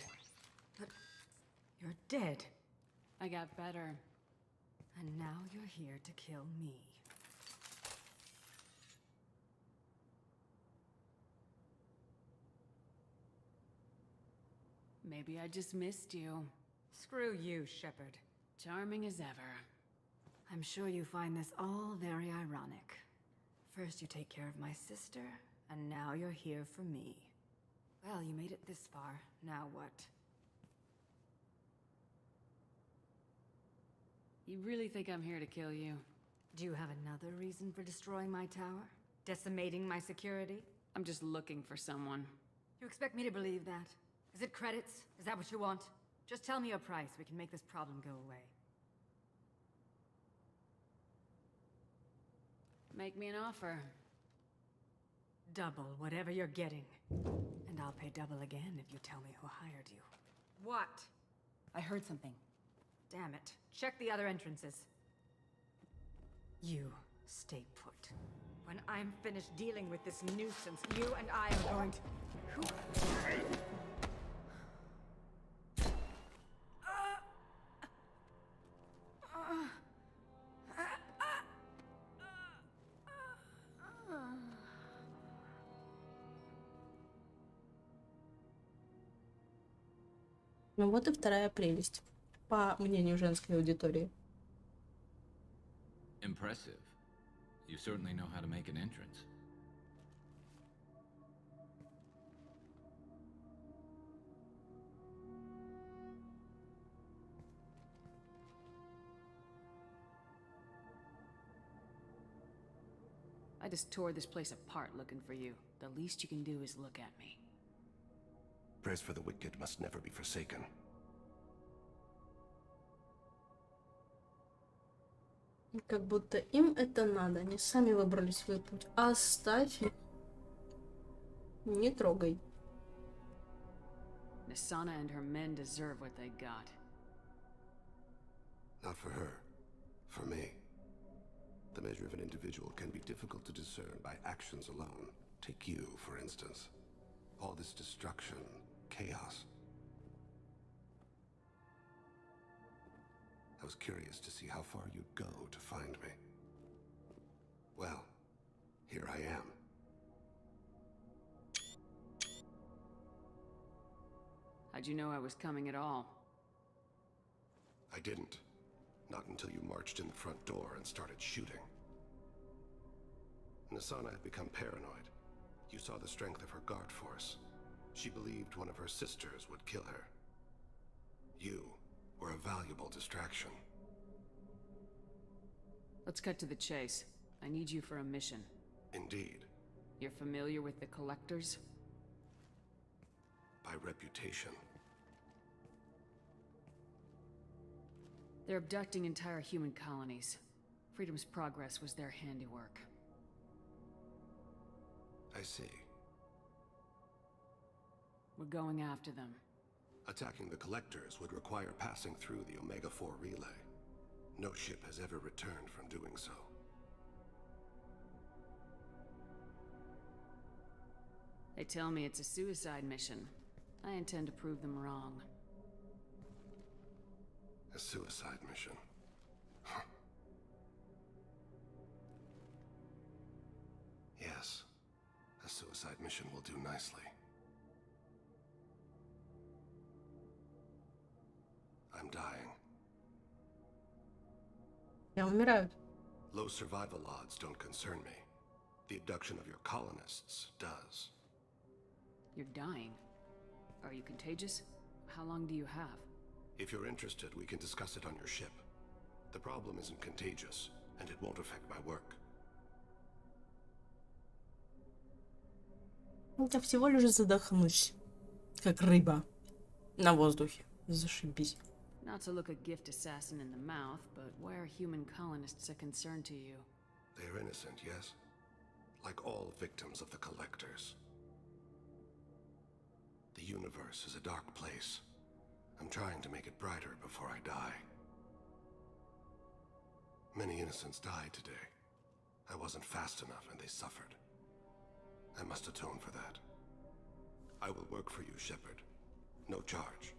but you're dead. I got better. And now you're here to kill me. Maybe I just missed you. Screw you, Shepard. Charming as ever. I'm sure you find this all very ironic. First you take care of my sister, and now you're here for me. Well, you made it this far. Now what? You really think I'm here to kill you? Do you have another reason for destroying my tower? Decimating my security? I'm just looking for someone. You expect me to believe that? Is it credits? Is that what you want? Just tell me a price. We can make this problem go away. Make me an offer. Double whatever you're getting. And I'll pay double again if you tell me who hired you. What? I heard something. Damn it. Check the other entrances. You stay put. When I'm finished dealing with this nuisance, you and I are going to... Ну вот и вторая прелесть, по мнению женской аудитории. Impressive. You certainly know how to make an entrance. I just tore this place apart looking for you. The least you can do is look at me. Prayers for the wicked must never be forsaken. Как будто им это надо, они сами выбрали свой путь. Оставь их. Не трогай. Nasana and her men deserve what they got. Not for her. For me. The measure of an individual can be difficult to discern by actions alone. Take you, for instance. All this destruction, chaos. I was curious to see how far you'd go to find me. Well, here I am. How'd you know I was coming at all? I didn't. Not until you marched in the front door and started shooting. Nasana had become paranoid. You saw the strength of her guard force. She believed one of her sisters would kill her. You were a valuable distraction. Let's cut to the chase. I need you for a mission. Indeed. You're familiar with the Collectors? By reputation. They're abducting entire human colonies. Freedom's Progress was their handiwork. I see. We're going after them. Attacking the Collectors would require passing through the Omega-4 relay. No ship has ever returned from doing so. They tell me it's a suicide mission. I intend to prove them wrong. A suicide mission? Huh. Yes. A suicide mission will do nicely. I'm dying. Я умираю. Low survival odds don't concern me. The abduction of your colonists does. You're dying. Are you contagious? How long do you have? If you're interested, we can discuss it on your ship. The problem isn't contagious, and it won't affect my work. Я всего лишь задохнусь, как рыба на воздухе. Зашибись. Not to look a gift assassin in the mouth, but why are human colonists a concern to you? They're innocent, yes? Like all victims of the Collectors. The universe is a dark place. I'm trying to make it brighter before I die. Many innocents died today. I wasn't fast enough and they suffered. I must atone for that. I will work for you, Shepard. No charge.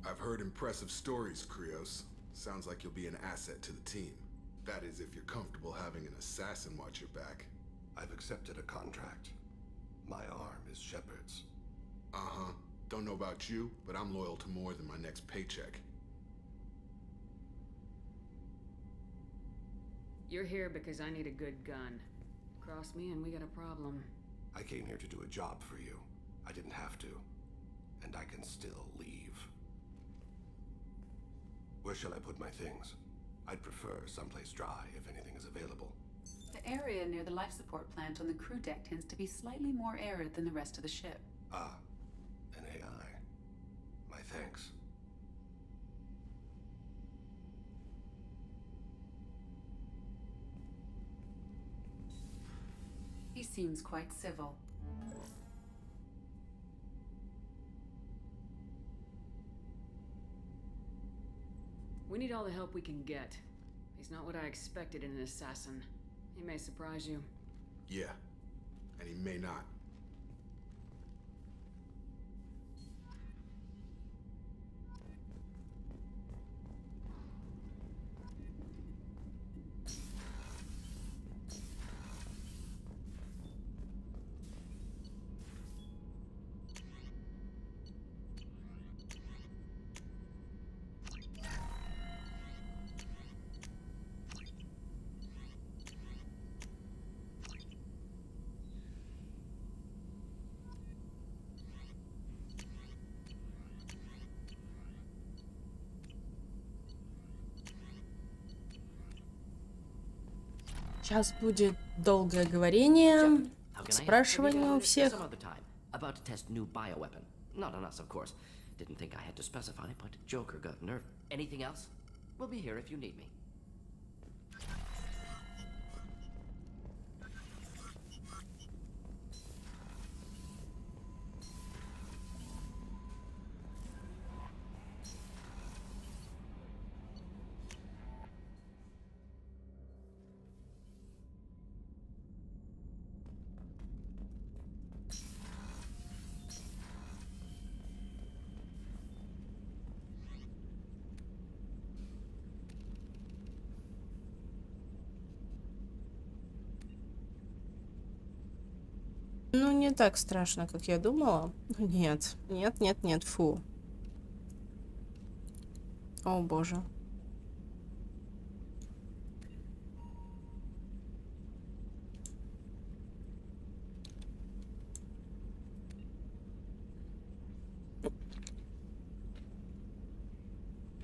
I've heard impressive stories, Krios. Sounds like you'll be an asset to the team. That is, if you're comfortable having an assassin watch your back. I've accepted a contract. My arm is Shepard's. Uh-huh. Don't know about you, but I'm loyal to more than my next paycheck. You're here because I need a good gun. Cross me and we got a problem. I came here to do a job for you. I didn't have to. And I can still leave. Where shall I put my things? I'd prefer someplace dry if anything is available. The area near the life support plant on the crew deck tends to be slightly more arid than the rest of the ship. Ah, an AI. My thanks. He seems quite civil. We need all the help we can get. He's not what I expected in an assassin. He may surprise you. Yeah, and he may not. Сейчас будет долгое говорение, спрашивание у всех. About to test new bioweapon. Not on us, of course. Didn't think I had to specify, but Joker got nerve. Anything else? We'll be here if you need me. Ну, не так страшно, как я думала. Нет, нет, нет, нет, фу. О, боже.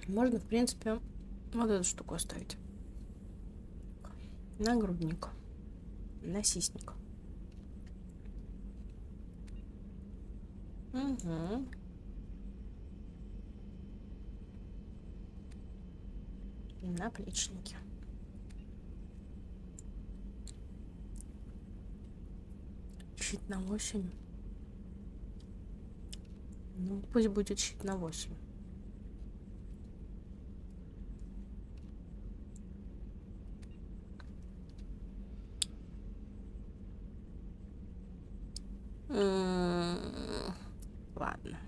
Можно, в принципе, вот эту штуку оставить. Нагрудник. Насисник. Угу. Наплечники. Щит на 8. Ну, пусть будет щит на 8. Ладно.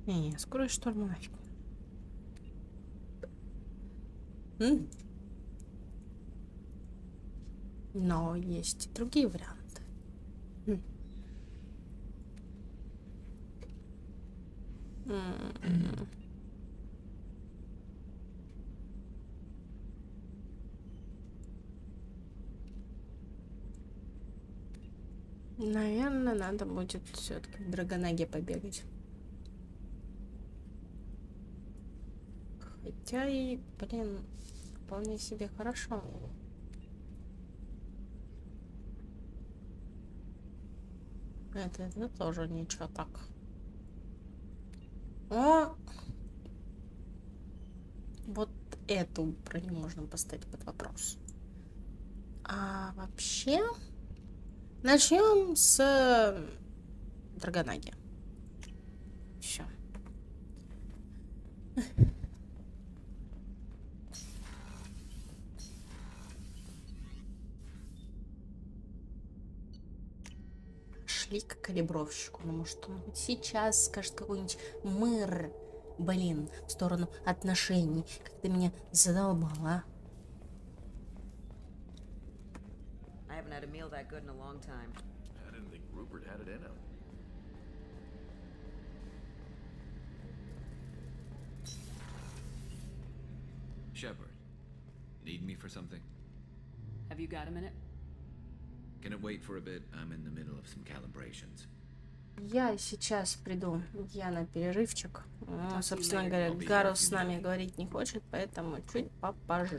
Не, скорость шторма нафиг. Но есть и другие варианты. Наверное, надо будет все-таки в Драгонаге побегать. Хотя и, блин, вполне себе хорошо. Это тоже ничего так. О! Вот эту броню можно поставить под вопрос. А вообще... Начнем с Драгонаги. Все. Шли к калибровщику. Ну, может, он хоть сейчас скажет какой-нибудь мыр, блин, в сторону отношений. Как ты меня задолбала. I haven't had a meal that good in a long time. I didn't think Rupert had it in him. Shepard, need me for something? Have you got a minute? Can it wait for a bit? I'm in the middle of some calibrations. Я сейчас приду. Я на перерывчик. Собственно говоря, Гарус с нами говорить не хочет, поэтому чуть попозже.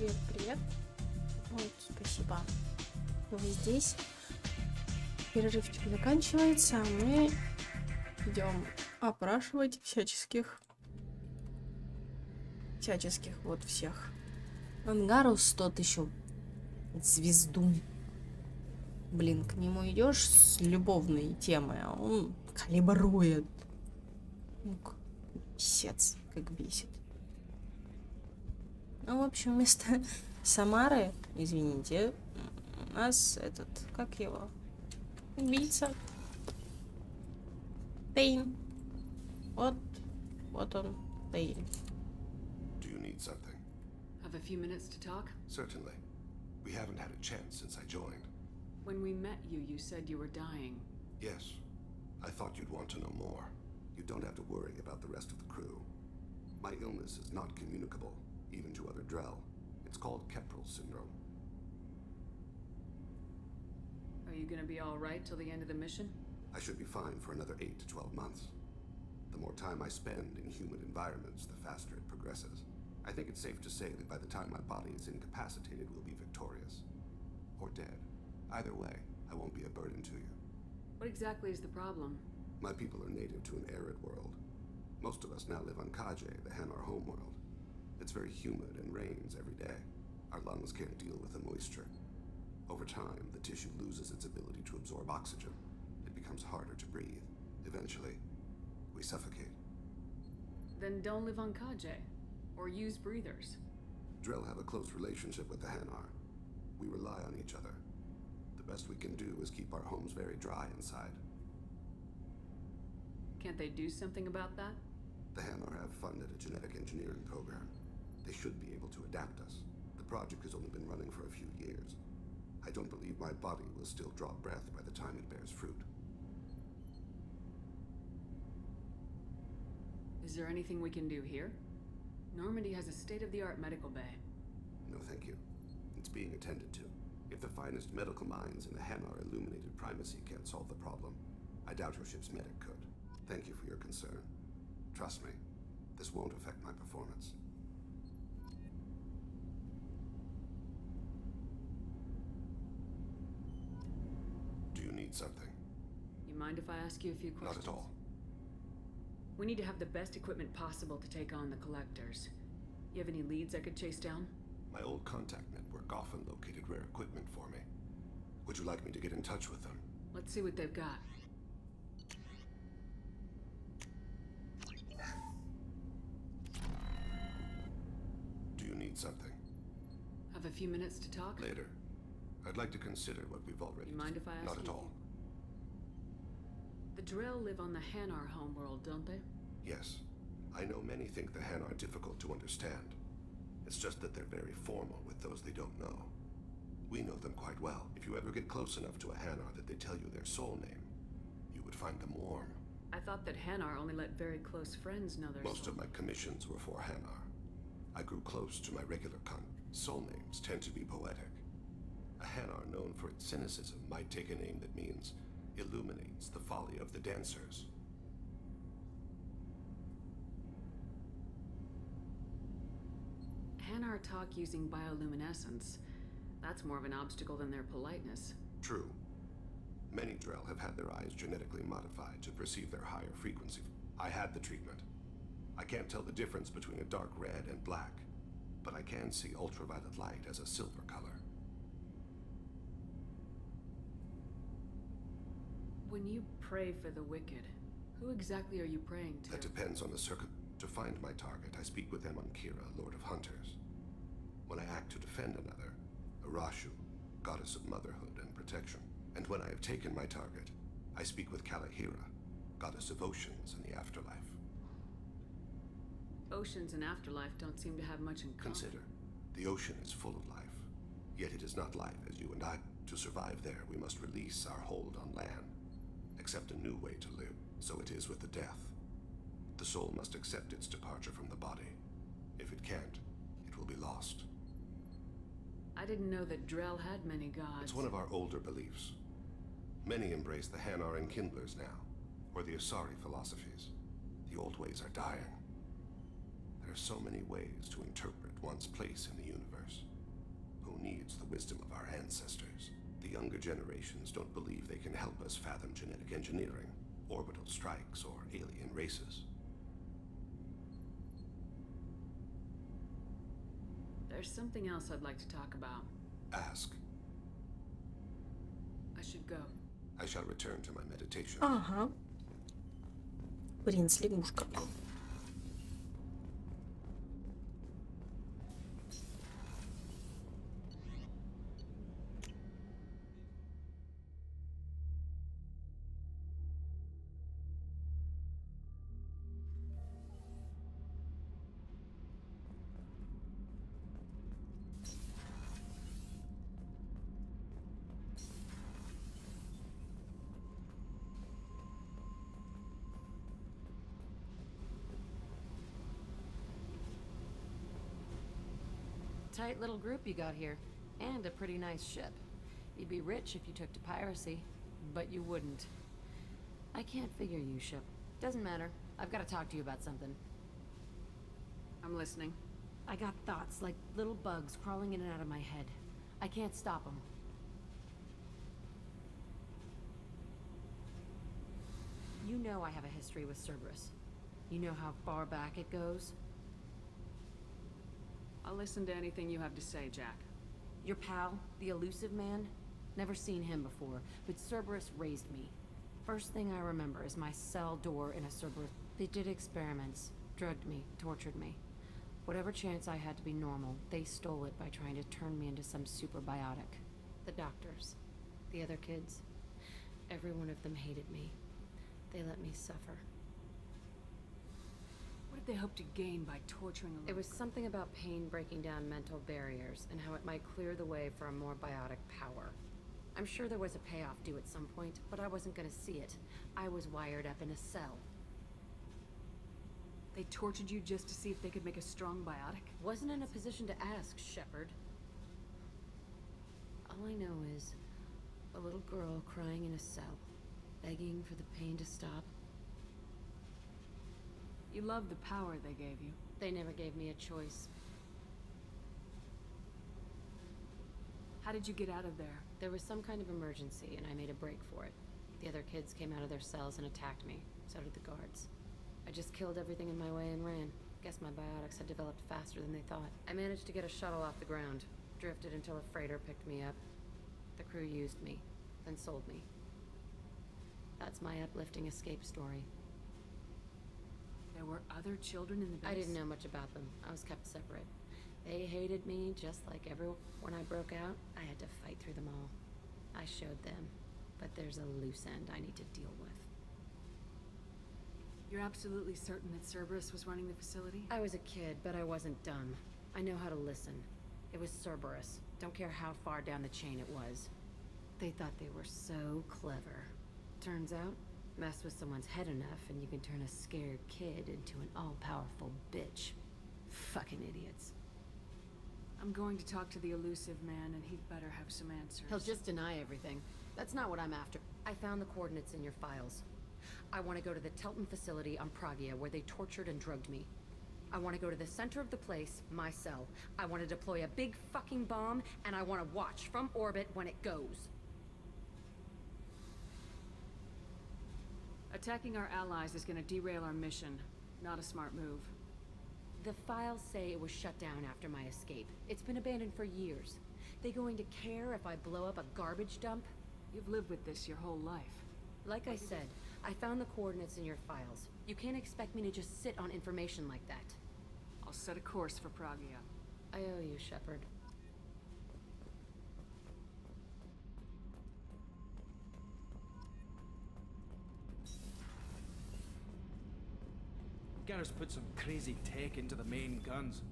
Привет, привет. Вот, спасибо. Вы здесь. Перерывчик заканчивается, а мы идем опрашивать всяческих вот всех. Ангару 100 тысяч. Звезду. Блин, к нему идешь с любовной темой, а он калибрует. Ну, писец, как бесит. Ну, в общем, вместо Самары, извините, у нас этот, как его? Убийца. Тейн. Вот он, Тейн. Do you need something? Have a few minutes to talk? Certainly. We haven't had a chance since I joined. When we met you, you said you were dying. Yes. I thought you'd want to know more. You don't have to worry about the rest of the crew. My illness is not communicable, even to other Drell. It's called Keprel syndrome. Are you gonna be alright till the end of the mission? I should be fine for another 8 to 12 months. The more time I spend in human environments, the faster it progresses. I think it's safe to say that by the time my body is incapacitated, we'll be victorious. Or dead. Either way, I won't be a burden to you. What exactly is the problem? My people are native to an arid world. Most of us now live on Kaje, the Hanar homeworld. It's very humid and rains every day. Our lungs can't deal with the moisture. Over time, the tissue loses its ability to absorb oxygen. It becomes harder to breathe. Eventually, we suffocate. Then don't live on Kaje. Or use breathers. Drell have a close relationship with the Hanar. We rely on each other. The best we can do is keep our homes very dry inside. Can't they do something about that? The Hanar have funded a genetic engineering program. They should be able to adapt us. The project has only been running for a few years. I don't believe my body will still draw breath by the time it bears fruit. Is there anything we can do here? Normandy has a state-of-the-art medical bay. No, thank you. It's being attended to. If the finest medical minds in the Hanar illuminated primacy can't solve the problem, I doubt your ship's medic could. Thank you for your concern. Trust me, this won't affect my performance. Do you need something? You mind if I ask you a few questions? Not at all. We need to have the best equipment possible to take on the collectors. You have any leads I could chase down? My old contact network often located rare equipment for me. Would you like me to get in touch with them? Let's see what they've got. Do you need something? Have a few minutes to talk? Later. I'd like to consider what we've already... You mind if I ask Not you? at all. The Drell live on the Hanar homeworld, don't they? Yes. I know many think the Han are difficult to understand. It's just that they're very formal with those they don't know. We know them quite well. If you ever get close enough to a Hanar that they tell you their soul name, you would find them warm. I thought that Hanar only let very close friends know their Most soul. of my commissions were for Hanar. I grew close to my regular soul names tend to be poetic. A Hanar known for its cynicism might take a name that means illuminates the folly of the dancers. Hanar talk using bioluminescence. That's more of an obstacle than their politeness. True. Many Drell have had their eyes genetically modified to perceive their higher frequency. I had the treatment. I can't tell the difference between a dark red and black, but I can see ultraviolet light as a silver color. When you pray for the wicked, who exactly are you praying to? That depends on the To find my target, I speak with Kira, Lord of Hunters. When I act to defend another, Arashu, goddess of motherhood and protection. And when I have taken my target, I speak with Kalahira, goddess of oceans and the afterlife. Oceans and afterlife don't seem to have much in common. Consider, the ocean is full of life, yet it is not life as you and I. To survive there, we must release our hold on land, accept a new way to live. So it is with the death. The soul must accept its departure from the body. If it can't, it will be lost. I didn't know that Drell had many gods. It's one of our older beliefs. Many embrace the Hanar and Kindlers now, or the Asari philosophies. The old ways are dying. There are so many ways to interpret one's place in the universe. needs the wisdom of our ancestors. The younger generations don't believe they can help us fathom genetic engineering, orbital strikes, or alien races. There's something else I'd like to talk about. Ask. I should go. I shall return to my meditation. Ага. Принц-лягушка. Tight little group you got here, and a pretty nice ship. You'd be rich if you took to piracy, but you wouldn't. I can't figure you, Ship. Doesn't matter. I've got to talk to you about something. I'm listening. I got thoughts like little bugs crawling in and out of my head. I can't stop them. You know I have a history with Cerberus. You know how far back it goes? I'll listen to anything you have to say, Jack. Your pal, the elusive man? Never seen him before, but Cerberus raised me. First thing I remember is my cell door in a Cerberus. They did experiments, drugged me, tortured me. Whatever chance I had to be normal, they stole it by trying to turn me into some superbiotic. The doctors, the other kids, every one of them hated me. They let me suffer. What did they hope to gain by torturing a little? It was something about pain breaking down mental barriers and how it might clear the way for a more biotic power. I'm sure there was a payoff due at some point, but I wasn't gonna see it. I was wired up in a cell. They tortured you just to see if they could make a strong biotic? Wasn't in a position to ask, Shepard. All I know is a little girl crying in a cell, begging for the pain to stop. You love the power they gave you. They never gave me a choice. How did you get out of there? There was some kind of emergency, and I made a break for it. The other kids came out of their cells and attacked me. So did the guards. I just killed everything in my way and ran. Guess my biotics had developed faster than they thought. I managed to get a shuttle off the ground. Drifted until a freighter picked me up. The crew used me, then sold me. That's my uplifting escape story. There were other children in the base? I didn't know much about them. I was kept separate. They hated me just like everyone. When I broke out, I had to fight through them all. I showed them, but there's a loose end I need to deal with. You're absolutely certain that Cerberus was running the facility? I was a kid, but I wasn't dumb. I know how to listen. It was Cerberus. Don't care how far down the chain it was. They thought they were so clever. Turns out, mess with someone's head enough and you can turn a scared kid into an all-powerful bitch. Fucking idiots. I'm going to talk to the elusive man and he'd better have some answers. He'll just deny everything. That's not what I'm after. I found the coordinates in your files. I want to go to the Telton facility on Pragia where they tortured and drugged me. I want to go to the center of the place, my cell. I want to deploy a big fucking bomb and I want to watch from orbit when it goes. Attacking our allies is going to derail our mission. Not a smart move. The files say it was shut down after my escape. It's been abandoned for years. They going to care if I blow up a garbage dump? You've lived with this your whole life. Like I said, I found the coordinates in your files. You can't expect me to just sit on information like that. I'll set a course for Pragia. I owe you, Shepard. Garrus put some crazy tech into the main guns.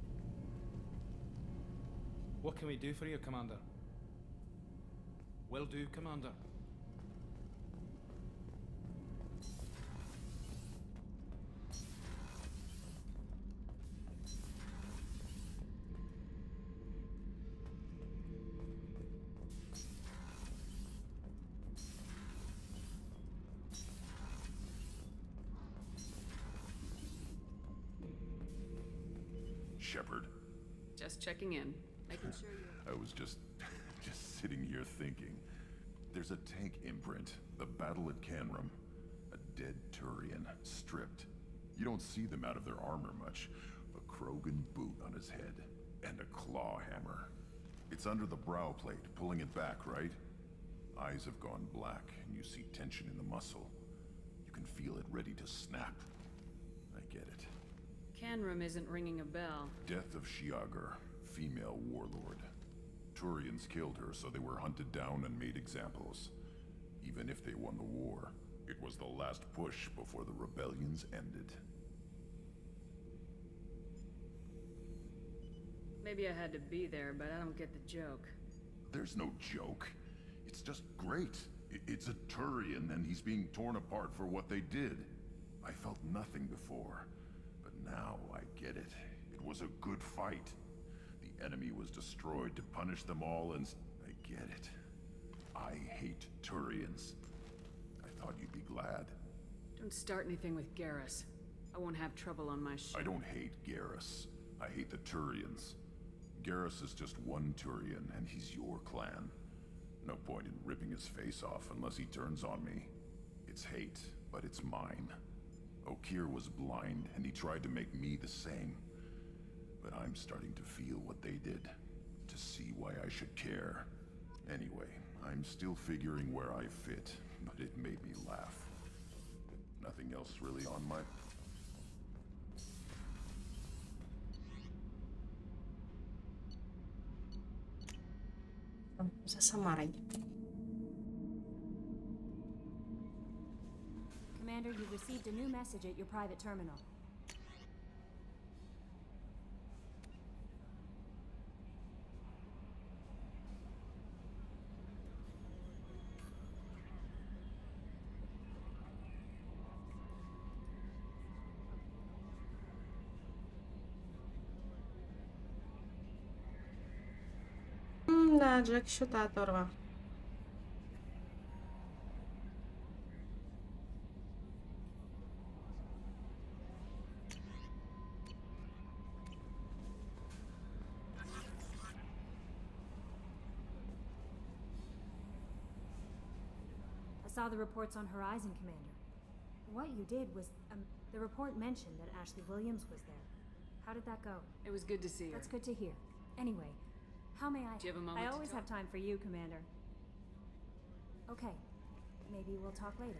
What can we do for you, Commander? Will do, Commander. Shepard. Just checking in. Making sure you... I was just sitting here thinking. There's a tank imprint, the battle at Canrum. A dead Turian, stripped. You don't see them out of their armor much. A Krogan boot on his head, and a claw hammer. It's under the brow plate, pulling it back, right? Eyes have gone black, and you see tension in the muscle. You can feel it ready to snap. I get it. Canrum isn't ringing a bell. Death of Shiagar, female warlord. Turians killed her, so they were hunted down and made examples. Even if they won the war, it was the last push before the rebellions ended. Maybe I had to be there, but I don't get the joke. There's no joke. It's just great. It's a Turian, and he's being torn apart for what they did. I felt nothing before, but now I get it. It was a good fight. The enemy was destroyed to punish them all, and I get it. I hate Turians. I thought you'd be glad. Don't start anything with Garrus. I won't have trouble on my ship. I don't hate Garrus. I hate the Turians. Garrus is just one Turian, and he's your clan. No point in ripping his face off unless he turns on me. It's hate, but it's mine. Okeer was blind, and he tried to make me the same. But I'm starting to feel what they did, to see why I should care. Anyway, I'm still figuring where I fit, but it made me laugh. Nothing else really on my... За Самарой. Commander, you've received a new message at your private terminal. Да, Джек счета оторва. I saw the reports on Horizon, Commander. What you did was, the report mentioned that Ashley Williams was there. How did that go? It was good to see her. That's good to hear. Anyway, how may I... Do you have a moment I to always talk? have time for you, Commander. Okay. Maybe we'll talk later.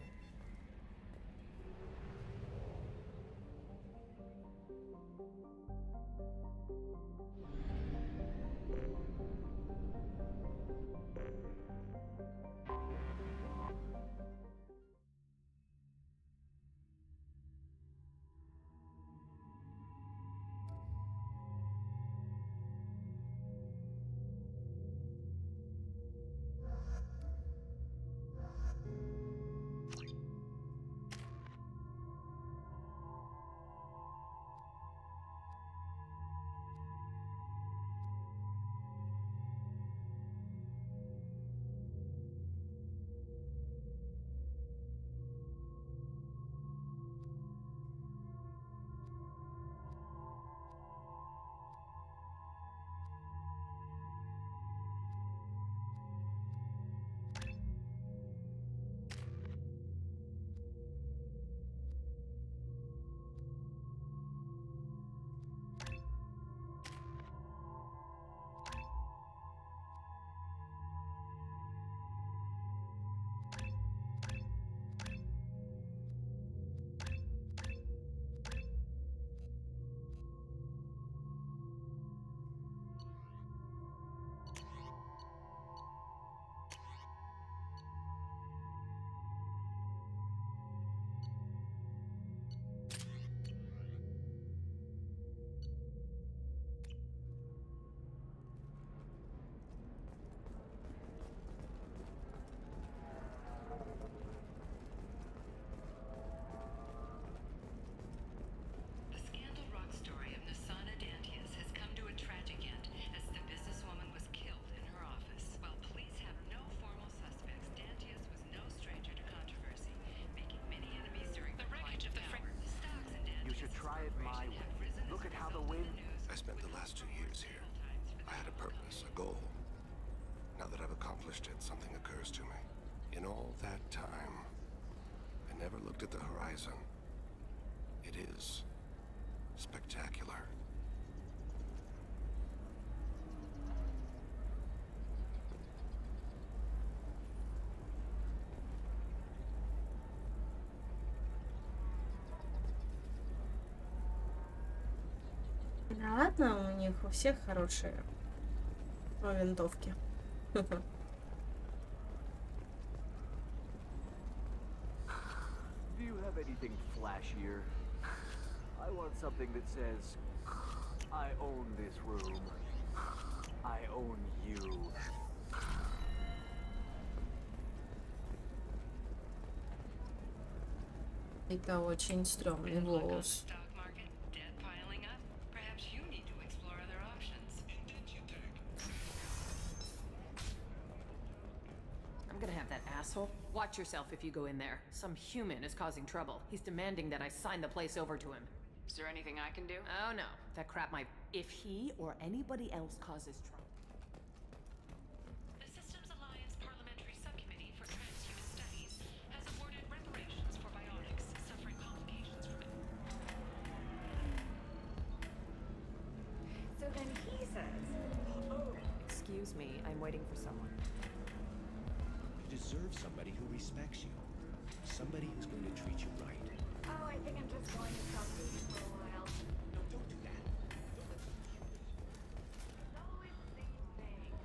I had a purpose, a goal. Now that I've accomplished it, something occurs to me. In all that time, I never looked at the horizon. It is spectacular. Да ладно, у них у всех хорошие винтовки. Do you have anything flashier? I want something that says, I own this room. I own you. Это очень стрёмный голос. I'm gonna have that asshole. Watch yourself if you go in there. Some human is causing trouble. He's demanding that I sign the place over to him. Is there anything I can do? Oh no, that crap might. If he or anybody else causes trouble. The Systems Alliance Parliamentary Subcommittee for Transhuman Studies has awarded reparations for biotics suffering complications from it. So then he says, oh, Excuse me, I'm waiting for someone. You deserve somebody who respects you. Somebody who's going to treat you right. oh, I think I'm just going to stop dating for a while. No, don't do that. It's always the same thing.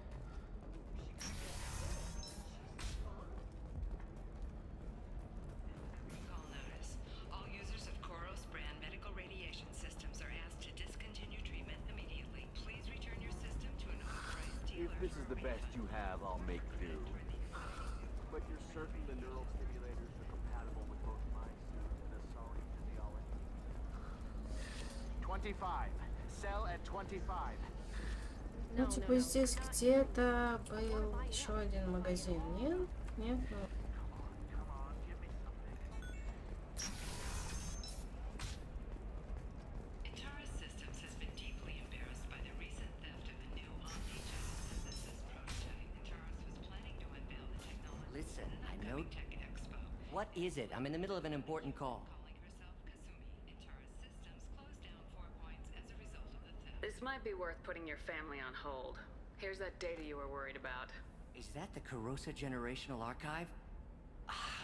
Recall notice. All users of KotOR's brand medical radiation systems are asked to discontinue treatment immediately. Please return your system to an authorized dealer. If this is the best you have, I'll make do. But you're certain the neural stimulators are compatible with both my suit and Asari physiology? 25. Sell at 25. Ну, типа здесь где-то был еще один магазин. Нет? Нет? Ну. Intaris Systems has been deeply embarrassed by the recent theft of a new omni-genesis prototype. Intaris was planning to unveil the technology Listen, at I an know. upcoming tech expo. What is it? I'm in the middle of an important call. Calling herself Kasumi, Intaris Systems closed down 4 points as a result of the theft. This might be worth putting your family on hold. Here's that data you were worried about. Is that the Karosa Generational Archive?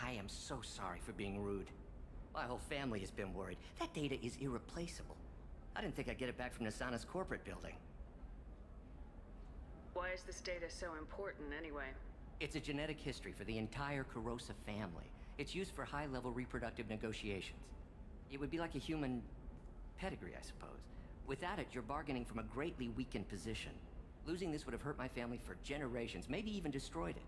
I am so sorry for being rude. My whole family has been worried. That data is irreplaceable. I didn't think I'd get it back from Nasana's corporate building. Why is this data so important anyway? It's a genetic history for the entire Karosa family. It's used for high-level reproductive negotiations. It would be like a human pedigree, I suppose. Without it, you're bargaining from a greatly weakened position. Losing this would have hurt my family for generations, maybe even destroyed it.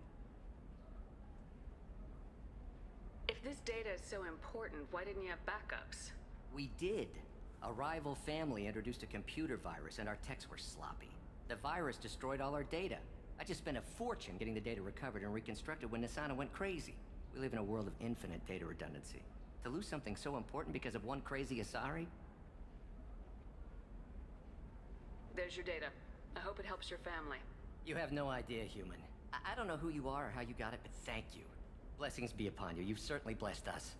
If this data is so important, why didn't you have backups? We did. A rival family introduced a computer virus, and our techs were sloppy. The virus destroyed all our data. I just spent a fortune getting the data recovered and reconstructed when Nasana went crazy. We live in a world of infinite data redundancy. To lose something so important because of one crazy Asari? There's your data. I hope it helps your family. You have no idea, human. I don't know who you are or how you got it, but thank you. Blessings be upon you. You've certainly blessed us.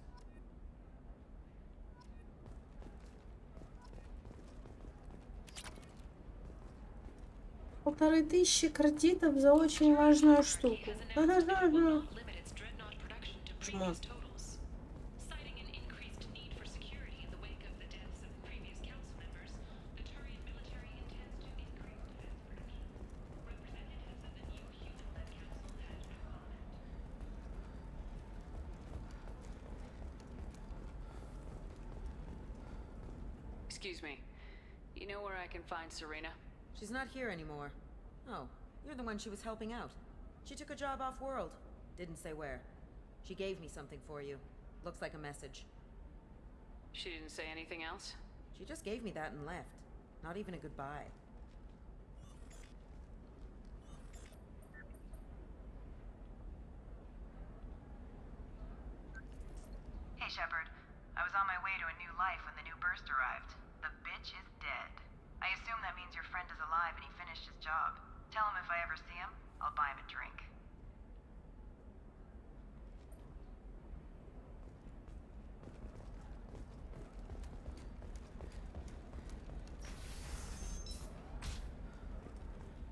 Полторы тысячи кредитов за очень важную штуку. Жмот. Citing an increased need for security in the wake of the deaths of previous council members, the Turian military intends to increase defense production. Representatives of the new human-led council had no comment. Excuse me. You know where I can find Serena? She's not here anymore. Oh, you're the one she was helping out. She took a job off-world. Didn't say where. She gave me something for you. Looks like a message. She didn't say anything else? She just gave me that and left. Not even a goodbye. Hey, Shepard. I was on my way to a new life when the new burst arrived. The bitch is dead. I assume that means your friend is alive and he finished his job. Tell him if I ever see him, I'll buy him a drink.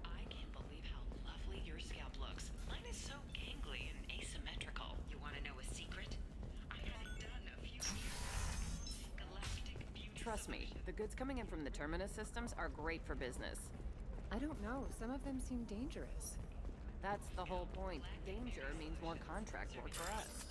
I can't believe how lovely your scalp looks. Mine is so gangly and asymmetrical. You want to know a secret? I had it done a few years ago. Galactic beauty. Trust me, the goods coming in from the Terminus systems are great for business. I don't know, some of them seem dangerous. That's the whole point. Danger means more contract work for us.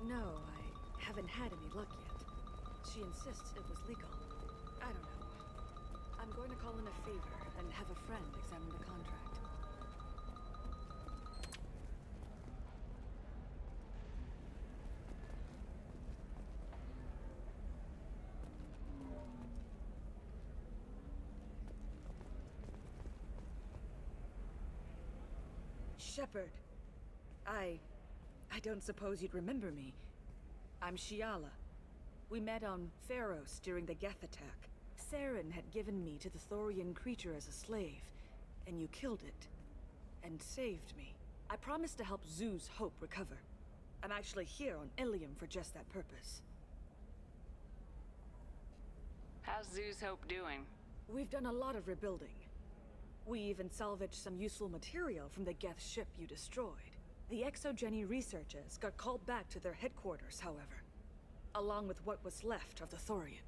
No, I haven't had any luck yet. She insists it was legal. I don't know. I'm going to call in a favor and have a friend examine the contract. Shepard, I don't suppose you'd remember me. I'm Shiala. We met on Pharos during the Geth attack. Saren had given me to the Thorian creature as a slave, and you killed it. And saved me. I promised to help Zoo's Hope recover. I'm actually here on Ilium for just that purpose. How's Zoo's Hope doing? We've done a lot of rebuilding. We even salvaged some useful material from the Geth ship you destroyed. The Exogeny researchers got called back to their headquarters, however, along with what was left of the Thorian.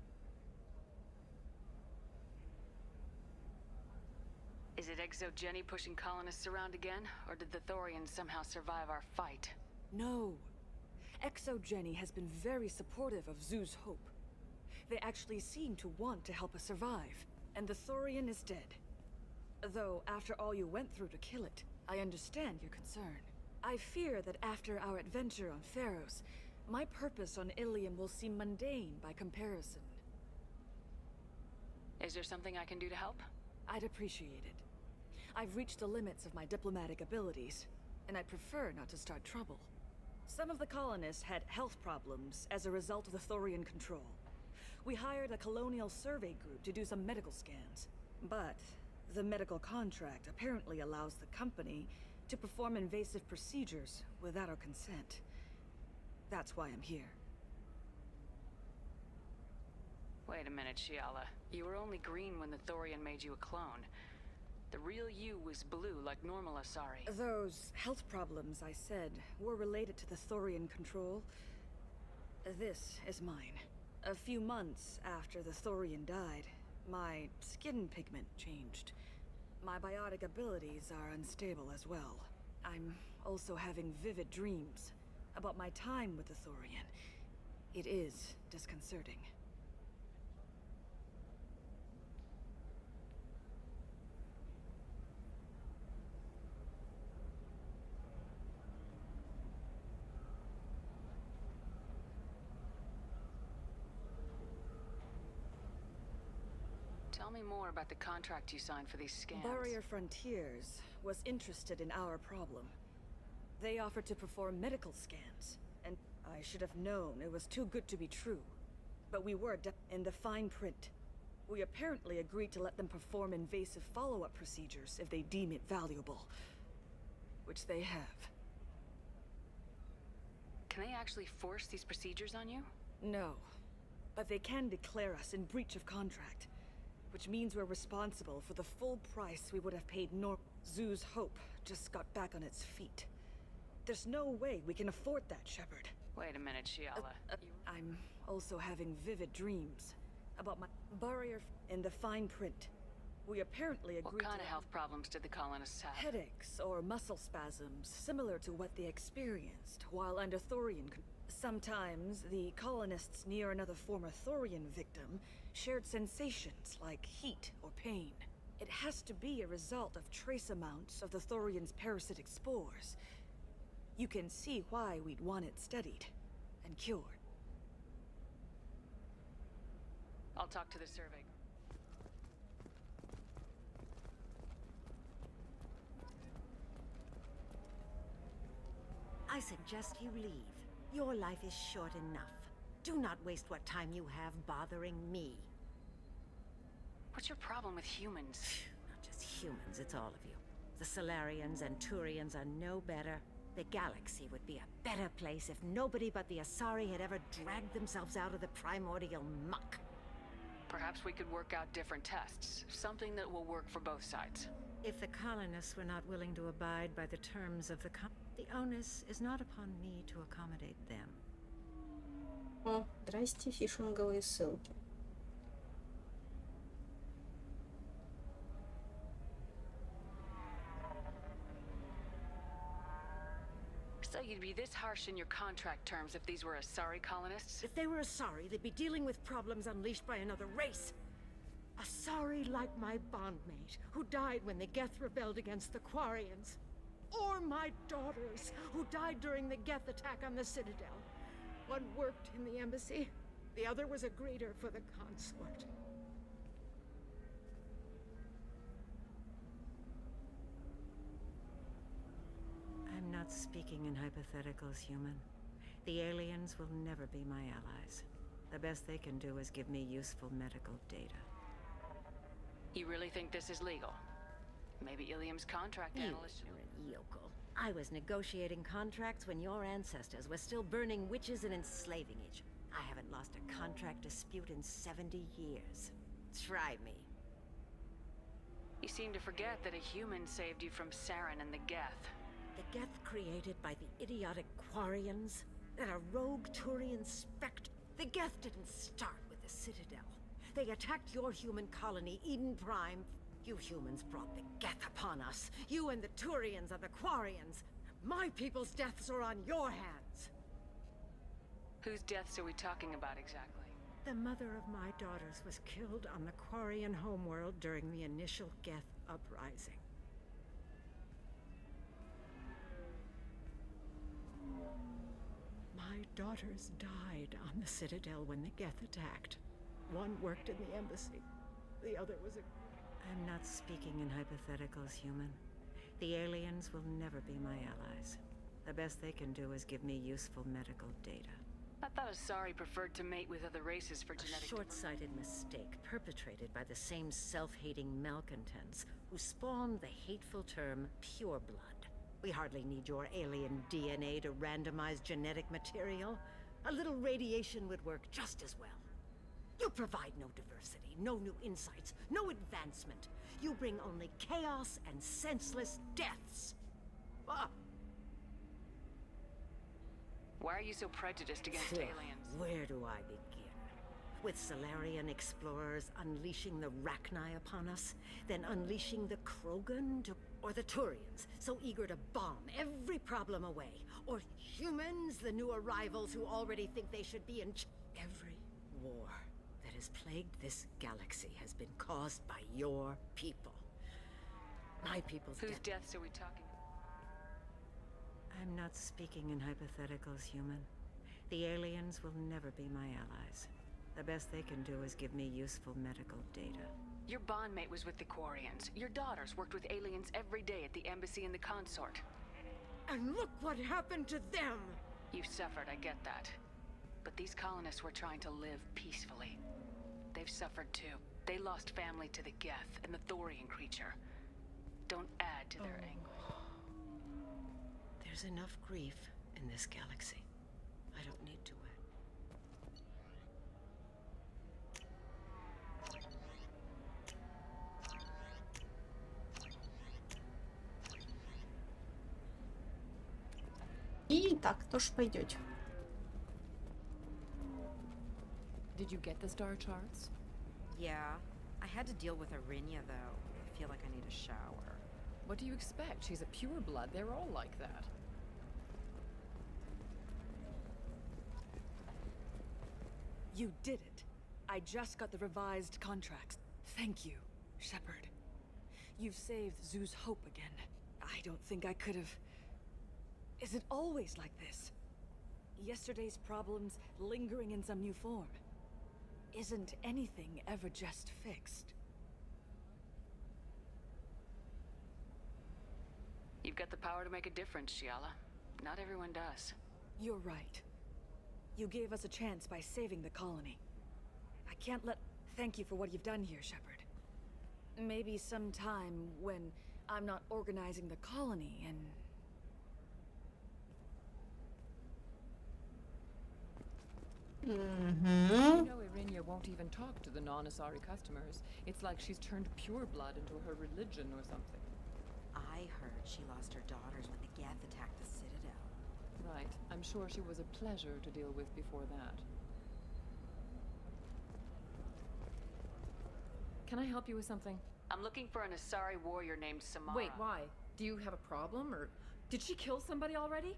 Is it Exogeny pushing colonists around again, or did the Thorians somehow survive our fight? No. Exogeny has been very supportive of Zoo's Hope. They actually seem to want to help us survive, and the Thorian is dead. Though, after all you went through to kill it, I understand your concern. I fear that after our adventure on Pharos, my purpose on Ilium will seem mundane by comparison. Is there something I can do to help? I'd appreciate it. I've reached the limits of my diplomatic abilities, and I prefer not to start trouble. Some of the colonists had health problems as a result of the Thorian control. We hired a colonial survey group to do some medical scans. But the medical contract apparently allows the company to perform invasive procedures without our consent. That's why I'm here. Wait a minute, Shiala. You were only green when the Thorian made you a clone. The real you was blue like normal Asari. Those health problems I said were related to the Thorian control. This is mine. A few months after the Thorian died, my skin pigment changed. My biotic abilities are unstable as well. I'm also having vivid dreams about my time with the Thorian. It is disconcerting. Tell me more about the contract you signed for these scans. Barrier Frontiers was interested in our problem. They offered to perform medical scans, and I should have known it was too good to be true. But we were in the fine print. We apparently agreed to let them perform invasive follow-up procedures if they deem it valuable. Which they have. Can they actually force these procedures on you? No. But they can declare us in breach of contract. Which means we're responsible for the full price we would have paid Zoo's Hope just got back on its feet. There's no way we can afford that, Shepard. Wait a minute, Shiala. I'm also having vivid dreams about my barrier in the fine print. We apparently agreed What kind of health problems did the colonists have? Headaches or muscle spasms, similar to what they experienced while under Thorian. Sometimes the colonists near another former Thorian victim shared sensations like heat or pain. It has to be a result of trace amounts of the Thorian's parasitic spores. You can see why we'd want it studied and cured. I'll talk to the survey. I suggest you leave. Your life is short enough. Do not waste what time you have bothering me. What's your problem with humans? Not just humans, it's all of you. The Solarians and Turians are no better. The galaxy would be a better place if nobody but the Asari had ever dragged themselves out of the primordial muck. Perhaps we could work out different tests. Something that will work for both sides. If the colonists were not willing to abide by the terms of the onus is not upon me to accommodate them. О, здрасте, фишинговые ссылки. So you'd be this harsh in your contract terms if these were Asari colonists? If they were Asari, they'd be dealing with problems unleashed by another race. Asari like my bondmate, who died when the Geth rebelled against the Quarians. Or my daughters, who died during the Geth attack on the Citadel. One worked in the embassy, the other was a greeter for the consort. I'm not speaking in hypotheticals, human. The aliens will never be my allies. The best they can do is give me useful medical data. You really think this is legal? Maybe Ilium's contract analyst... Yokel. I was negotiating contracts when your ancestors were still burning witches and enslaving each. I haven't lost a contract dispute in 70 years. Try me. You seem to forget that a human saved you from Saren and the Geth. The Geth created by the idiotic Quarians? That a rogue Turian spectre? The Geth didn't start with the Citadel. They attacked your human colony, Eden Prime. You humans brought the Geth upon us. You and the Turians are the Quarians. My people's deaths are on your hands. Whose deaths are we talking about exactly? The mother of my daughters was killed on the Quarian homeworld during the initial Geth uprising. My daughters died on the Citadel when the Geth attacked. One worked in the embassy. The other was a... I'm not speaking in hypotheticals, human. The aliens will never be my allies. The best they can do is give me useful medical data. I thought Asari preferred to mate with other races for genetic... A short-sighted mistake perpetrated by the same self-hating malcontents who spawned the hateful term pureblood. We hardly need your alien DNA to randomize genetic material. A little radiation would work just as well. You provide no diversity, no new insights, no advancement. You bring only chaos and senseless deaths. Ah. Why are you so prejudiced against aliens? Where do I begin? With Solarian explorers unleashing the Rachni upon us, then unleashing the Krogan or the Turians, so eager to bomb every problem away. Or humans, the new arrivals who already think they should be in every war that has plagued this galaxy has been caused by your people. My people's Whose deaths are we talking about? I'm not speaking in hypotheticals, human. The aliens will never be my allies. The best they can do is give me useful medical data. Your bondmate was with the Quarians. Your daughters worked with aliens every day at the embassy and the consort. And look what happened to them! You've suffered, I get that. But these colonists were trying to live peacefully. They've suffered too. They lost family to the Geth and the Thorian creature. Don't add to their anguish. There's enough grief in this galaxy. I don't need to add. И так тоже пойдете. Did you get the star charts? Yeah. I had to deal with Arinya, though. I feel like I need a shower. What do you expect? She's a pureblood. They're all like that. You did it. I just got the revised contracts. Thank you, Shepard. You've saved Zoo's hope again. I don't think I could have... Is it always like this? Yesterday's problems lingering in some new form. Isn't anything ever just fixed? You've got the power to make a difference, Shiala. Not everyone does. You're right. You gave us a chance by saving the colony. I can't let... Thank you for what you've done here, Shepard. Maybe sometime when I'm not organizing the colony and... You know Irinia won't even talk to the non-Asari customers. It's like she's turned pure blood into her religion or something. I heard she lost her daughters when the Geth attacked the Citadel. Right. I'm sure she was a pleasure to deal with before that. Can I help you with something? I'm looking for an Asari warrior named Samara. Wait, why? Do you have a problem, or did she kill somebody already?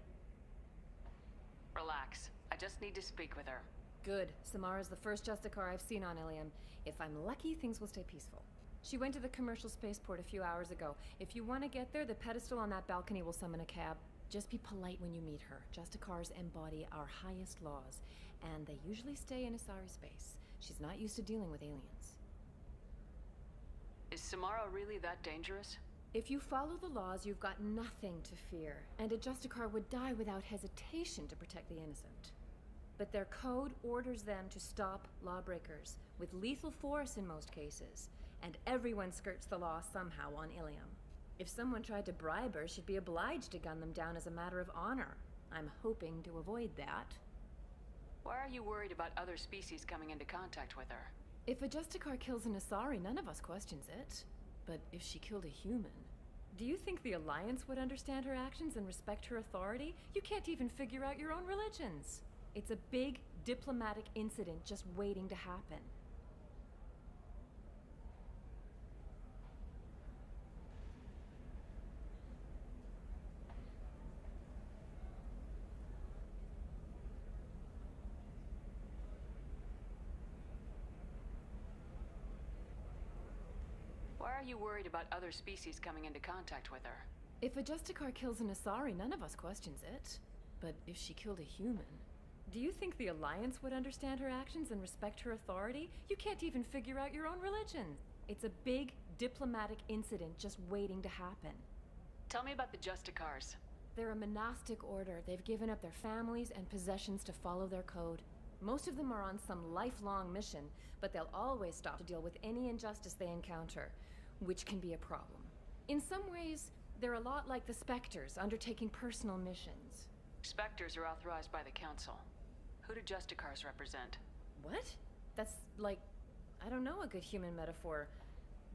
Relax. I just need to speak with her. Good. Samara's the first Justicar I've seen on Ilium. If I'm lucky, things will stay peaceful. She went to the commercial spaceport a few hours ago. If you want to get there, the pedestal on that balcony will summon a cab. Just be polite when you meet her. Justicars embody our highest laws, and they usually stay in Asari space. She's not used to dealing with aliens. Is Samara really that dangerous? If you follow the laws, you've got nothing to fear, and a Justicar would die without hesitation to protect the innocent. But their code orders them to stop lawbreakers, with lethal force in most cases, and everyone skirts the law somehow on Ilium. If someone tried to bribe her, she'd be obliged to gun them down as a matter of honor. I'm hoping to avoid that. Why are you worried about other species coming into contact with her? If a Justicar kills an Asari, none of us questions it. But if she killed a human... Do you think the Alliance would understand her actions and respect her authority? You can't even figure out your own religions. It's a big diplomatic incident just waiting to happen. Why are you worried about other species coming into contact with her? If a Justicar kills an Asari, none of us questions it. But if she killed a human... Do you think the Alliance would understand her actions and respect her authority? You can't even figure out your own religion. It's a big diplomatic incident just waiting to happen. Tell me about the Justicars. They're a monastic order. They've given up their families and possessions to follow their code. Most of them are on some lifelong mission, but they'll always stop to deal with any injustice they encounter, which can be a problem. In some ways, they're a lot like the Spectres, undertaking personal missions. Spectres are authorized by the Council. Who do Justicars represent? What? That's like, I don't know, a good human metaphor.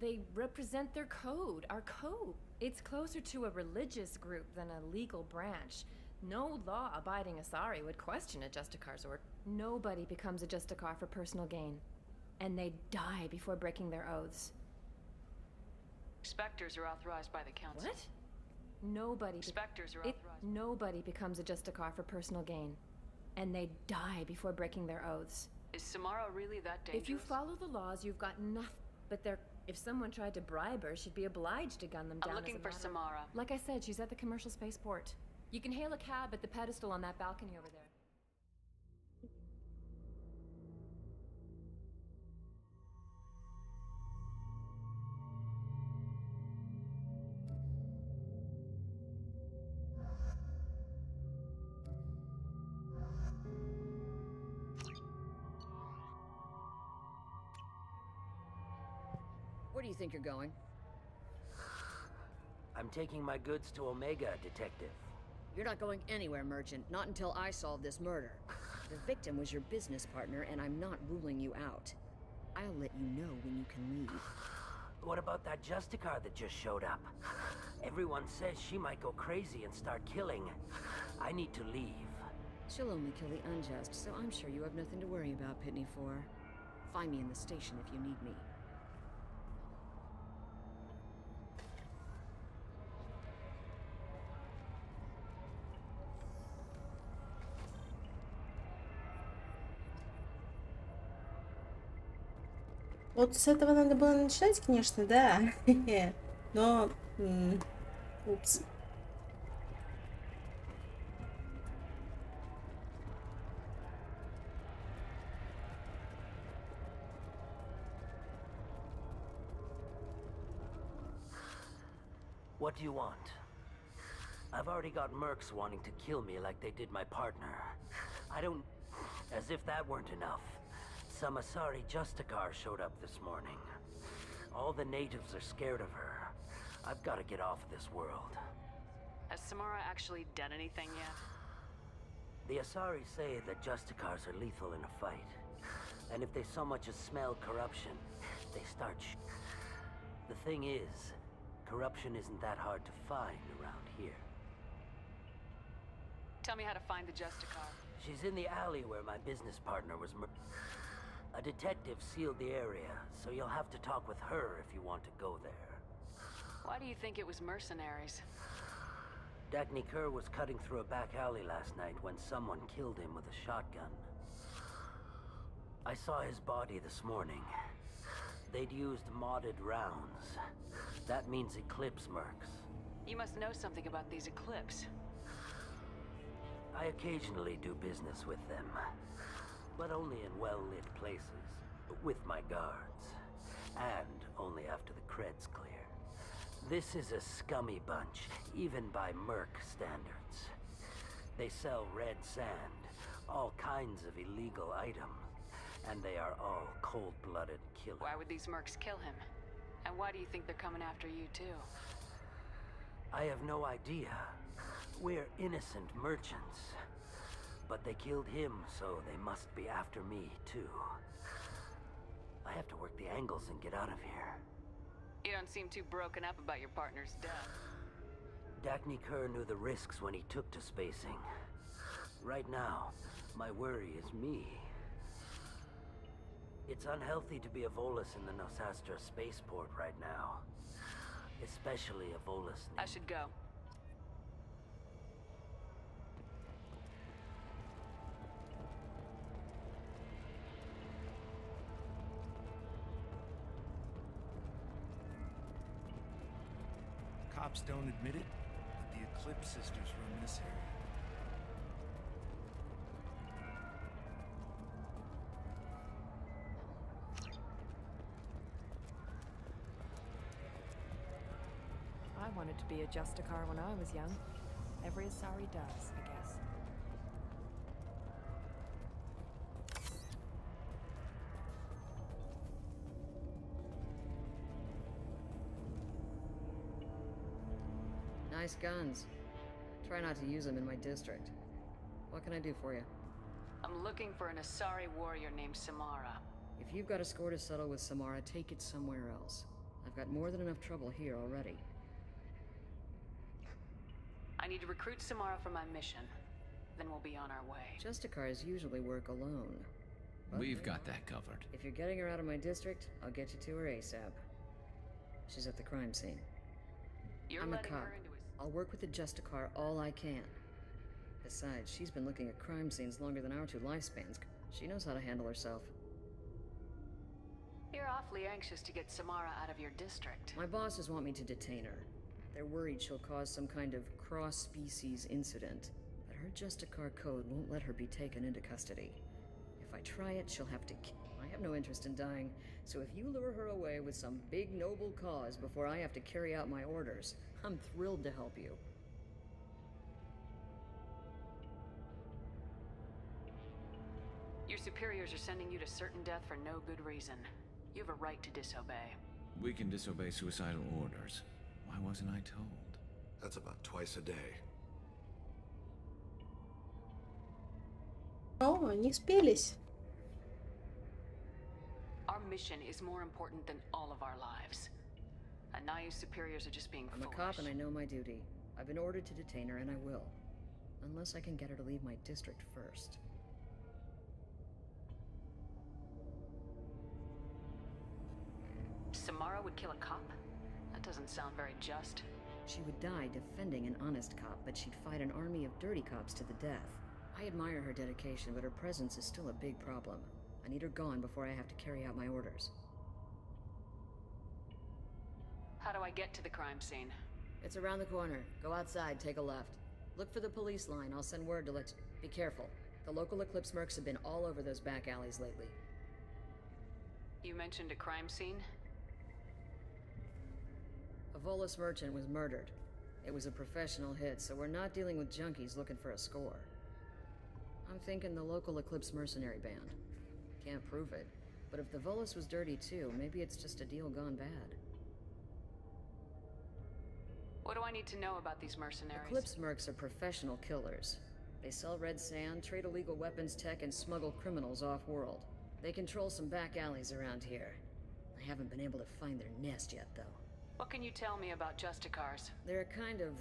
They represent their code, our code. It's closer to a religious group than a legal branch. No law-abiding Asari would question a Justicar's order. Nobody becomes a Justicar for personal gain. And they die before breaking their oaths. Spectres are authorized by the Council. What? Nobody... Spectres are authorized... Nobody becomes a Justicar for personal gain. And they die before breaking their oaths. Is Samara really that dangerous? If you follow the laws, you've got nothing. But if someone tried to bribe her, she'd be obliged to gun them down. I'm looking for Samara. Like I said, she's at the commercial spaceport. You can hail a cab at the pedestal on that balcony over there. Where do you think you're going? I'm taking my goods to Omega, Detective. You're not going anywhere, Merchant. Not until I solve this murder. The victim was your business partner, and I'm not ruling you out. I'll let you know when you can leave. What about that Justicar that just showed up? Everyone says she might go crazy and start killing. I need to leave. She'll only kill the unjust, so I'm sure you have nothing to worry about, Pitney 4. Find me in the station if you need me. Вот с этого надо было начинать, конечно, да. Но... упс. What do you want? I've already got mercs wanting to kill me like they did my partner. I don't... As if that weren't enough. Some Asari Justicar showed up this morning. All the natives are scared of her. I've got to get off this world. Has Samara actually done anything yet? The Asari say that Justicars are lethal in a fight. And if they so much as smell corruption, they start The thing is, corruption isn't that hard to find around here. Tell me how to find the Justicar. She's in the alley where my business partner was A detective sealed the area, so you'll have to talk with her if you want to go there. Why do you think it was mercenaries? Dagny Kerr was cutting through a back alley last night when someone killed him with a shotgun. I saw his body this morning. They'd used modded rounds. That means Eclipse mercs. You must know something about these Eclipse. I occasionally do business with them, but only in well-lit places, with my guards, and only after the cred's clear. This is a scummy bunch, even by merc standards. They sell red sand, all kinds of illegal items, and they are all cold-blooded killers. Why would these mercs kill him? And why do you think they're coming after you too? I have no idea. We're innocent merchants. But they killed him, so they must be after me, too. I have to work the angles and get out of here. You don't seem too broken up about your partner's death. Dagny Kerr knew the risks when he took to spacing. Right now, my worry is me. It's unhealthy to be a Volus in the Nosastra spaceport right now. Especially a Volus. I should go. Cops don't admit it, but the Eclipse sisters run this area. I wanted to be a Justicar when I was young. Every Asari does, I guess. Nice guns. Try not to use them in my district. What can I do for you? I'm looking for an Asari warrior named Samara. If you've got a score to settle with Samara, take it somewhere else. I've got more than enough trouble here already. I need to recruit Samara for my mission. Then we'll be on our way. Justicars usually work alone. We've got that covered. If you're getting her out of my district, I'll get you to her ASAP. She's at the crime scene. You're I'm a letting cop. her into his... I'll work with the Justicar all I can. Besides, she's been looking at crime scenes longer than our two lifespans. She knows how to handle herself. You're awfully anxious to get Samara out of your district. My bosses want me to detain her. They're worried she'll cause some kind of cross-species incident. But her Justicar code won't let her be taken into custody. If I try it, she'll have to I have no interest in dying, so if you lure her away with some big noble cause before I have to carry out my orders, I'm thrilled to help you. Your superiors are sending you to certain death for no good reason. You have a right to disobey. We can disobey suicidal orders. Why wasn't I told? That's about twice a day. О, они спелись. Our mission is more important than all of our lives. Anaya's superiors are just being I'm foolish. a cop and I know my duty. I've been ordered to detain her and I will. Unless I can get her to leave my district first. Samara would kill a cop? That doesn't sound very just. She would die defending an honest cop, but she'd fight an army of dirty cops to the death. I admire her dedication, but her presence is still a big problem. I need her gone before I have to carry out my orders. How How do I get to the crime scene? It's around the corner. Go outside, take a left. Look for the police line. I'll send word to let you... Be careful. The local Eclipse mercs have been all over those back alleys lately. You mentioned a crime scene? A Volus merchant was murdered. It was a professional hit, so we're not dealing with junkies looking for a score. I'm thinking the local Eclipse mercenary band. Can't prove it, but if the Volus was dirty too, maybe it's just a deal gone bad. What do I need to know about these mercenaries? Eclipse mercs are professional killers. They sell red sand, trade illegal weapons tech, and smuggle criminals off-world. They control some back alleys around here. I haven't been able to find their nest yet, though. What can you tell me about Justicars? They're a kind of...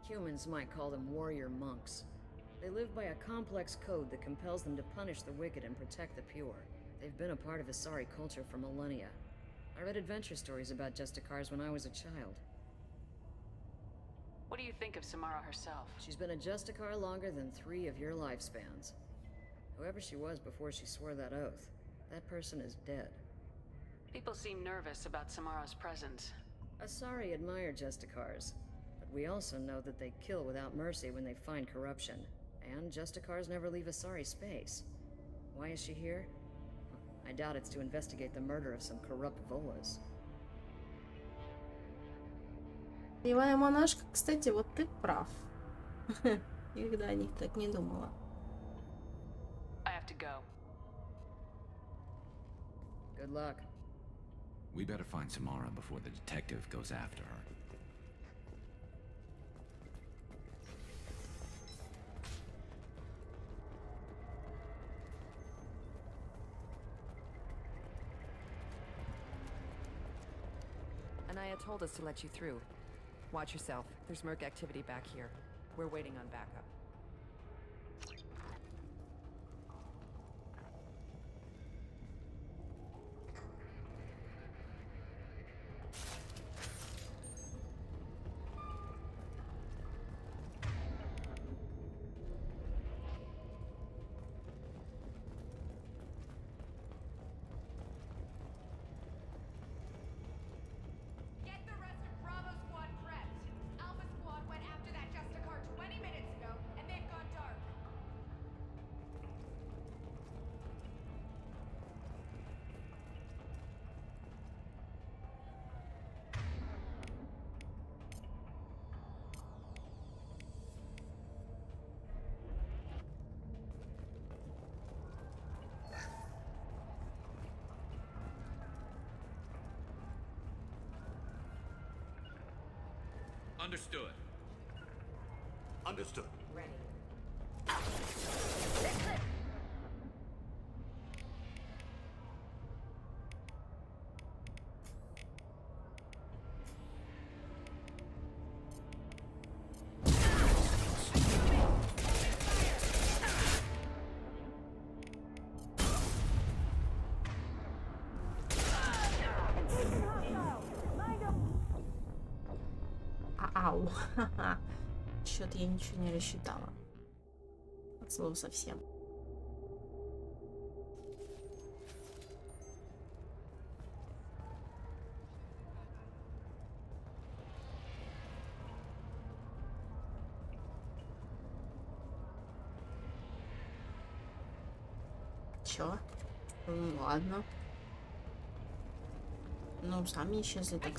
humans might call them warrior monks. They live by a complex code that compels them to punish the wicked and protect the pure. They've been a part of Asari culture for millennia. I read adventure stories about Justicars when I was a child. What do you think of Samara herself? She's been a Justicar longer than 3 of your lifespans. Whoever she was before she swore that oath, that person is dead. People seem nervous about Samara's presence. Asari admire Justicars, but we also know that they kill without mercy when they find corruption. And Justicars never leave Asari space. Why is she here? I doubt it's to investigate the murder of some corrupt Volas. Боевая монашка, кстати, вот ты прав. Никогда о них так не думала. I have to go. Good luck. We better find Samara before the detective goes after her. Anaya told us to let you through. Watch yourself. There's merc activity back here. We're waiting on backup. Understood. Understood. Ready. Ау. Что-то я ничего не рассчитала. От слова совсем. Чё? Ну ладно. Ну, сами исчезли так.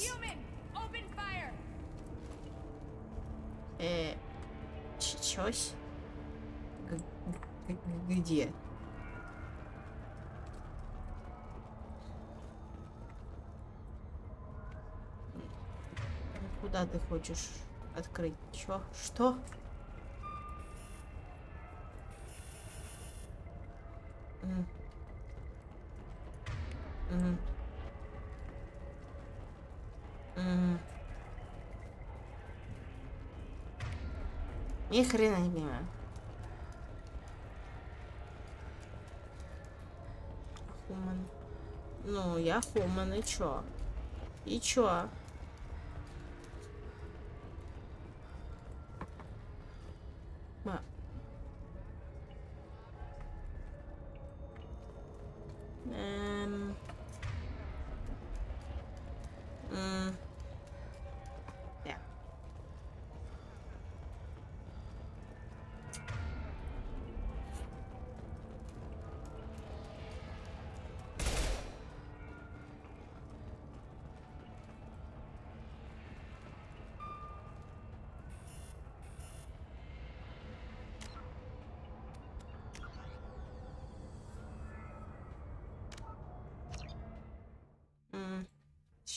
Чёсь? Где? Куда ты хочешь открыть? Чё? Что? Ни хрена не понимаю. Хуман. Ну, я хуман, и чё? И чё?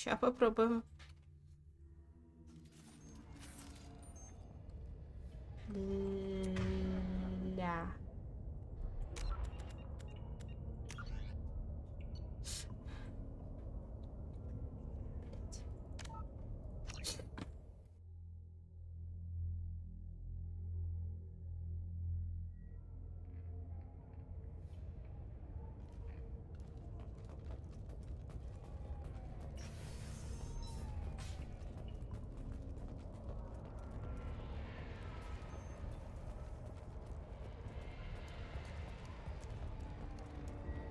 Сейчас попробуем. Ля.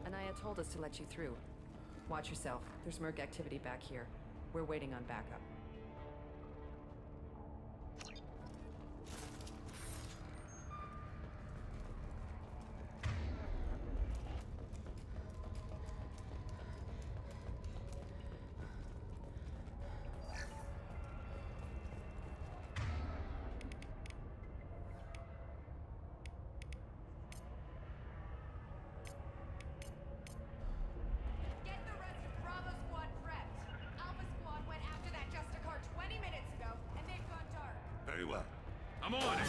Anaya told us to let you through. Watch yourself. There's Merc activity back here. We're waiting on backup. Very well. I'm on it!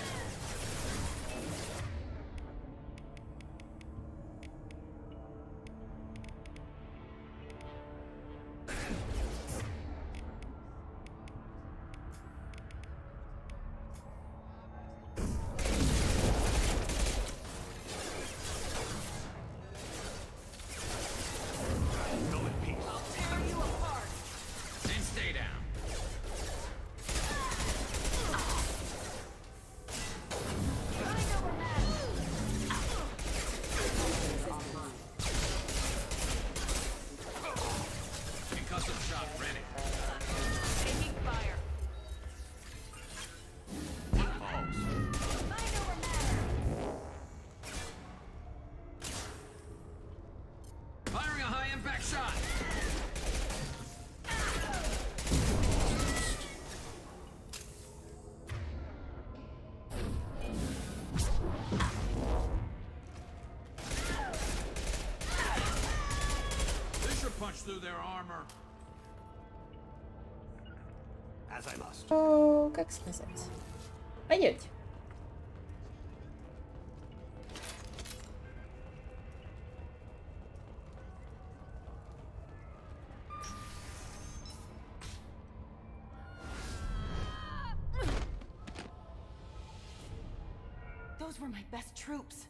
Through their armor. As I must. О, как сказать? Пойдете. Those were my best troops.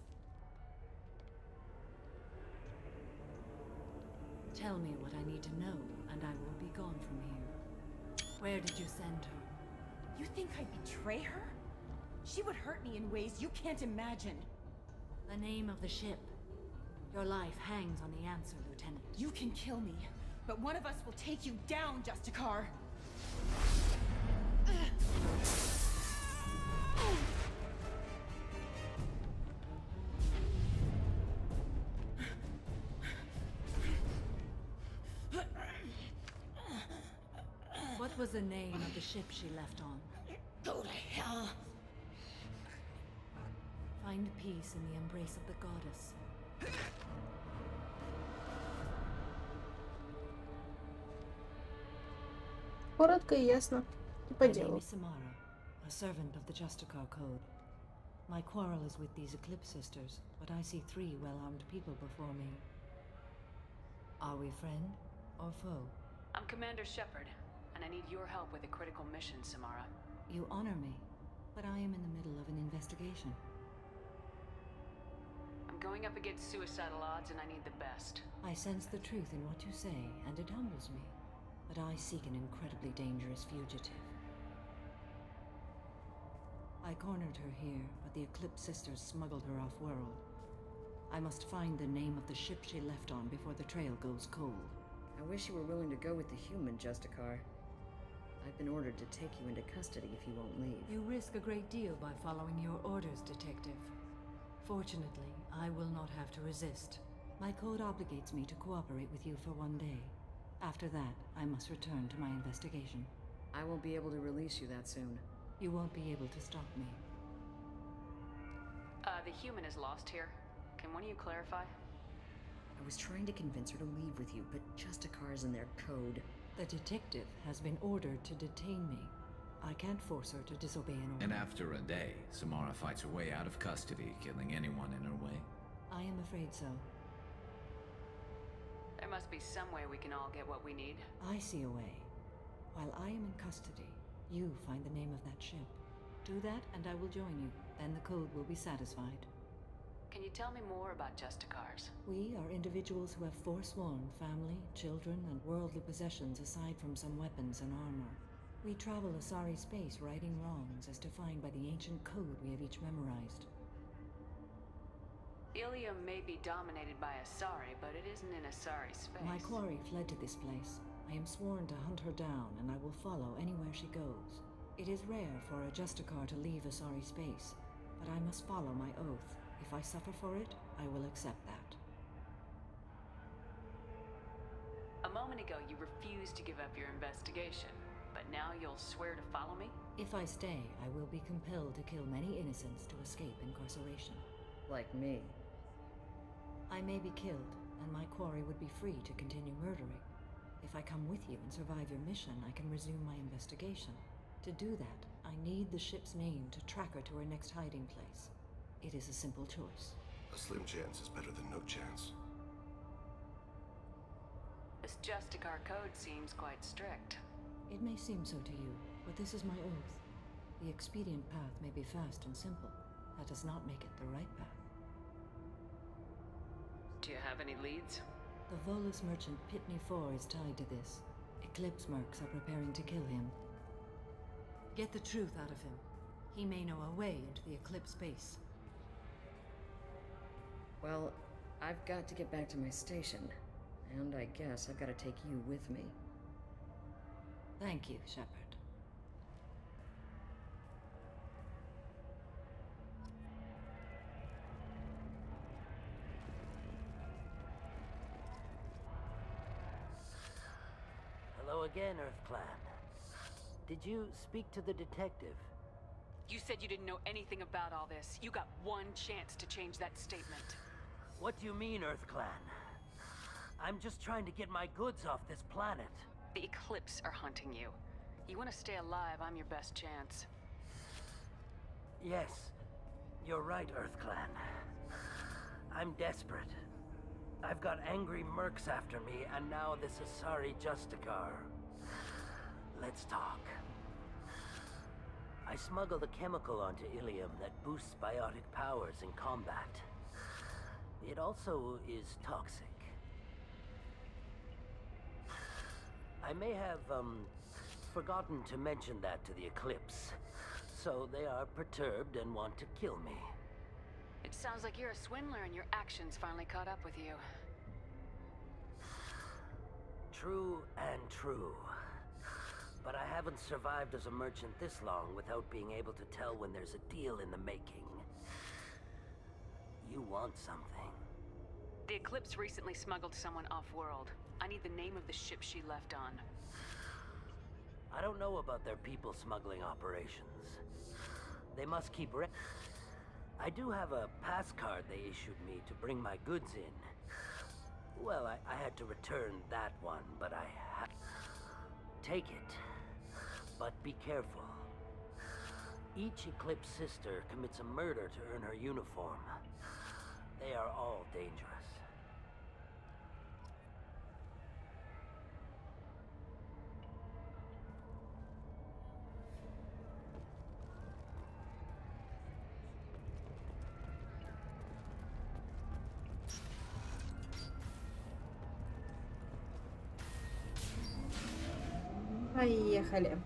Tell me what I need to know, and I will be gone from here. Where did you send her? You think I'd betray her? She would hurt me in ways you can't imagine. The name of the ship. Your life hangs on the answer, Lieutenant. You can kill me, but one of us will take you down, Justicar. What was the name of the ship she left on? Go to hell. Find peace in the embrace of the goddess. Коротко и ясно. И по My name делу. is Samara, a servant of the Justicar Code. My quarrel is with these Eclipse sisters, but I see 3 well-armed people before me. Are we friend or foe? I'm Commander Shepard, and I need your help with a critical mission, Samara. You honor me, but I am in the middle of an investigation. I'm going up against suicidal odds, and I need the best. I sense the truth in what you say, and it humbles me. But I seek an incredibly dangerous fugitive. I cornered her here, but the Eclipse sisters smuggled her off-world. I must find the name of the ship she left on before the trail goes cold. I wish you were willing to go with the human, Justicar. I've been ordered to take you into custody if you won't leave. You risk a great deal by following your orders, Detective. Fortunately, I will not have to resist. My code obligates me to cooperate with you for 1 day. After that, I must return to my investigation. I won't be able to release you that soon. You won't be able to stop me. The human is lost here. Can one of you clarify? I was trying to convince her to leave with you, but Justicar's in their code. The detective has been ordered to detain me. I can't force her to disobey an order. And after a day, Samara fights her way out of custody, killing anyone in her way? I am afraid so. There must be some way we can all get what we need. I see a way. While I am in custody, you find the name of that ship. Do that and I will join you. Then the code will be satisfied. Can you tell me more about Justicars? We are individuals who have forsworn family, children, and worldly possessions aside from some weapons and armor. We travel Asari space righting wrongs as defined by the ancient code we have each memorized. Ilium may be dominated by Asari, but it isn't in Asari space. My quarry fled to this place. I am sworn to hunt her down, and I will follow anywhere she goes. It is rare for a Justicar to leave Asari space, but I must follow my oath. If I suffer for it, I will accept that. A moment ago, you refused to give up your investigation, but now you'll swear to follow me? If I stay, I will be compelled to kill many innocents to escape incarceration. Like me. I may be killed, and my quarry would be free to continue murdering. If I come with you and survive your mission, I can resume my investigation. To do that, I need the ship's name to track her to her next hiding place. It is a simple choice. A slim chance is better than no chance. This Justicar code seems quite strict. It may seem so to you, but this is my oath. The expedient path may be fast and simple. That does not make it the right path. Do you have any leads? The Volus merchant Pitney 4 is tied to this. Eclipse mercs are preparing to kill him. Get the truth out of him. He may know a way into the Eclipse base. Well, I've got to get back to my station. And I guess I've got to take you with me. Thank you, Shepard. Hello again, Earth Clan. Did you speak to the detective? You said you didn't know anything about all this. You got one chance to change that statement. What do you mean, Earth Clan? I'm just trying to get my goods off this planet. The Eclipse are hunting you. You want to stay alive, I'm your best chance. Yes, you're right, Earth Clan. I'm desperate. I've got angry mercs after me, and now this Asari Justicar. Let's talk. I smuggled a chemical onto Ilium that boosts biotic powers in combat. It also is toxic. I may have, forgotten to mention that to the Eclipse. So they are perturbed and want to kill me. It sounds like you're a swindler and your actions finally caught up with you. True and true. But I haven't survived as a merchant this long without being able to tell when there's a deal in the making. You want something. The Eclipse recently smuggled someone off-world. I need the name of the ship she left on. I don't know about their people smuggling operations. They must keep I do have a pass card they issued me to bring my goods in. Well, I had to return that one, but take it. But be careful. Each Eclipse sister commits a murder to earn her uniform. They are all dangerous. Поехали.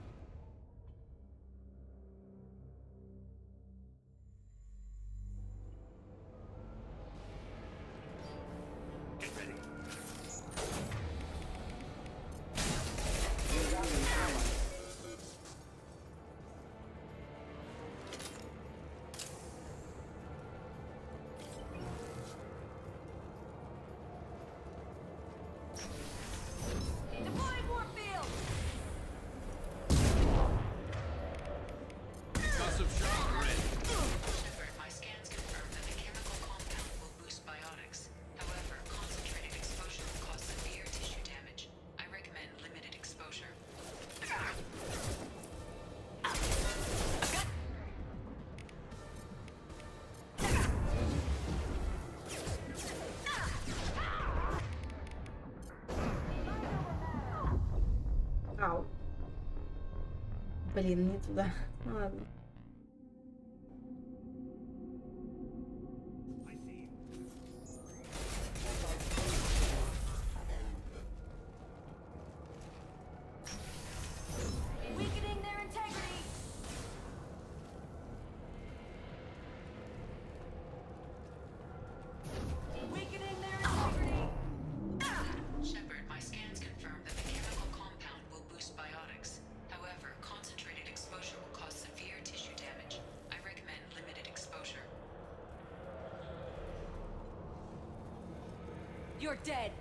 Блин, не туда. Ладно. You're dead.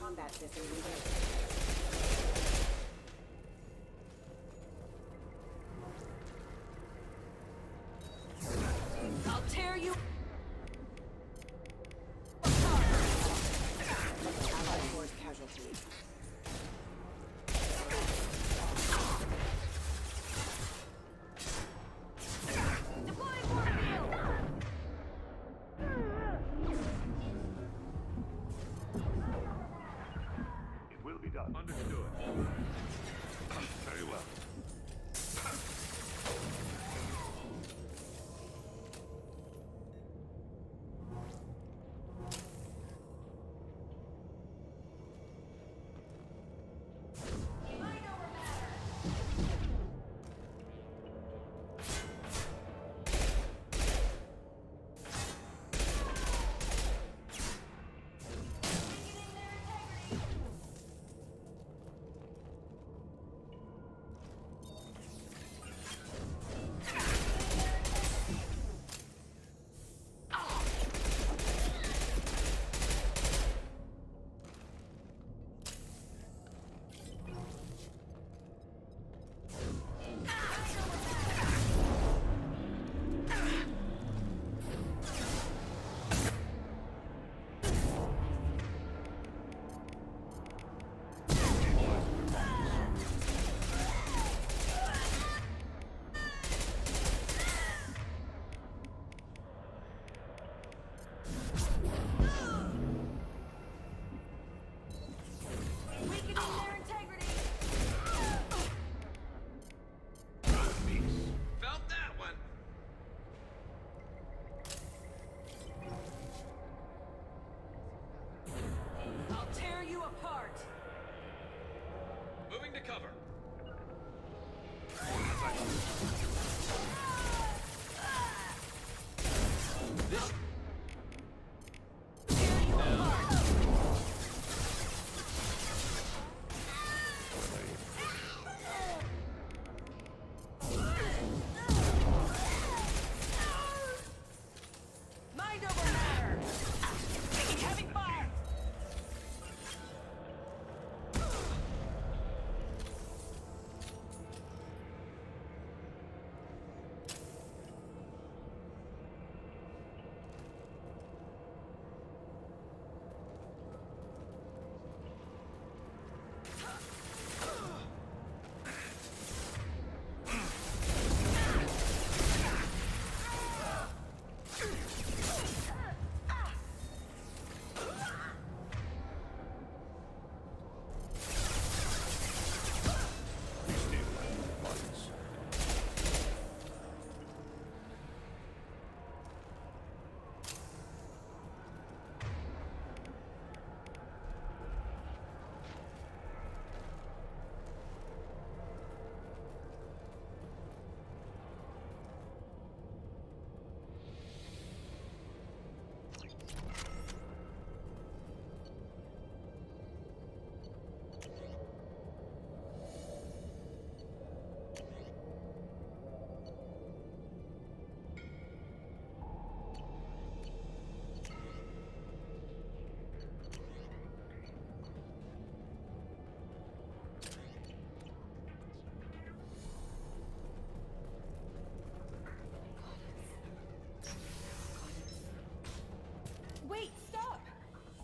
Combat system engaged. I'll tear you. Allied force casualty.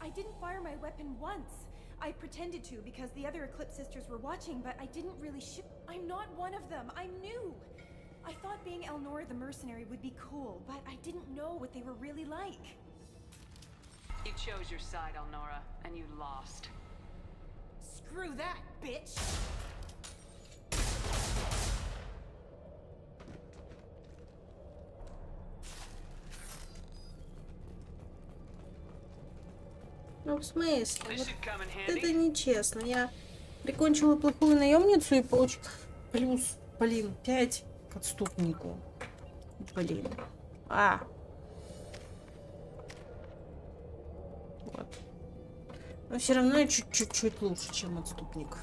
I didn't fire my weapon once. I pretended to because the other Eclipse sisters were watching, but I didn't really shoot. I'm not one of them. I'm new. I thought being Elnora the mercenary would be cool, but I didn't know what they were really like. You chose your side, Elnora, and you lost. Screw that, bitch! Ну, в смысле? Вот это нечестно. Я прикончила плохую наемницу и получила плюс, блин, 5 к отступнику. Блин. Вот. Но все равно я чуть-чуть лучше, чем отступник.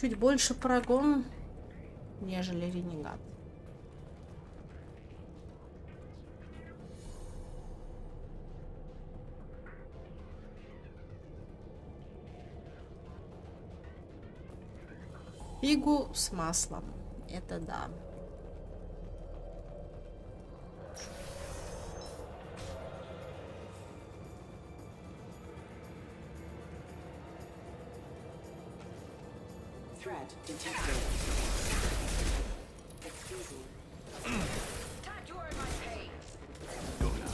Чуть больше прогон, нежели ренегат. Фигу с маслом. Это да. Threat detected. Excuse me. Time to earn my pay. Go now.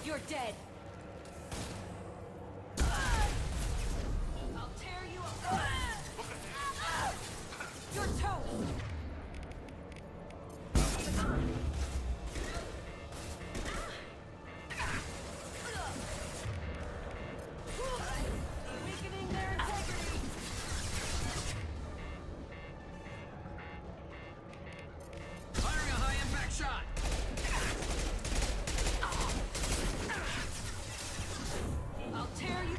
You're dead. I'll tear you apart. You're toast. Weakening their integrity. Firing a high-impact shot. I'll tear you.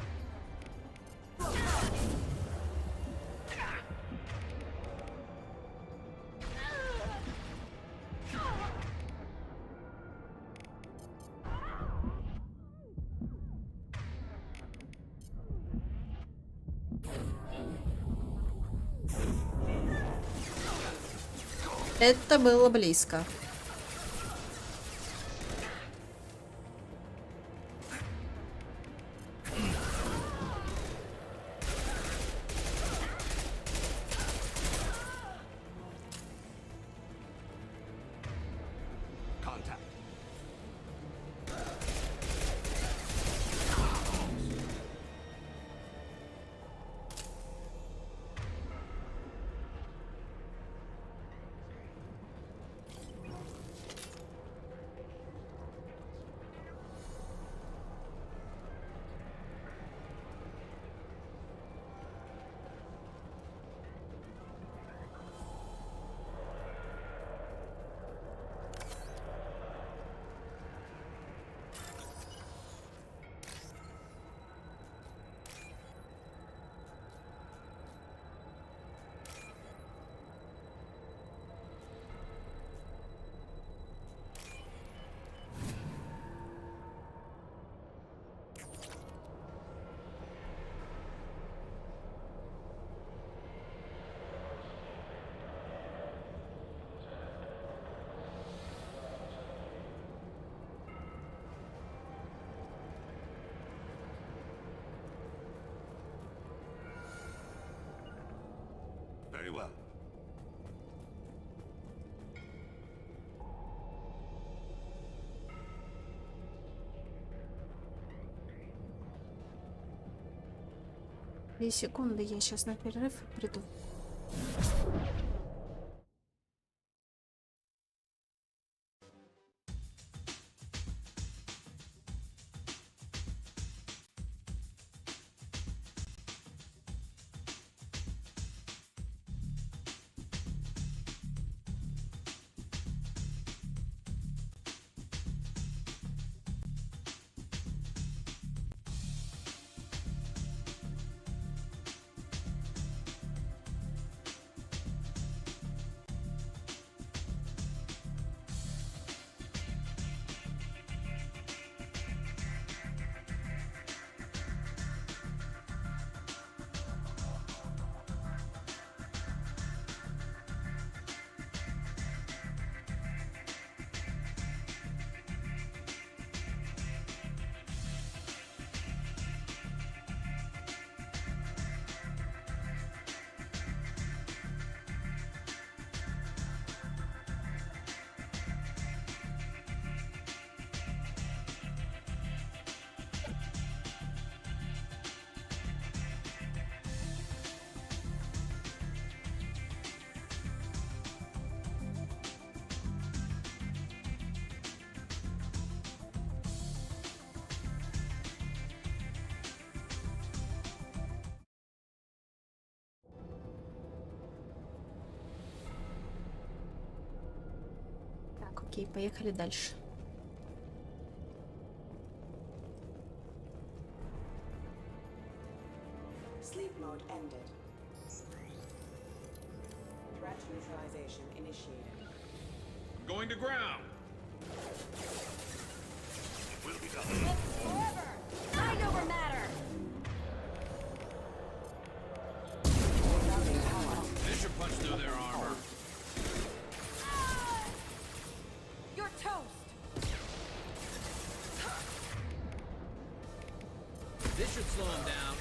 Это было близко. Contact. Very well. 2 секунды, я сейчас на перерыв приду. Окей, поехали дальше. Sleep mode ended. Threat neutralization initiated. I'm going to ground. It will be done. Forever! Mind over matter! This should punch through their armor. You're toast! This should slow him down.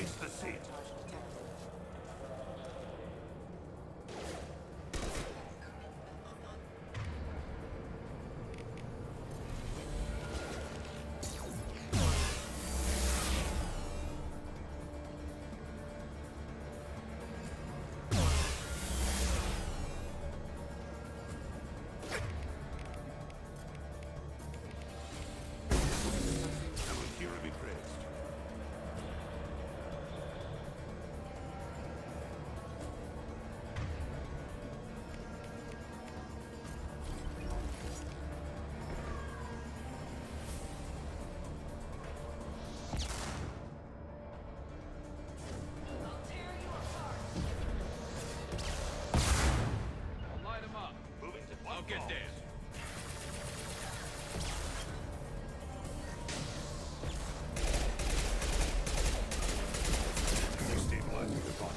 Face the scene. Get there. Destabilizing the body.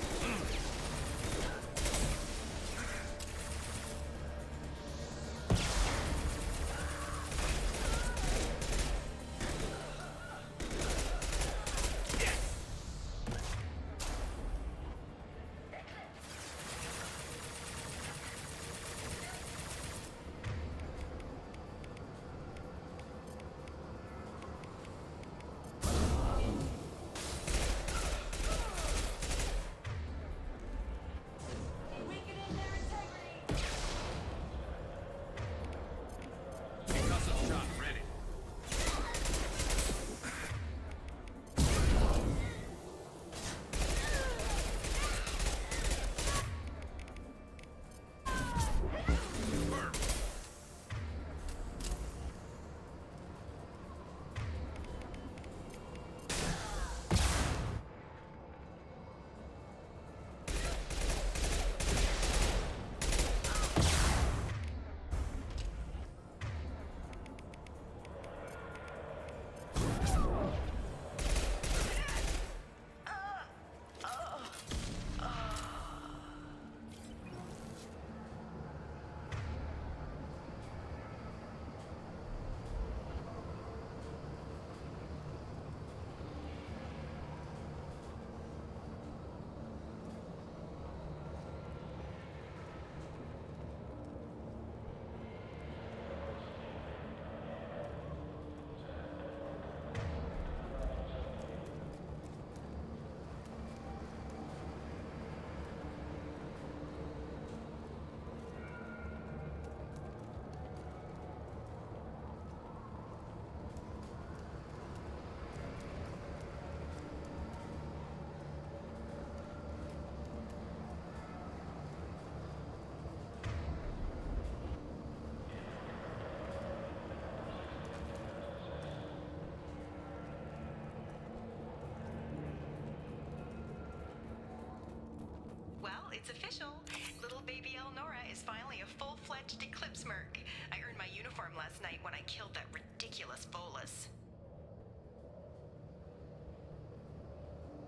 It's official. Little baby Elnora is finally a full-fledged Eclipse merc. I earned my uniform last night when I killed that ridiculous bolus.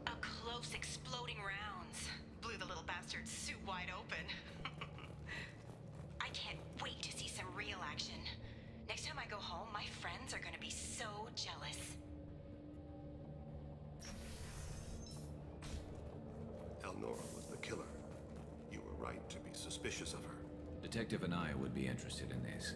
Up close, exploding rounds. Blew the little bastard's suit wide open. I can't wait to see some real action. Next time I go home, my friends are gonna be so jealous. Elnora was the killer. You were right to be suspicious of her. Detective and I would be interested in this.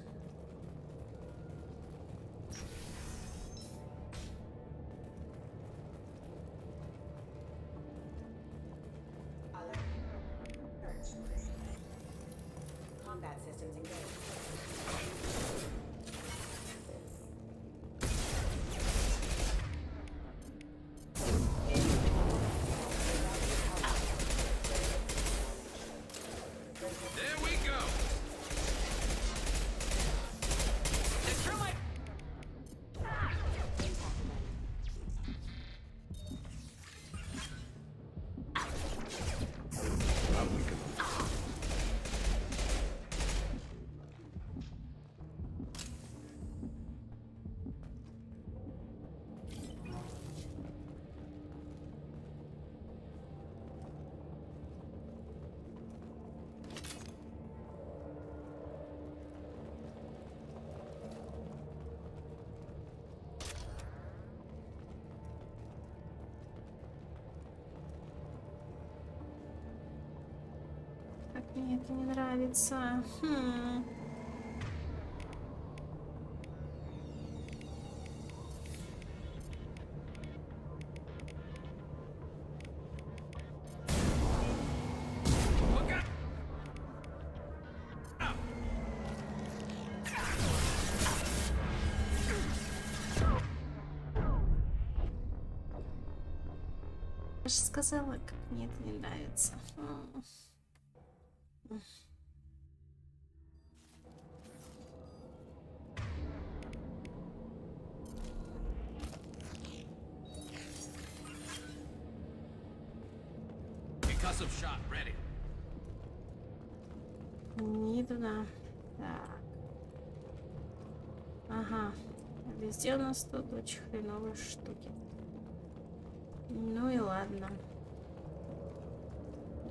Combat systems engaged. мне это не нравится. Я же сказала, как мне это не нравится. Не туда. Так. Ага. Везде у нас тут очень хреновые штуки. Ну и ладно.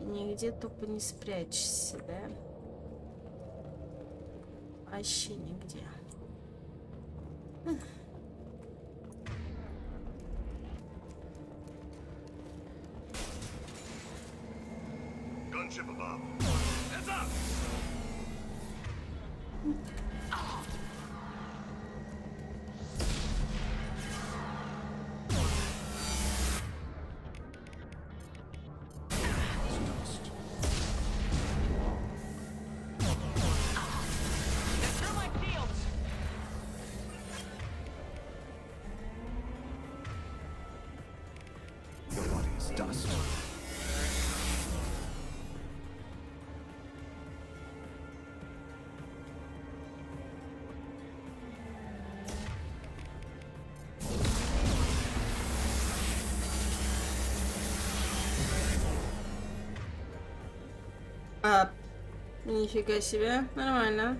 Нигде тупо не спрячешься, да? Вообще нигде. Gunship above. Heads up! Нифига себе, нормально.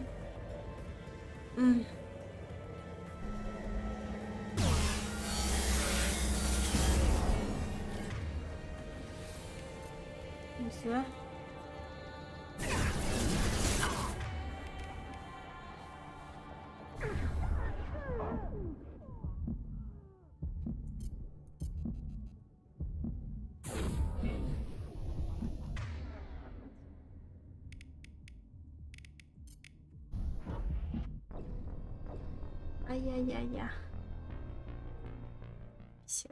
Сюда. Ай-яй-яй-я. Все.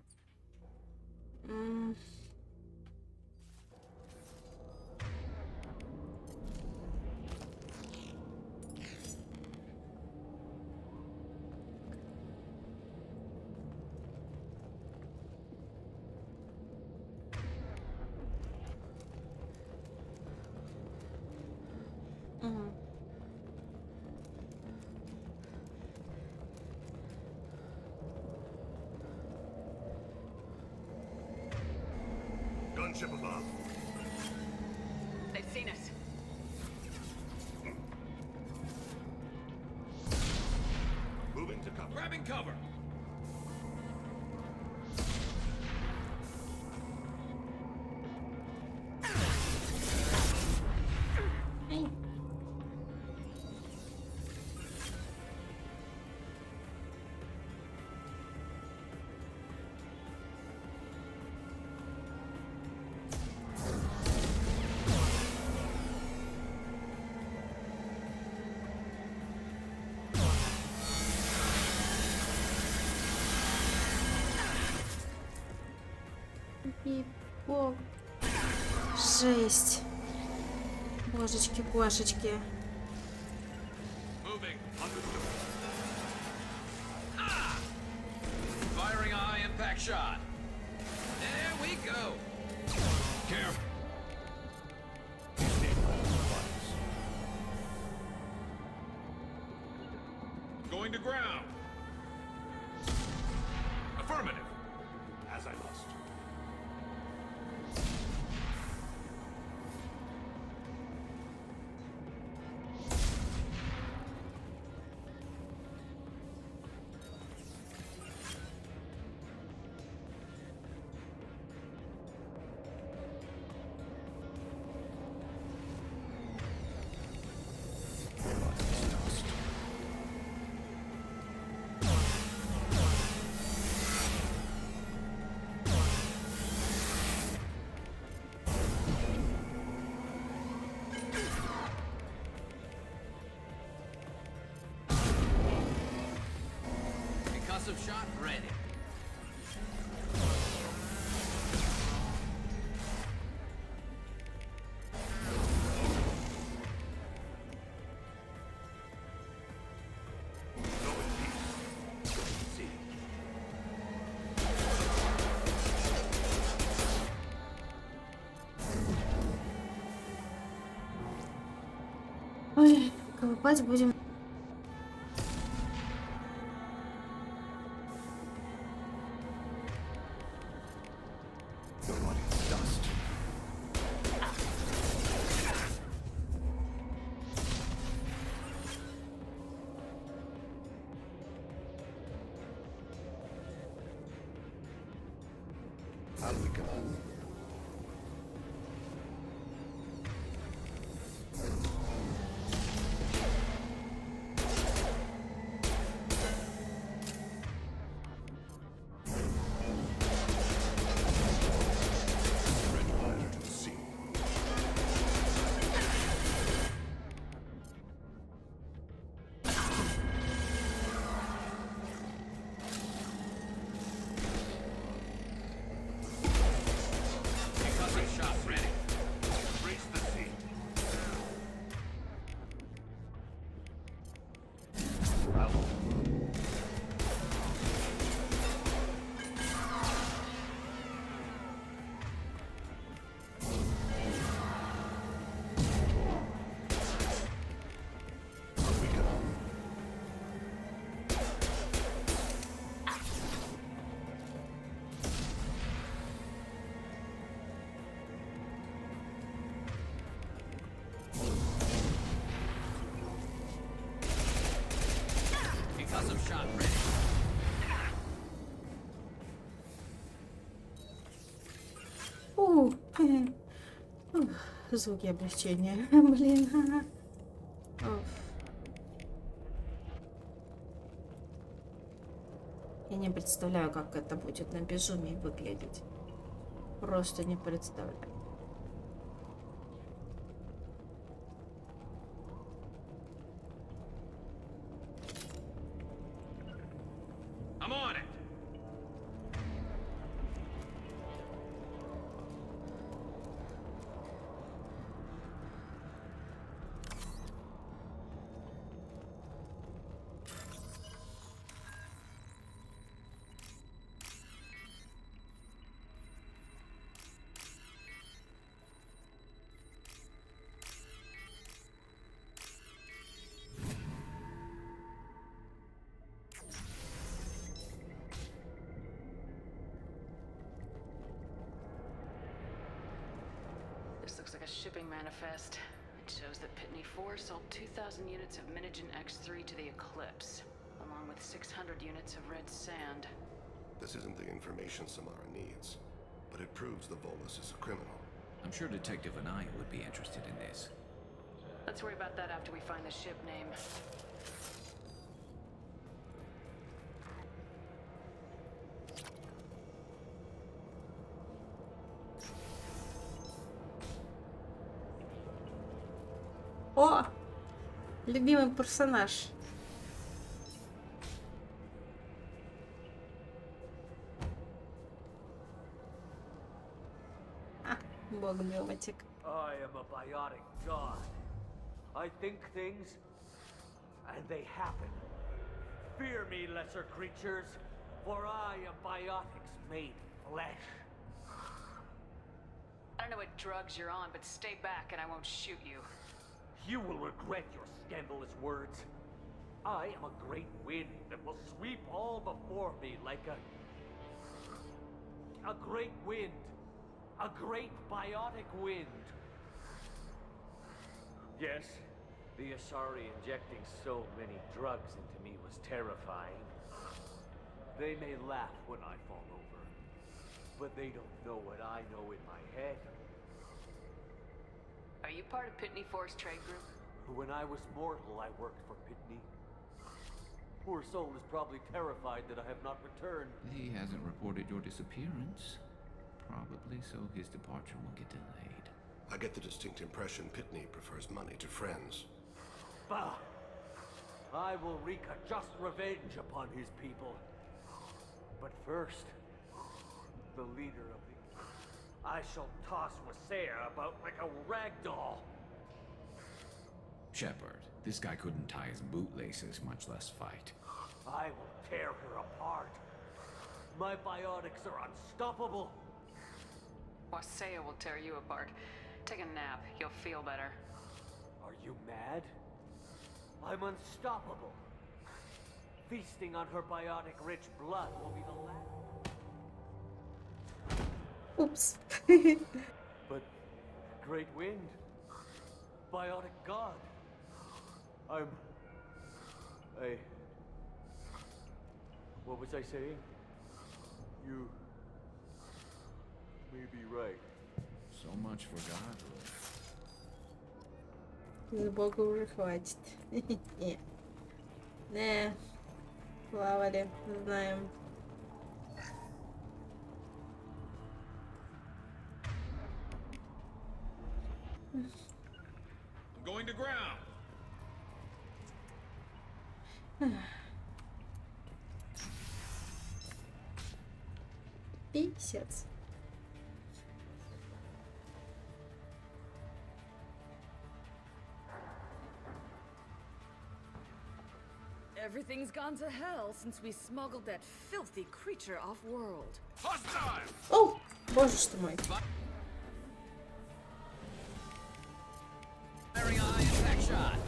Gunship above. They've seen us. Moving to cover. Grabbing cover. Hey. Пип-поп. Жесть. Божечки-кошечки. Moving. Firing eye impact shot. There we go. Careful. Going to ground. Affirmative. As I must. Concussive shot ready. Ой, колупать будем. Звуки облегчения. Блин. Я не представляю, как это будет на безумии выглядеть. Просто не представляю. This looks like a shipping manifest. It shows that Pitney 4 sold 2,000 units of Minigen X3 to the Eclipse, along with 600 units of red sand. This isn't the information Samara needs, but it proves the Volus is a criminal. I'm sure Detective Anaya would be interested in this. Let's worry about that after we find the ship name. О! Любимый персонаж. Бог биотик. I am a biotic god. I think things, and they happen. Fear me, lesser creatures, for I am biotics made flesh. I don't know what drugs you're on, but stay back and I won't shoot you. You will regret your scandalous words. I am a great wind that will sweep all before me like a great wind. A great biotic wind. Yes, the Asari injecting so many drugs into me was terrifying. They may laugh when I fall over, but they don't know what I know in my head. Are you part of Pitney 4's trade group? When I was mortal, I worked for Pitney. Poor soul is probably terrified that I have not returned. He hasn't reported your disappearance. Probably so his departure won't get delayed. I get the distinct impression Pitney prefers money to friends. Bah! I will wreak a just revenge upon his people. But first, the leader of the... I shall toss Wasea about like a rag doll. Shepard, this guy couldn't tie his bootlaces, much less fight. I will tear her apart. My biotics are unstoppable. Wasea will tear you apart. Take a nap, you'll feel better. Are you mad? I'm unstoppable. Feasting on her biotic-rich blood will be the last. Oops. But Great Wind, biotic god. What was I saying? You may be right. So much for godhood. С Бога уже хватит. Не, плавали, знаем. I'm going to ground. Писец. Everything's gone to hell since we smuggled that filthy creature off-world. О, боже ж ты мой. Firing eye and back shot.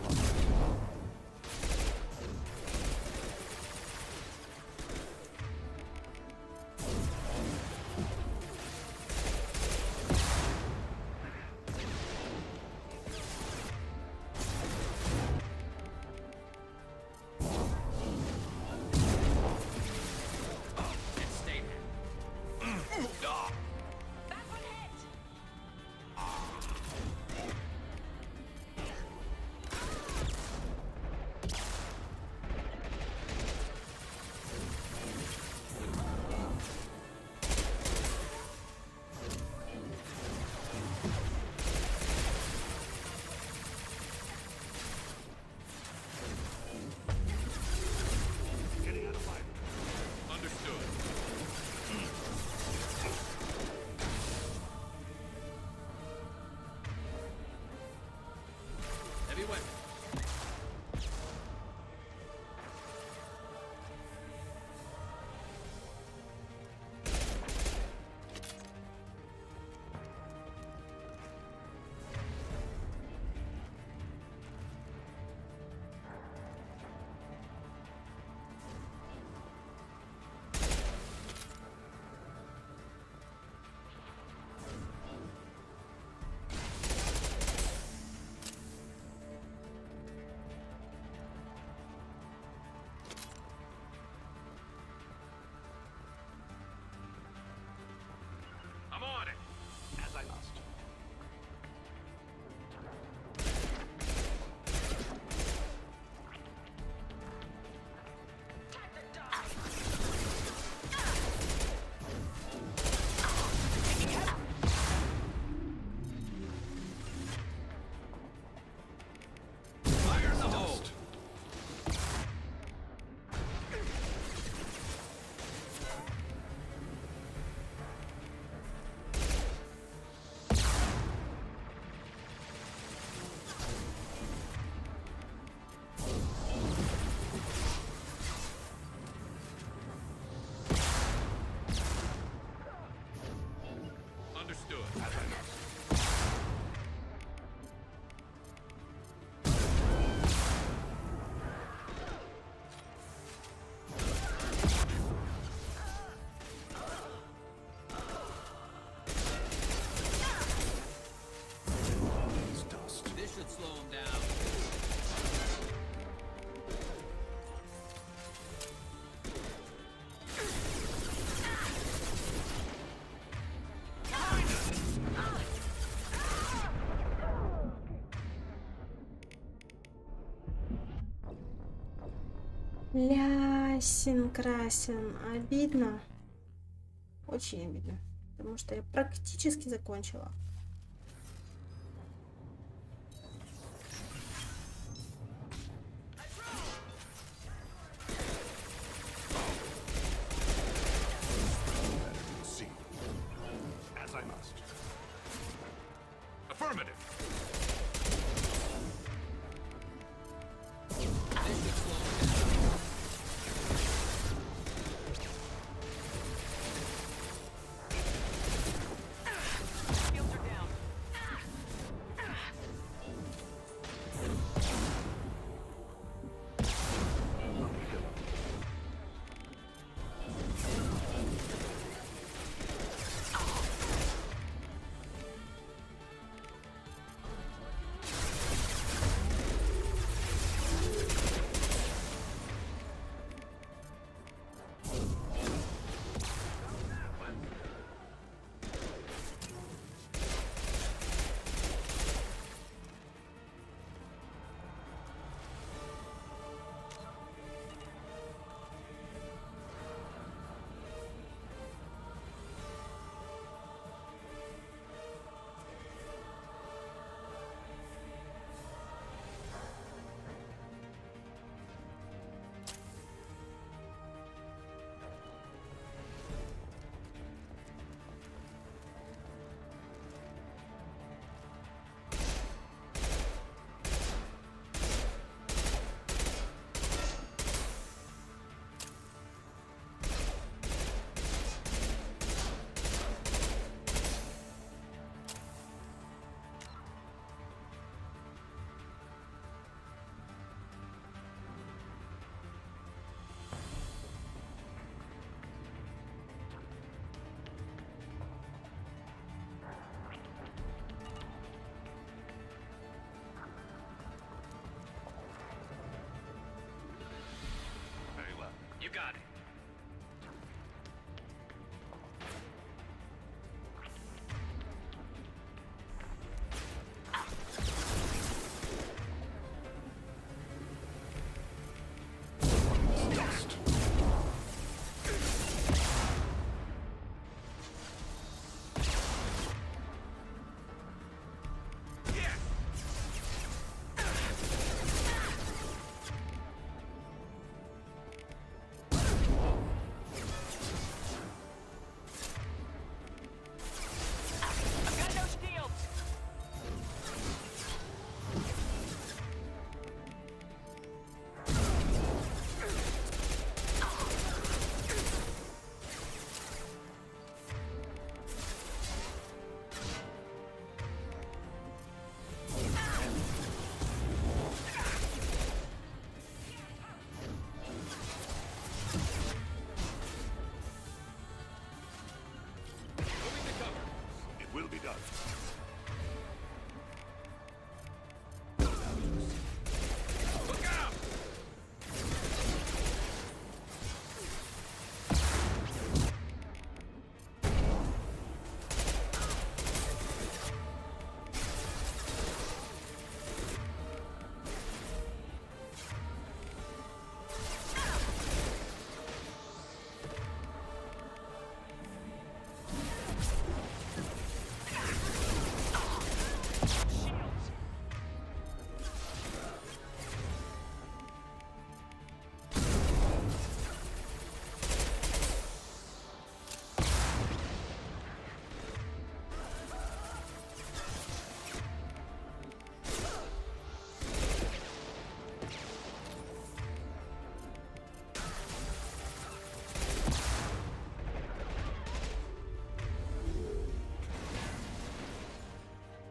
Лясен красен. Обидно. Очень обидно. Потому что я практически закончила. got it. Will be done. Look out!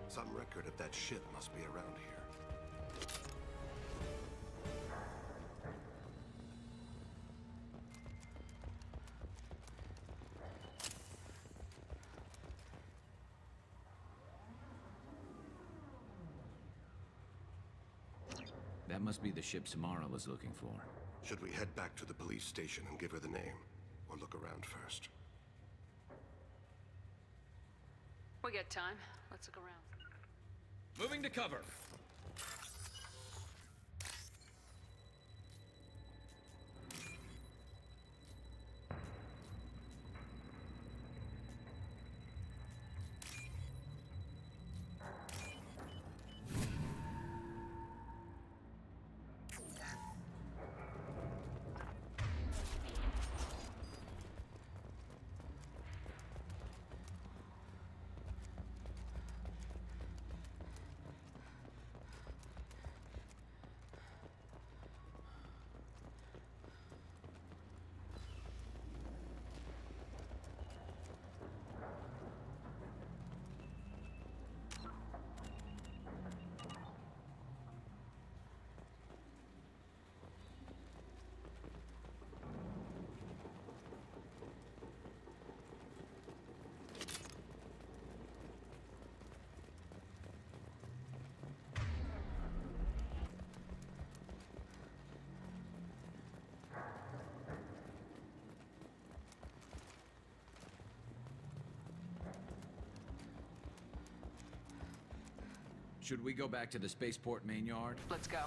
Some record of that ship must be around here. That must be the ship Samara was looking for. Should we head back to the police station and give her the name? Or look around first? We got time. Let's look around. Moving to cover. Should we go back to the spaceport main yard? Let's go.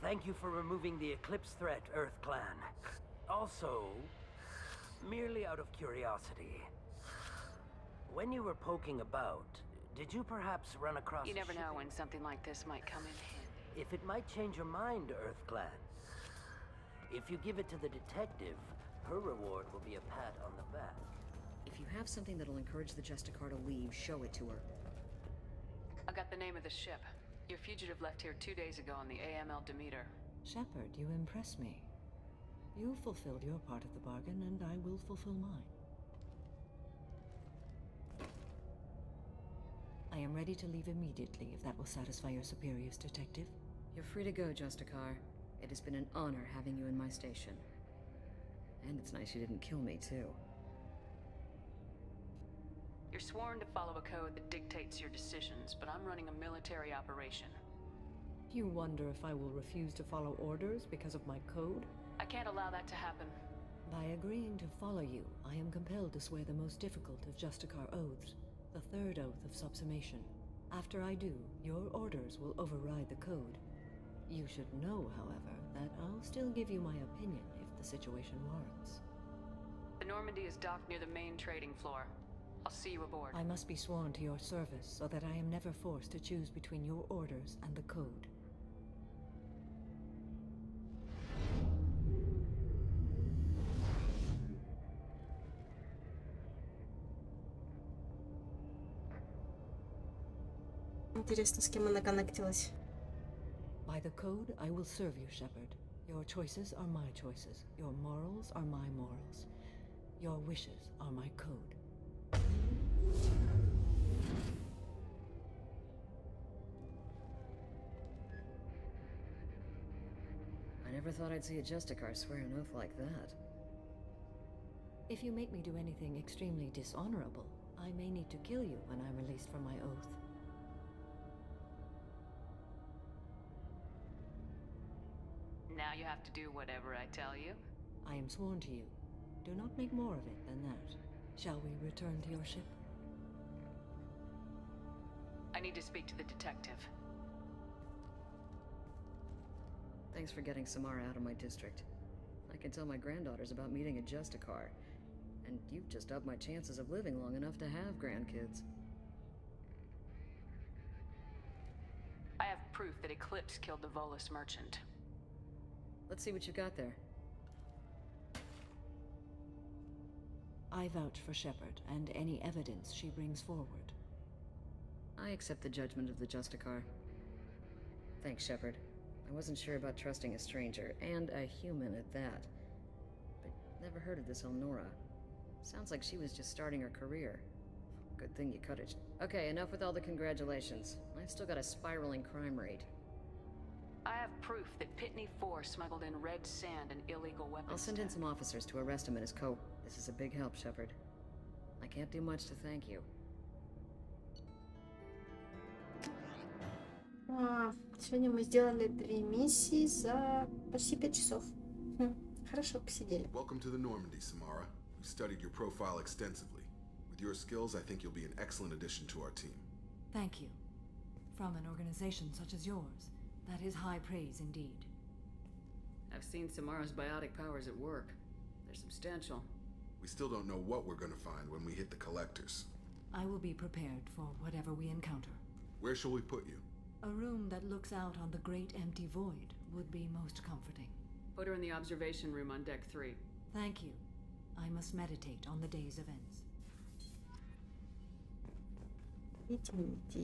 Thank you for removing the Eclipse threat, Earth Clan. Also, merely out of curiosity, when you were poking about, did you perhaps run across You a never know shipping- when something like this might come in handy. If it might change your mind, Earth Clan, if you give it to the detective, her reward will be a pat on the back. If you have something that'll encourage the Justicar to leave, show it to her. I got the name of the ship. Your fugitive left here 2 days ago on the AML Demeter. Shepard, you impress me. You fulfilled your part of the bargain, and I will fulfill mine. I I am ready to leave immediately if that will satisfy your superiors, Detective. You're free to go, Justikar. It has been an honor having you in my station. And it's nice you didn't kill me, too. You're sworn to follow a code that dictates your decisions, but I'm running a military operation. You wonder if I will refuse to follow orders because of my code? I can't allow that to happen. By agreeing to follow you, I am compelled to swear the most difficult of Justikar oaths, the third oath of subsumation. After I do, your orders will override the code. You should know, however, that I'll still give you my opinion if the situation warrants. The Normandy is docked near the main trading floor. I'll see you aboard. I must be sworn to your service so that I am never forced to choose between your orders and the code. Интересно, с кем она коннектилась. By the code, I will serve you, Shepard. Your choices are my choices. Your morals are my morals. Your wishes are my code. I never thought I'd see a Justikar swear an oath like that. If you make me do anything extremely dishonorable, I may need to kill you when I'm released from my oath. Now you have to do whatever I tell you? I am sworn to you. Do not make more of it than that. Shall we return to your ship? I need to speak to the detective. Thanks for getting Samara out of my district. I can tell my granddaughters about meeting a Justikar, and you've just upped my chances of living long enough to have grandkids. I have proof that Eclipse killed the Volus merchant. Let's see what you got there. I vouch for Shepard and any evidence she brings forward. I accept the judgment of the Justikar. Thanks, Shepard. I wasn't sure about trusting a stranger, and a human at that. But never heard of this Elnora. Sounds like she was just starting her career. Good thing you cut it. Okay, enough with all the congratulations. I've still got a spiraling crime rate. I have proof that Pitney 4 smuggled in red sand and illegal weapons. I'll send in some officers to arrest him and his co. This is a big help, Shepard. I can't do much to thank you. Сегодня мы сделали 3 миссии за почти 5 часов. Хорошо посидели. Welcome to the Normandy, Samara. We studied your profile extensively. With your skills, I think you'll be an excellent addition to our team. Thank you. From an organization such as yours, that is high praise indeed. I've seen Samara's biotic powers at work. They're substantial. We still don't know what we're going to find when we hit the collectors. I will be prepared for whatever we encounter. Where shall we put you? A room that looks out on the great empty void would be most comforting. Put her in the observation room on deck 3. Thank you. I must meditate on the day's events. Идите.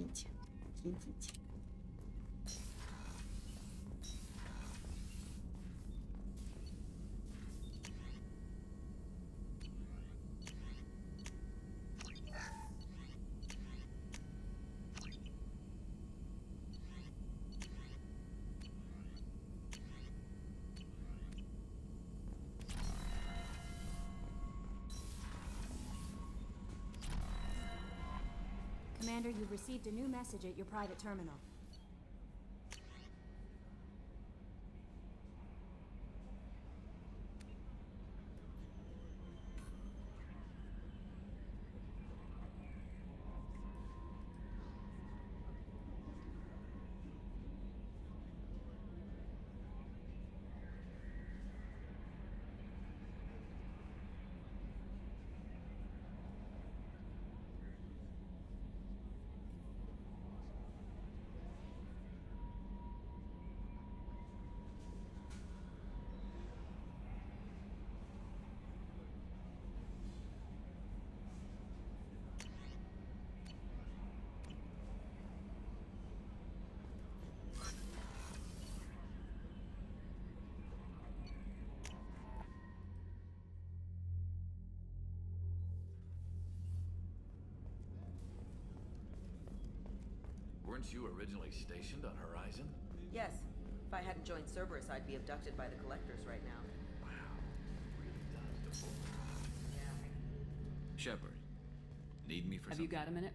Commander, you've received a new message at your private terminal. Weren't you originally stationed on Horizon? Yes. If I hadn't joined Cerberus, I'd be abducted by the Collectors right now. Wow. Really does the Shepard, need me for Have something? you got a minute?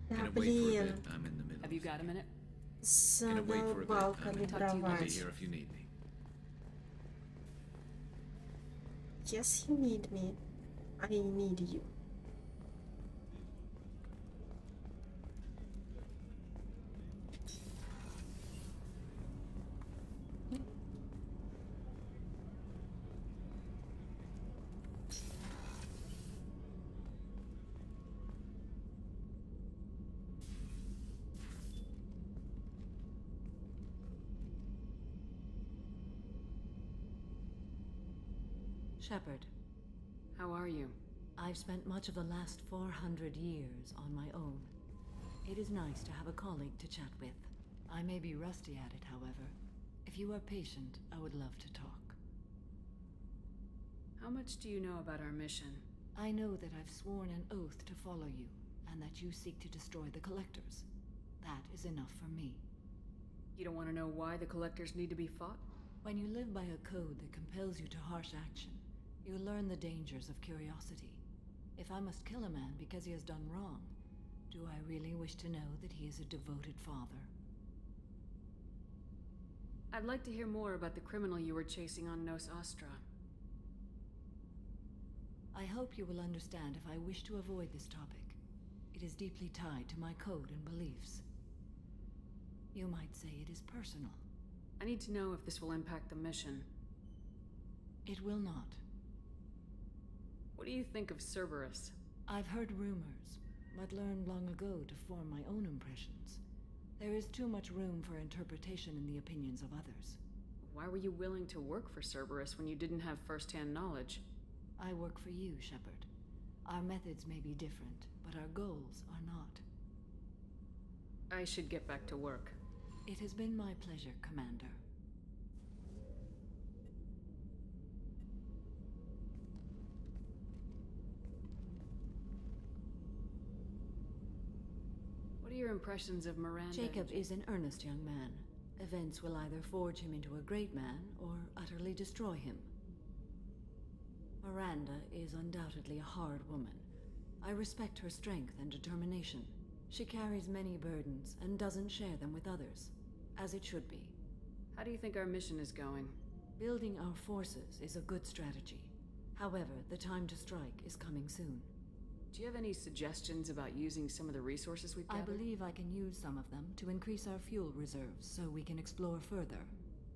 Да, Can it wait for a блин. bit? I'm in the middle. Have you got a minute? Can it wait for a bit? Задолбал I'm in. I'll be калибровать. here if you need me. Yes, you need me. I need you. Shepard, How are you? I've spent much of the last 400 years on my own. It is nice to have a colleague to chat with. I may be rusty at it, however. If you are patient, I would love to talk. How much do you know about our mission? I know that I've sworn an oath to follow you, and that you seek to destroy the Collectors. That is enough for me. You don't want to know why the Collectors need to be fought? When you live by a code that compels you to harsh action, you learn the dangers of curiosity. If I must kill a man because he has done wrong, do I really wish to know that he is a devoted father? I'd like to hear more about the criminal you were chasing on Nos Astra. I hope you will understand if I wish to avoid this topic. It is deeply tied to my code and beliefs. You might say it is personal. I need to know if this will impact the mission. It will not. What do you think of Cerberus? I've heard rumors, but learned long ago to form my own impressions. There is too much room for interpretation in the opinions of others. Why were you willing to work for Cerberus when you didn't have first-hand knowledge? I work for you, Shepard. Our methods may be different, but our goals are not. I should get back to work. It has been my pleasure, Commander. What are your impressions of Miranda? Jacob is an earnest young man. Events will either forge him into a great man or utterly destroy him. Miranda is undoubtedly a hard woman. I respect her strength and determination. She carries many burdens and doesn't share them with others, as it should be. How do you think our mission is going? Building our forces is a good strategy. However, the time to strike is coming soon. Do you have any suggestions about using some of the resources we've I gathered? believe I can use some of them to increase our fuel reserves so we can explore further.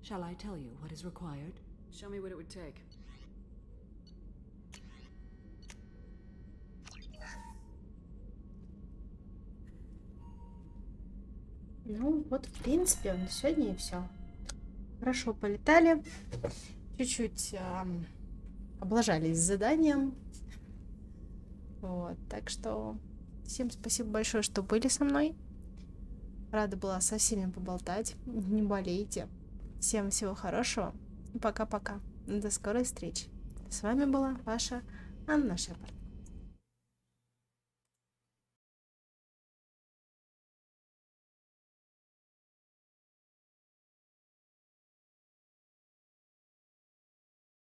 Shall I tell you what is required? Show me what it would take. Ну, вот, в принципе, на сегодня и все. Хорошо полетали. Чуть-чуть облажались с заданием. Вот, так что всем спасибо большое, что были со мной. Рада была со всеми поболтать. Не болейте. Всем всего хорошего. И пока-пока. До скорой встречи. С вами была ваша Анна Шепард.